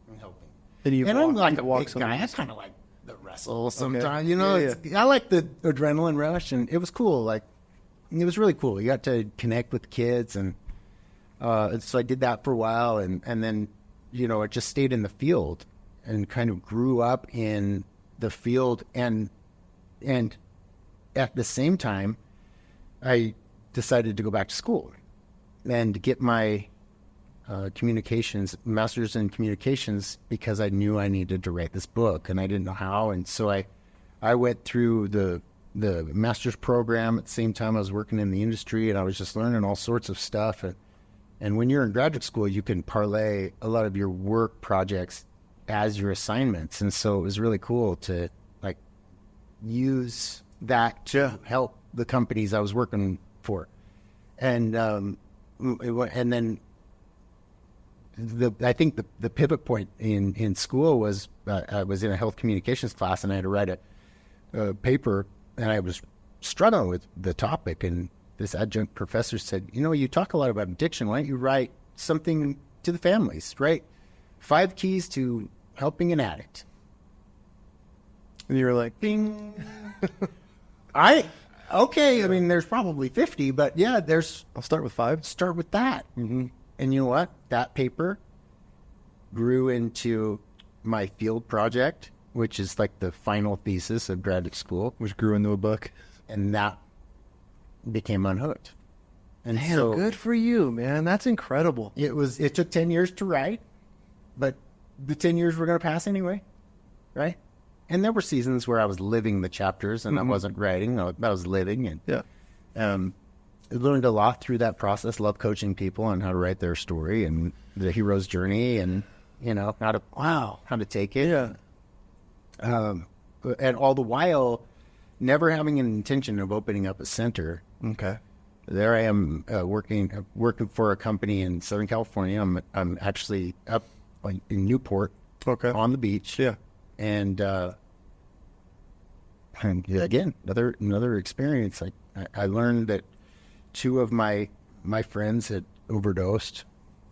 I'm helping. And I'm like a big guy. I kind of like the wrestle sometimes. You know, I like the adrenaline rush, and it was cool. Like, it was really cool. You got to connect with kids, and so I did that for a while, and then, you know, I just stayed in the field and kind of grew up in the field, and at the same time, I decided to go back to school and get my master's in communications, because I knew I needed to write this book, and I didn't know how. And so I went through the master's program at the same time I was working in the industry, and I was just learning all sorts of stuff. And when you're in graduate school, you can parlay a lot of your work projects as your assignments. And so it was really cool to like use that to help the companies I was working for. And then I think the pivot point in school was I was in a health communications class, and I had to write a paper, and I was struggling with the topic. And this adjunct professor said, you know, you talk a lot about addiction. Why don't you write something to the families, right? 5 keys to helping an addict. And you were like, ding. Okay, I mean, there's probably 50, but yeah, I'll start with 5. Start with that. Mm-hmm. And you know what? That paper grew into my field project, which is like the final thesis of graduate school. Which grew into a book. And that became Unhooked. And man, so good for you, man. That's incredible. It took 10 years to write, but the 10 years were going to pass anyway, right? And there were seasons where I was living the chapters, and I wasn't writing. I was living, and I learned a lot through that process. Love coaching people on how to write their story and the hero's journey, and you know how to take it. Yeah. And all the while, never having an intention of opening up a center. Okay. There I am working for a company in Southern California. I'm actually up in Newport, on the beach. Yeah. And again, another experience. I learned that 2 of my friends had overdosed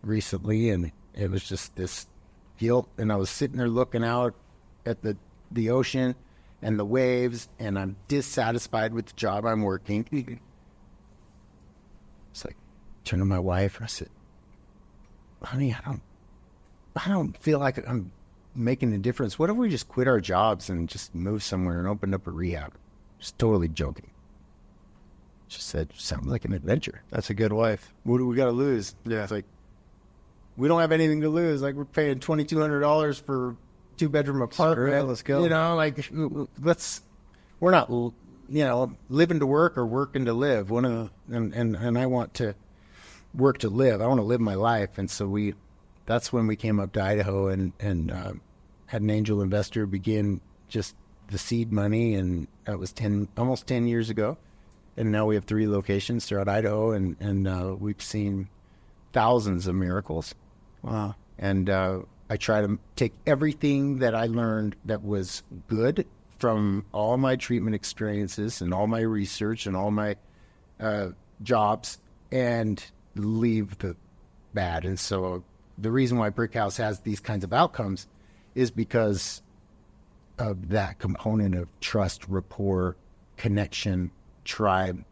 recently, and it was just this guilt. And I was sitting there looking out at the ocean and the waves, and I'm dissatisfied with the job I'm working. It's like, turn to my wife, and I said, honey, I don't feel like I'm making a difference. What if we just quit our jobs and just move somewhere and open up a rehab? Just totally joking. She said, sounds like an adventure. That's a good wife. What do we got to lose? Yeah. It's like, we don't have anything to lose. Like, we're paying $2,200 for 2-bedroom apartment. Right, let's go. You know, like, we're not, you know, living to work or working to live. And I want to work to live. I want to live my life. And so that's when we came up to Idaho and had an angel investor begin just the seed money. And that was almost 10 years ago. And now we have 3 locations throughout Idaho, and we've seen thousands of miracles. Wow. And I try to take everything that I learned that was good from all my treatment experiences and all my research and all my jobs, and leave the bad. And so the reason why Brick House has these kinds of outcomes is because of that component of trust, rapport, connection, tribe,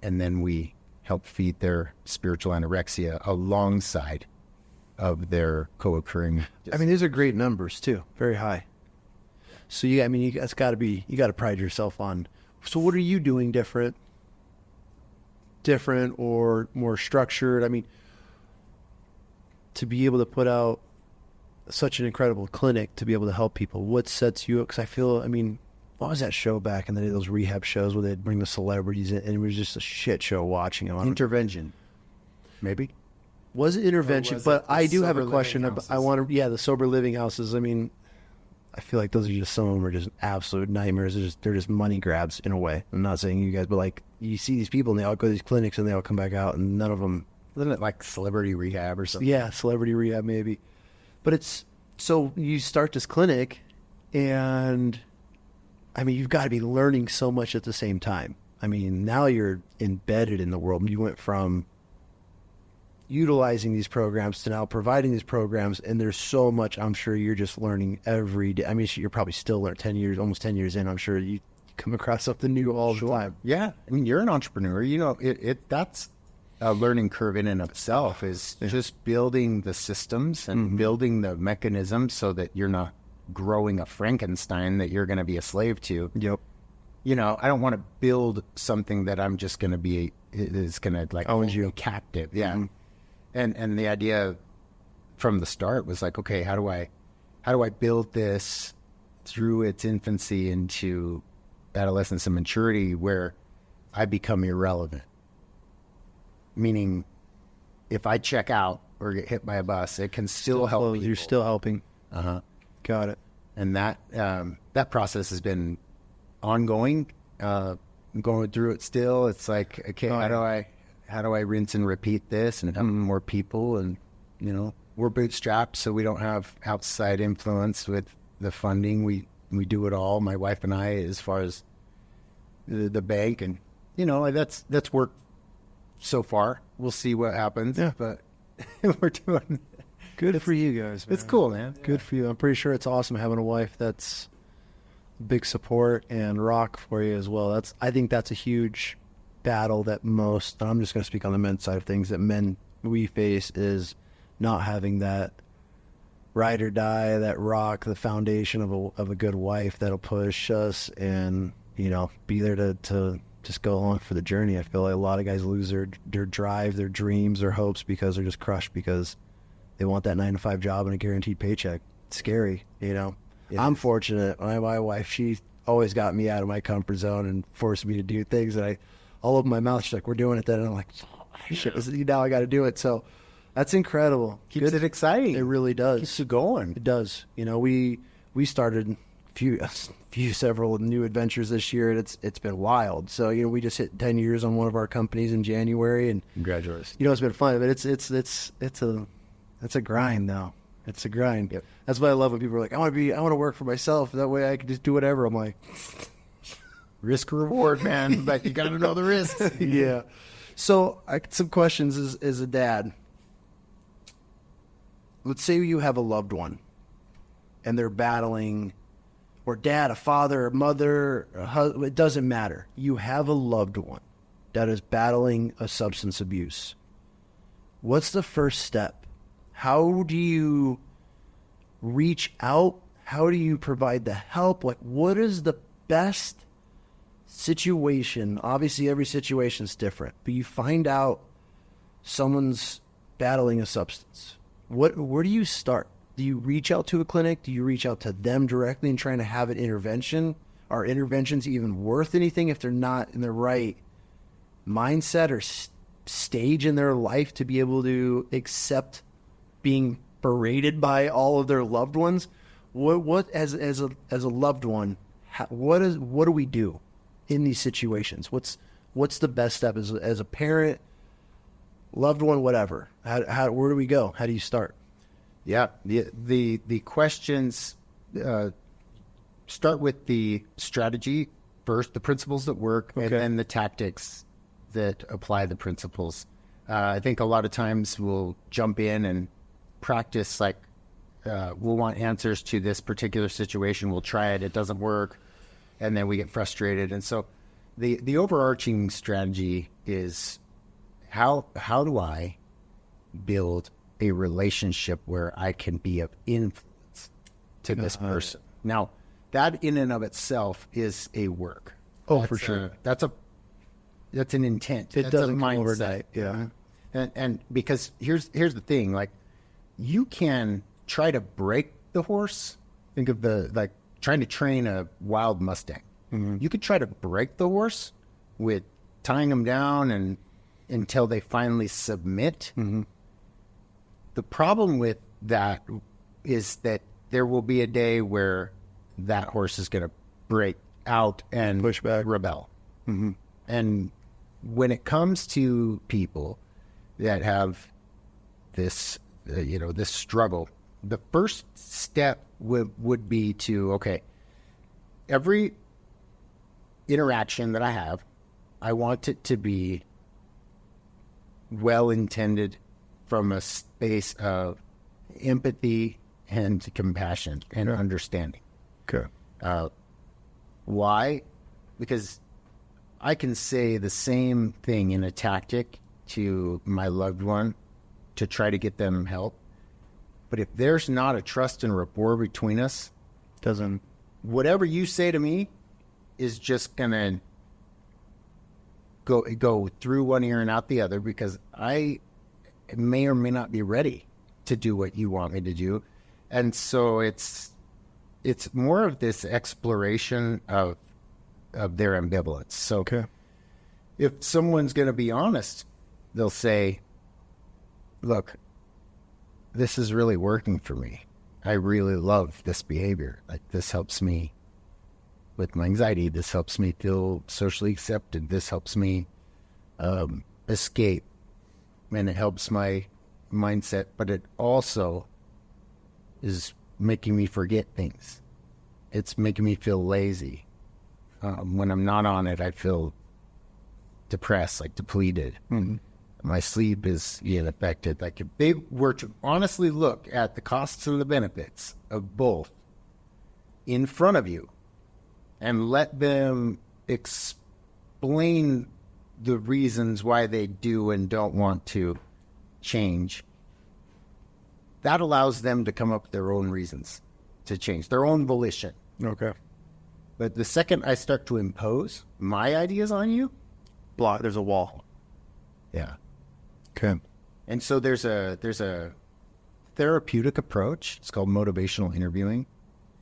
and then we help feed their spiritual anorexia alongside of their co-occurring. I mean, these are great numbers too, very high. So it's got to be, you got to pride yourself on. So what are you doing different or more structured? I mean, to be able to put out such an incredible clinic, to be able to help people, what sets you up? Because I feel, I mean, what was that show back in the day, those rehab shows where they'd bring the celebrities in, and it was just a shit show watching them. Intervention, maybe. Was it intervention? But I do have a question. I want to, the sober living houses. I mean, I feel like those are just, some of them are just absolute nightmares. They're just money grabs in a way. I'm not saying you guys, but like you see these people and they all go to these clinics and they all come back out and none of them. Isn't it like celebrity rehab or something? Yeah, celebrity rehab maybe. But it's, so you start this clinic and I mean, you've got to be learning so much at the same time. I mean, now you're embedded in the world. You went from utilizing these programs to now providing these programs, and there's so much I'm sure you're just learning every day. I mean, you're probably still learning almost 10 years in. I'm sure you come across something new all the time. Yeah. I mean, you're an entrepreneur. You know, that's a learning curve in and of itself, is just building the systems and building the mechanisms so that you're not growing a Frankenstein that you're going to be a slave to. Yep. You know, I don't want to build something that I'm just going to be, is going to like owns you captive. Yeah. And the idea from the start was like, okay, how do I build this through its infancy into adolescence and maturity where I become irrelevant? Meaning, if I check out or get hit by a bus, it can still help people. You're still helping. Got it. And that process has been ongoing. I'm going through it still. It's like, okay, how do I rinse and repeat this and help more people? And, you know, we're bootstrapped, so we don't have outside influence with the funding. We do it all, my wife and I, as far as the bank. And, you know, that's worked so far. We'll see what happens. Yeah. But we're doing good for you guys, man. It's cool, man. Good for you. I'm pretty sure it's awesome having a wife that's big support and rock for you as well. I think that's a huge battle that most, and I'm just going to speak on the men's side of things, that men we face, is not having that ride or die, that rock, the foundation of a good wife that'll push us and, you know, be there to just go along for the journey. I feel like a lot of guys lose their drive, their dreams, their hopes because they're just crushed because they want that 9-to-5 job and a guaranteed paycheck. It's scary, you know. I'm fortunate. My wife, she always got me out of my comfort zone and forced me to do things that I all over my mouth. She's like, we're doing it then. And I'm like, oh, shit, now I got to do it. So that's incredible. Keeps it exciting. It really does. Keeps it going. It does. You know, we started several new adventures this year, and it's been wild. So, you know, we just hit 10 years on one of our companies in January, and congratulations. You know, it's been fun, but it's a grind though. It's a grind. Yep. That's why I love when people are like, I want to work for myself. That way I can just do whatever. I'm like, risk reward, man. But you got to know the risks. Yeah. So some questions as a dad. Let's say you have a loved one and they're battling, or dad, a father, a mother, a husband, it doesn't matter. You have a loved one that is battling a substance abuse. What's the first step? How do you reach out? How do you provide the help? Like, what is the best situation? Obviously, every situation is different, but you find out someone's battling a substance. Where do you start? Do you reach out to a clinic? Do you reach out to them directly and trying to have an intervention? Are interventions even worth anything if they're not in the right mindset or stage in their life to be able to accept being berated by all of their loved ones? What as a loved one, what do we do in these situations? What's the best step as a parent, loved one, whatever? Where do we go? How do you start? Yeah, the questions start with the strategy first, the principles that work, and then the tactics that apply the principles. I think a lot of times we'll jump in and practice like we'll want answers to this particular situation. We'll try it. It doesn't work. And then we get frustrated. And so the overarching strategy is how do I build a relationship where I can be of influence to this person? Now, that in and of itself is a work. Oh, for sure. That's an intent. It That's doesn't a come mindset. overnight. Yeah. And because here's the thing, like, you can try to break the horse. Think of trying to train a wild Mustang. Mm-hmm. You could try to break the horse with tying them down and until they finally submit. Mm-hmm. The problem with that is that there will be a day where that horse is going to break out and push back, rebel. Mm-hmm. And when it comes to people that have this, this struggle, the first step would be to, okay, every interaction that I have, I want it to be well-intended from a space of empathy and compassion and understanding. Okay. Why? Because I can say the same thing in a tactic to my loved one to try to get them help. But if there's not a trust and rapport between us, whatever you say to me is just going to go through one ear and out the other, because I may or may not be ready to do what you want me to do. And so it's more of this exploration of their ambivalence. So if someone's going to be honest, they'll say, look, this is really working for me. I really love this behavior. Like, this helps me with my anxiety. This helps me feel socially accepted. This helps me escape. And it helps my mindset. But it also is making me forget things. It's making me feel lazy. When I'm not on it, I feel depressed, like depleted. Mm-hmm. My sleep is being affected. Like, if they were to honestly look at the costs and the benefits of both in front of you and let them explain the reasons why they do and don't want to change, that allows them to come up with their own reasons to change, their own volition. Okay. But the second I start to impose my ideas on you, there's a wall. Yeah. Okay. And so there's a therapeutic approach. It's called motivational interviewing.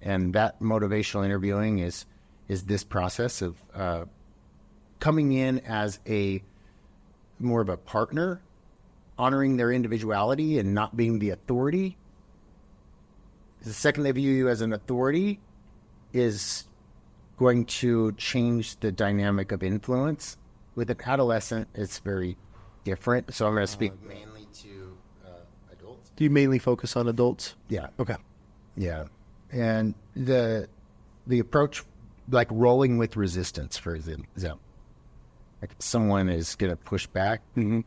And that motivational interviewing is this process of coming in as more of a partner, honoring their individuality and not being the authority. The second they view you as an authority is going to change the dynamic of influence. With an adolescent, it's very different. So I'm going to speak mainly to adults. Do you mainly focus on adults? Yeah. Okay. Yeah. And the approach, like rolling with resistance, for example. Like, if someone is going to push back, mm-hmm.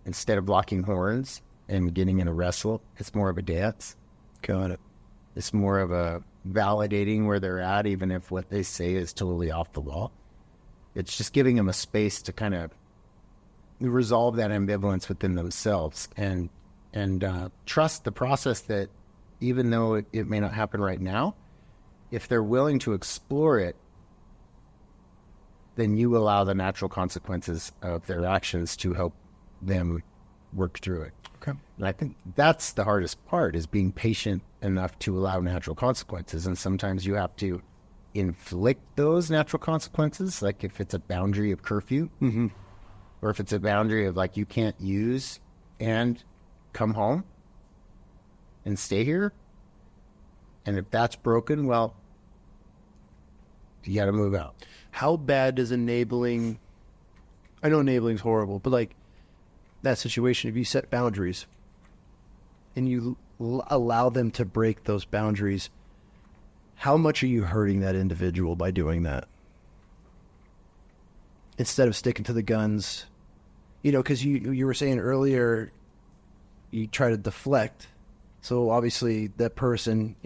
instead of locking horns and getting in a wrestle, it's more of a dance. Got it. It's more of a validating where they're at, even if what they say is totally off the wall. It's just giving them a space to kind of resolve that ambivalence within themselves and trust the process that, even though it may not happen right now, if they're willing to explore it, then you allow the natural consequences of their actions to help them work through it. Okay. And I think that's the hardest part, is being patient enough to allow natural consequences. And sometimes you have to inflict those natural consequences, like if it's a boundary of curfew, mm-hmm. or if it's a boundary of, like, you can't use and come home and stay here. And if that's broken, well, you got to move out. How bad does enabling... I know enabling's horrible, but, like, that situation, if you set boundaries and you allow them to break those boundaries, how much are you hurting that individual by doing that? Instead of sticking to the guns, because you were saying earlier, you try to deflect So obviously that person,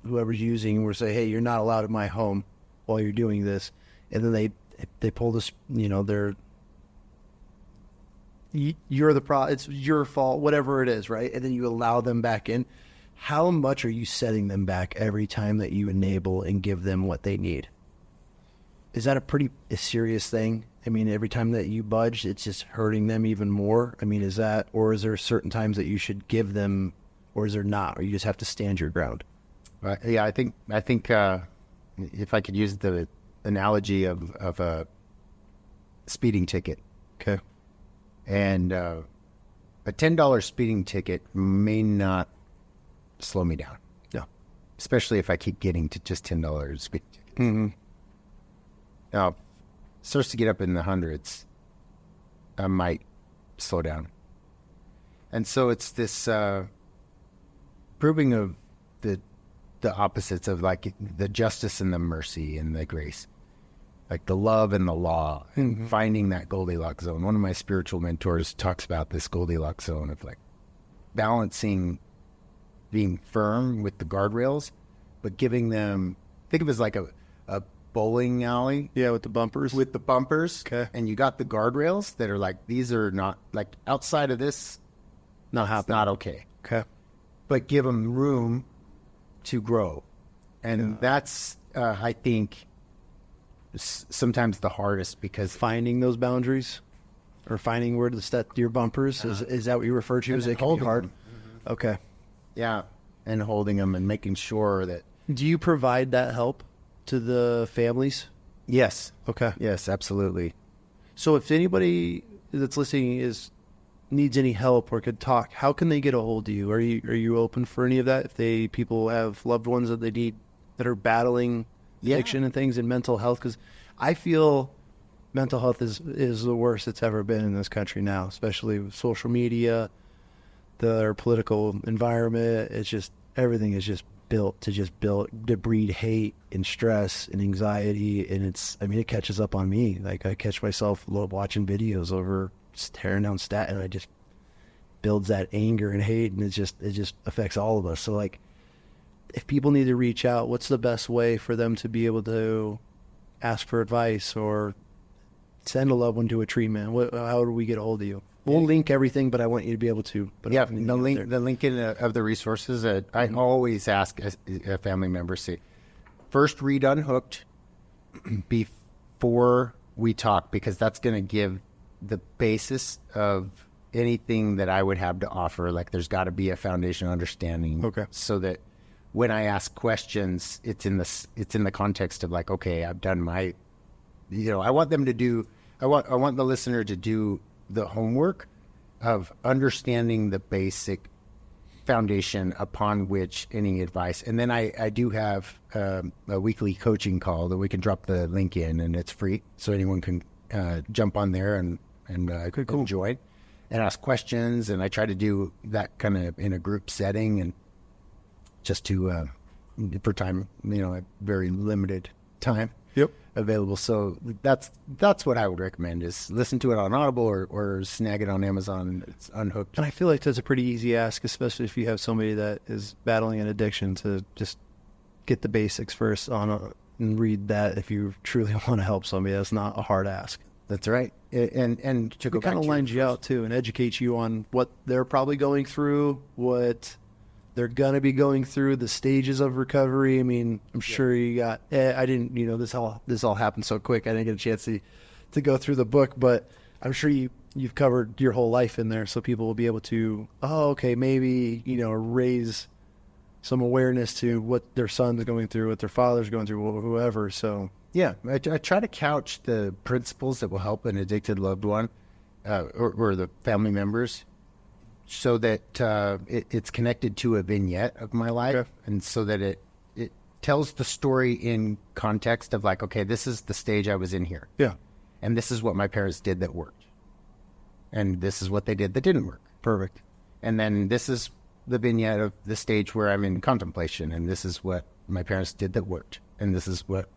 whoever's using, will say, "Hey, you're not allowed in my home while you're doing this," and then they pull this, you're it's your fault, whatever it is, right? And then you allow them back in. How much are you setting them back every time that you enable and give them what they need? Is that a serious thing? I mean, every time that you budge, it's just hurting them even more. I mean, is there certain times that you should give them, or is there not, or you just have to stand your ground? Yeah, I think if I could use the analogy of a speeding ticket. Okay. And a $10 speeding ticket may not slow me down. Yeah. Especially if I keep getting to just $10 speeding tickets. Mm-hmm. Now, it starts to get up in the hundreds, I might slow down. And so it's this proving of the opposites of like the justice and the mercy and the grace. Like the love and the law, and finding that Goldilocks zone. One of my spiritual mentors talks about this Goldilocks zone of like balancing being firm with the guardrails, but giving them, think of it as like a bowling alley. Yeah, with the bumpers. With the bumpers. Okay. And you got the guardrails that are like, these are not, like outside of this, Not happening. it's not okay. Okay. But give them room to grow. And that's, I think, sometimes the hardest, because Finding those boundaries, or finding where to set your bumpers, is that what you refer to as it can be hard? Okay. yeah, and holding them and making sure that, Do you provide that help to the families? yes, Okay. yes, absolutely. So if anybody that's listening needs any help or could talk, how can they get a hold of you? Are you open for any of that? If people have loved ones that they need that are battling addiction and things and mental health, because I feel mental health is the worst it's ever been in this country now, especially with social media, our political environment. It's just, everything is just built to breed hate and stress and anxiety, and it catches up on me. Like, I catch myself watching videos over tearing down and I just builds that anger and hate, and it just affects all of us. So like, if people need to reach out, what's the best way for them to be able to ask for advice or send a loved one to a treatment? How do we get a hold of you? We'll link everything, but I want you to be able to. Yeah, the link of the resources. I always ask a family member, say, first read Unhooked before we talk, because that's going to give the basis of anything that I would have to offer. Like, there's got to be a foundational understanding, Okay, so that when I ask questions, it's in the context of like, okay, I've done my, I want them to do, I want the listener to do the homework of understanding the basic foundation upon which any advice. And then I do have a weekly coaching call that we can drop the link in, and it's free, so anyone can jump on there and join and ask questions. And I try to do that kind of in a group setting, and just to for time, a very limited time available. So that's what I would recommend, is listen to it on Audible or snag it on Amazon. It's Unhooked. and I feel like that's a pretty easy ask, especially if you have somebody that is battling an addiction, to just get the basics first and read that. If you truly want to help somebody, that's not a hard ask. That's right. And to go It kind back of to lines you out too and educates you on what they're probably going through, what they're going to be going through, the stages of recovery. I mean, I'm sure you got, I didn't, this all happened so quick. I didn't get a chance to go through the book, but I'm sure you've covered your whole life in there. So people will be able to, maybe, raise some awareness to what their son's going through, what their father's going through, or whoever. So yeah, I try to couch the principles that will help an addicted loved one or the family members, so that it's connected to a vignette of my life. Okay. And so that it tells the story in context of like, okay, this is the stage I was in here. yeah, And this is what my parents did that worked. And this is what they did that didn't work. perfect. And then this is the vignette of the stage where I'm in contemplation. And this is what my parents did that worked. And this is what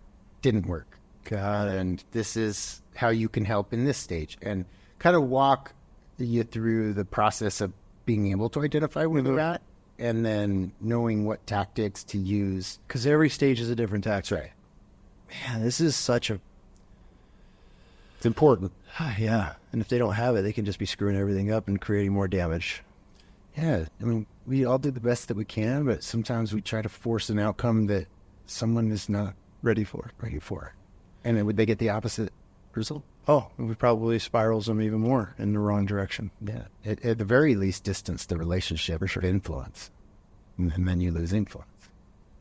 didn't work. Got it. And this is how you can help in this stage. And kind of walk you through the process of being able to identify where you're at, and then knowing what tactics to use. Because every stage is a different tactic. That's right. Man, this is such a... It's important. Yeah. And if they don't have it, they can just be screwing everything up and creating more damage. Yeah. I mean, we all do the best that we can, but sometimes we try to force an outcome that someone is not Ready for. And then would they get the opposite result? Oh, it probably spirals them even more in the wrong direction. Yeah. At the very least, distance the relationship of influence. And then you lose influence.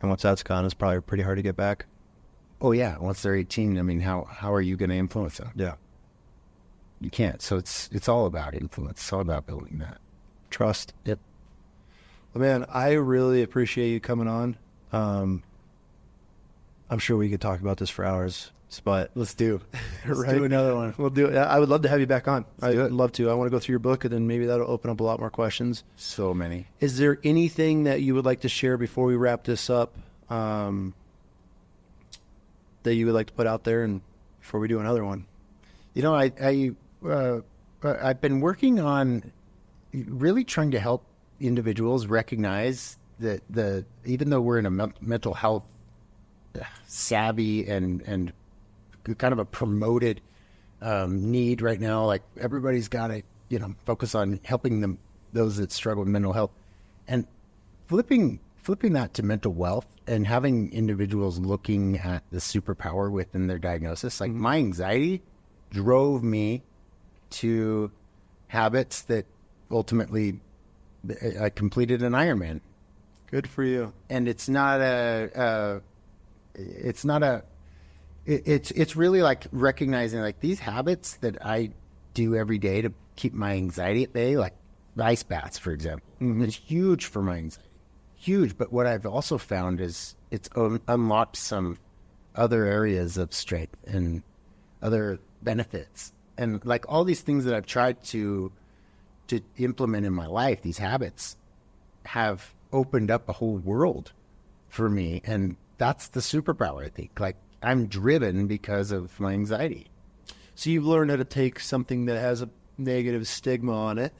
And once that's gone, it's probably pretty hard to get back. Oh, yeah. Once they're 18, I mean, how are you going to influence them? Yeah. You can't. So it's all about influence. It's all about building that. Trust. Yep. Well, man, I really appreciate you coming on. I'm sure we could talk about this for hours, but Let's do another one. We'll do it. I would love to have you back on. do I'd it. love to. I want to go through your book, and then maybe that'll open up a lot more questions. So many. Is there anything that you would like to share before we wrap this up, that you would like to put out there, and before we do another one? You know, I've been working on really trying to help individuals recognize that even though we're in a mental health savvy and kind of a promoted need right now, like everybody's got to focus on helping those that struggle with mental health, and flipping that to mental wealth and having individuals looking at the superpower within their diagnosis. Like my anxiety drove me to habits that ultimately I completed an Ironman. Good for you. And it's really like recognizing like these habits that I do every day to keep my anxiety at bay, like ice baths, for example. It's huge for my anxiety. Huge. But what I've also found is it's unlocked some other areas of strength and other benefits. And like all these things that I've tried to implement in my life, these habits have opened up a whole world for me. And that's the superpower, I think. Like I'm driven because of my anxiety. So you've learned how to take something that has a negative stigma on it,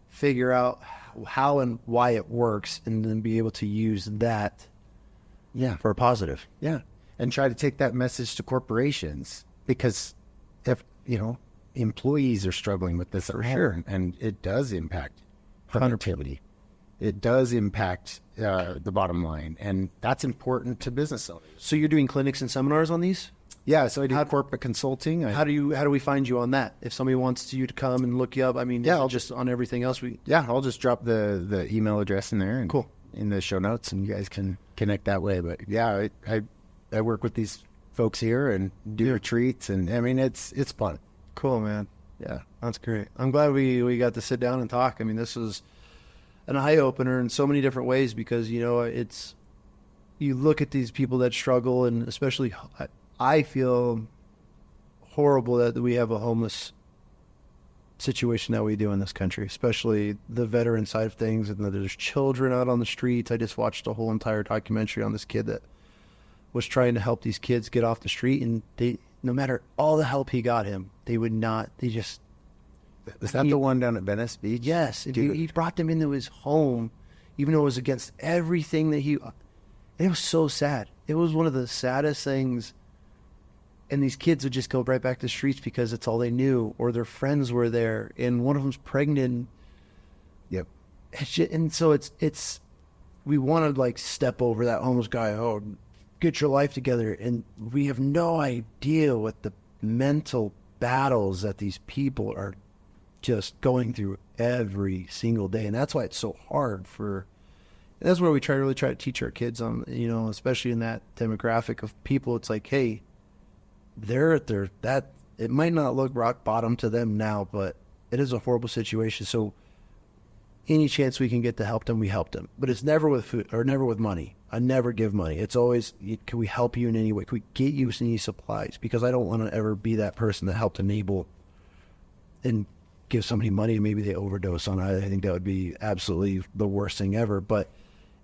figure out how and why it works, and then be able to use that for a positive. Yeah. And try to take that message to corporations, because if, employees are struggling with this, For sure. and it does impact productivity. It does impact the bottom line, and that's important to business owners. So you're doing clinics and seminars on these? Yeah, so I do corporate consulting. How do we find you on that? If somebody wants you to come and look you up, I mean, I'll just on everything else. I'll just drop the email address in there and Cool. in the show notes, and you guys can connect that way. But yeah, I work with these folks here and do retreats, and I mean it's fun. Cool, man. Yeah, That's great. I'm glad we got to sit down and talk. I mean, this was an eye opener in so many different ways, because it's, you look at these people that struggle, and especially I feel horrible that we have a homeless situation that we do in this country, especially the veteran side of things, and that there's children out on the streets. I just watched a whole entire documentary on this kid that was trying to help these kids get off the street, and they, no matter all the help he got him, is that the one down at Venice Beach? Yes. He brought them into his home, even though it was against everything that it was so sad. It was one of the saddest things. And these kids would just go right back to the streets because it's all they knew, or their friends were there, and one of them's pregnant. Yep. And so it's we want to like step over that homeless guy. Oh, get your life together. And we have no idea what the mental battles that these people are just going through every single day. And that's why it's so hard that's where we really try to teach our kids on, especially in that demographic of people. It's like, hey, it might not look rock bottom to them now, but it is a horrible situation. So any chance we can get to help them, we help them. But it's never with food or never with money. I never give money. It's always, can we help you in any way? Can we get you any supplies? Because I don't want to ever be that person that helped enable and give somebody money and maybe they overdose on it. I think that would be absolutely the worst thing ever. But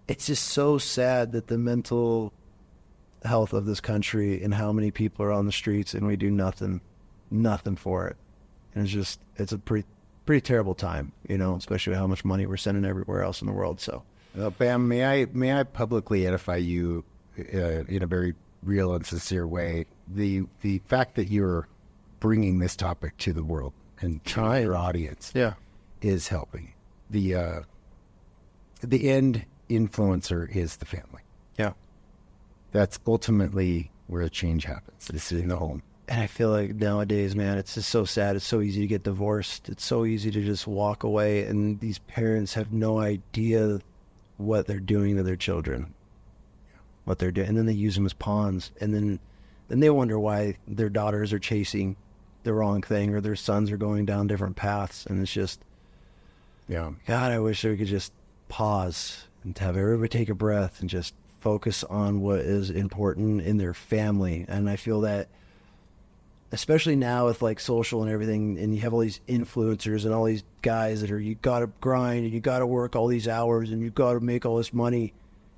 it's just so sad that the mental health of this country and how many people are on the streets, and we do nothing for it. And it's a pretty terrible time, especially how much money we're sending everywhere else in the world. So Bam, may I publicly edify you in a very real and sincere way? The fact that you're bringing this topic to the world and to your audience, is helping. The end influencer is the family. Yeah. That's ultimately where the change happens. It's in the home. And I feel like nowadays, man, it's just so sad. It's so easy to get divorced. It's so easy to just walk away. And these parents have no idea what they're doing to their children, what they're doing. And then they use them as pawns. And then they wonder why their daughters are chasing the wrong thing or their sons are going down different paths. And it's just, God, I wish we could just pause and have everybody take a breath and just focus on what is important in their family. And I feel that, especially now with like social and everything, and you have all these influencers and all these guys that are, you got to grind and you got to work all these hours and you got to make all this money.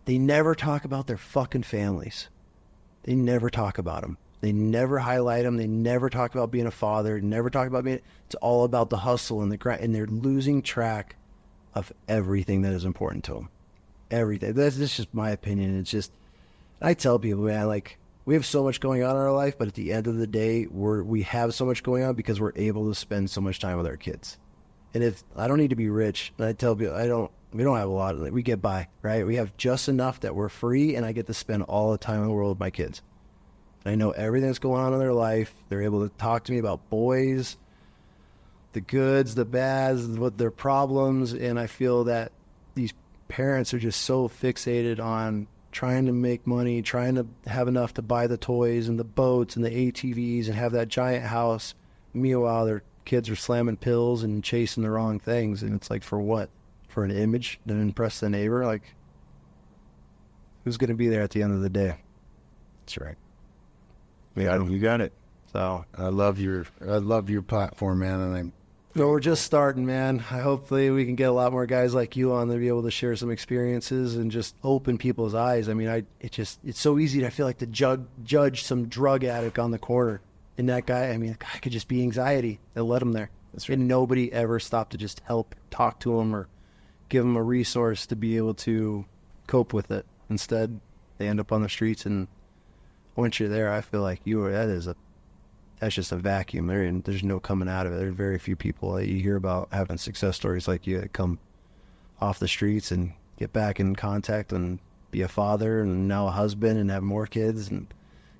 They never talk about their fucking families. They never talk about them. They never highlight them. They never talk about being a father. Never talk about being, it's all about the hustle and the grind, and they're losing track of everything that is important to them. Everything. That's just my opinion. It's just, I tell people, man, like, we have so much going on in our life, but at the end of the day, we have so much going on because we're able to spend so much time with our kids. And if I don't need to be rich, and I tell people, we don't have a lot of it. We get by, right? We have just enough that we're free, and I get to spend all the time in the world with my kids. And I know everything that's going on in their life. They're able to talk to me about boys, the goods, the bads, what their problems, and I feel that these parents are just so fixated on trying to make money, trying to have enough to buy the toys and the boats and the ATVs and have that giant house. Meanwhile, their kids are slamming pills and chasing the wrong things. And it's like, for what? For an image to impress the neighbor? Like, who's going to be there at the end of the day? That's right. Yeah, you got it. So I love your platform, man, and So we're just starting, man. Hopefully we can get a lot more guys like you on to be able to share some experiences and just open people's eyes. I mean, it's so easy, I feel like, to judge some drug addict on the corner. And that guy, I mean, the guy could just be anxiety. They'll let him there. That's right. And nobody ever stopped to just help, talk to him, or give him a resource to be able to cope with it. Instead, they end up on the streets. And once you're there, I feel like that's just a vacuum there, and there's no coming out of it. There's very few people that you hear about having success stories like you that come off the streets and get back in contact and be a father and now a husband and have more kids. And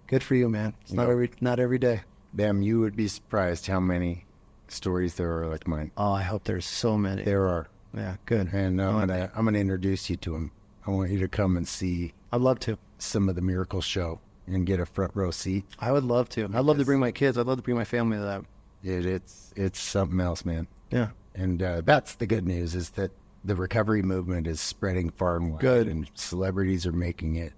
good for you, man. It's not every day. Bam, you would be surprised how many stories there are like mine. Oh, I hope there's so many. There are. Yeah, good. And I'm gonna introduce you to them. I want you to come and see. I'd love to. Some of the miracle show. And get a front row seat. I would love to. I'd love to bring my kids. I'd love to bring my family to that. It's something else, man. Yeah. And that's the good news, is that the recovery movement is spreading far and wide. Good. And celebrities are making it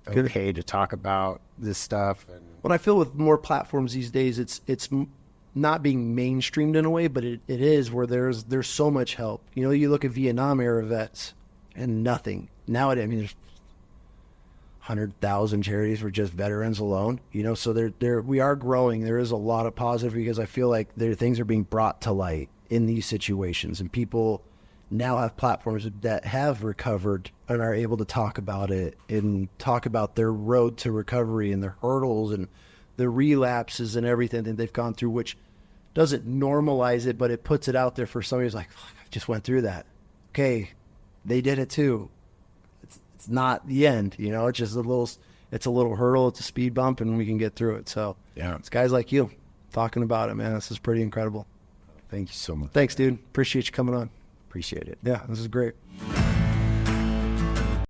okay to talk about this stuff. And what I feel with more platforms these days, it's not being mainstreamed in a way, but it is, where there's so much help. You know, you look at Vietnam era vets and nothing. Nowadays, I mean, there's 100,000 charities for just veterans alone, you know, so we are growing. There is a lot of positive, because I feel like things are being brought to light in these situations, and people now have platforms that have recovered and are able to talk about it and talk about their road to recovery and their hurdles and the relapses and everything that they've gone through, which doesn't normalize it, but it puts it out there for somebody who's like, I just went through that. Okay, they did it too. It's not the end, you know. It's just a little hurdle. It's a speed bump, and we can get through it. So yeah, it's guys like you talking about it, man. This is pretty incredible. Thank you so much. Thanks, dude. Appreciate you coming on. Appreciate it. Yeah, this is great.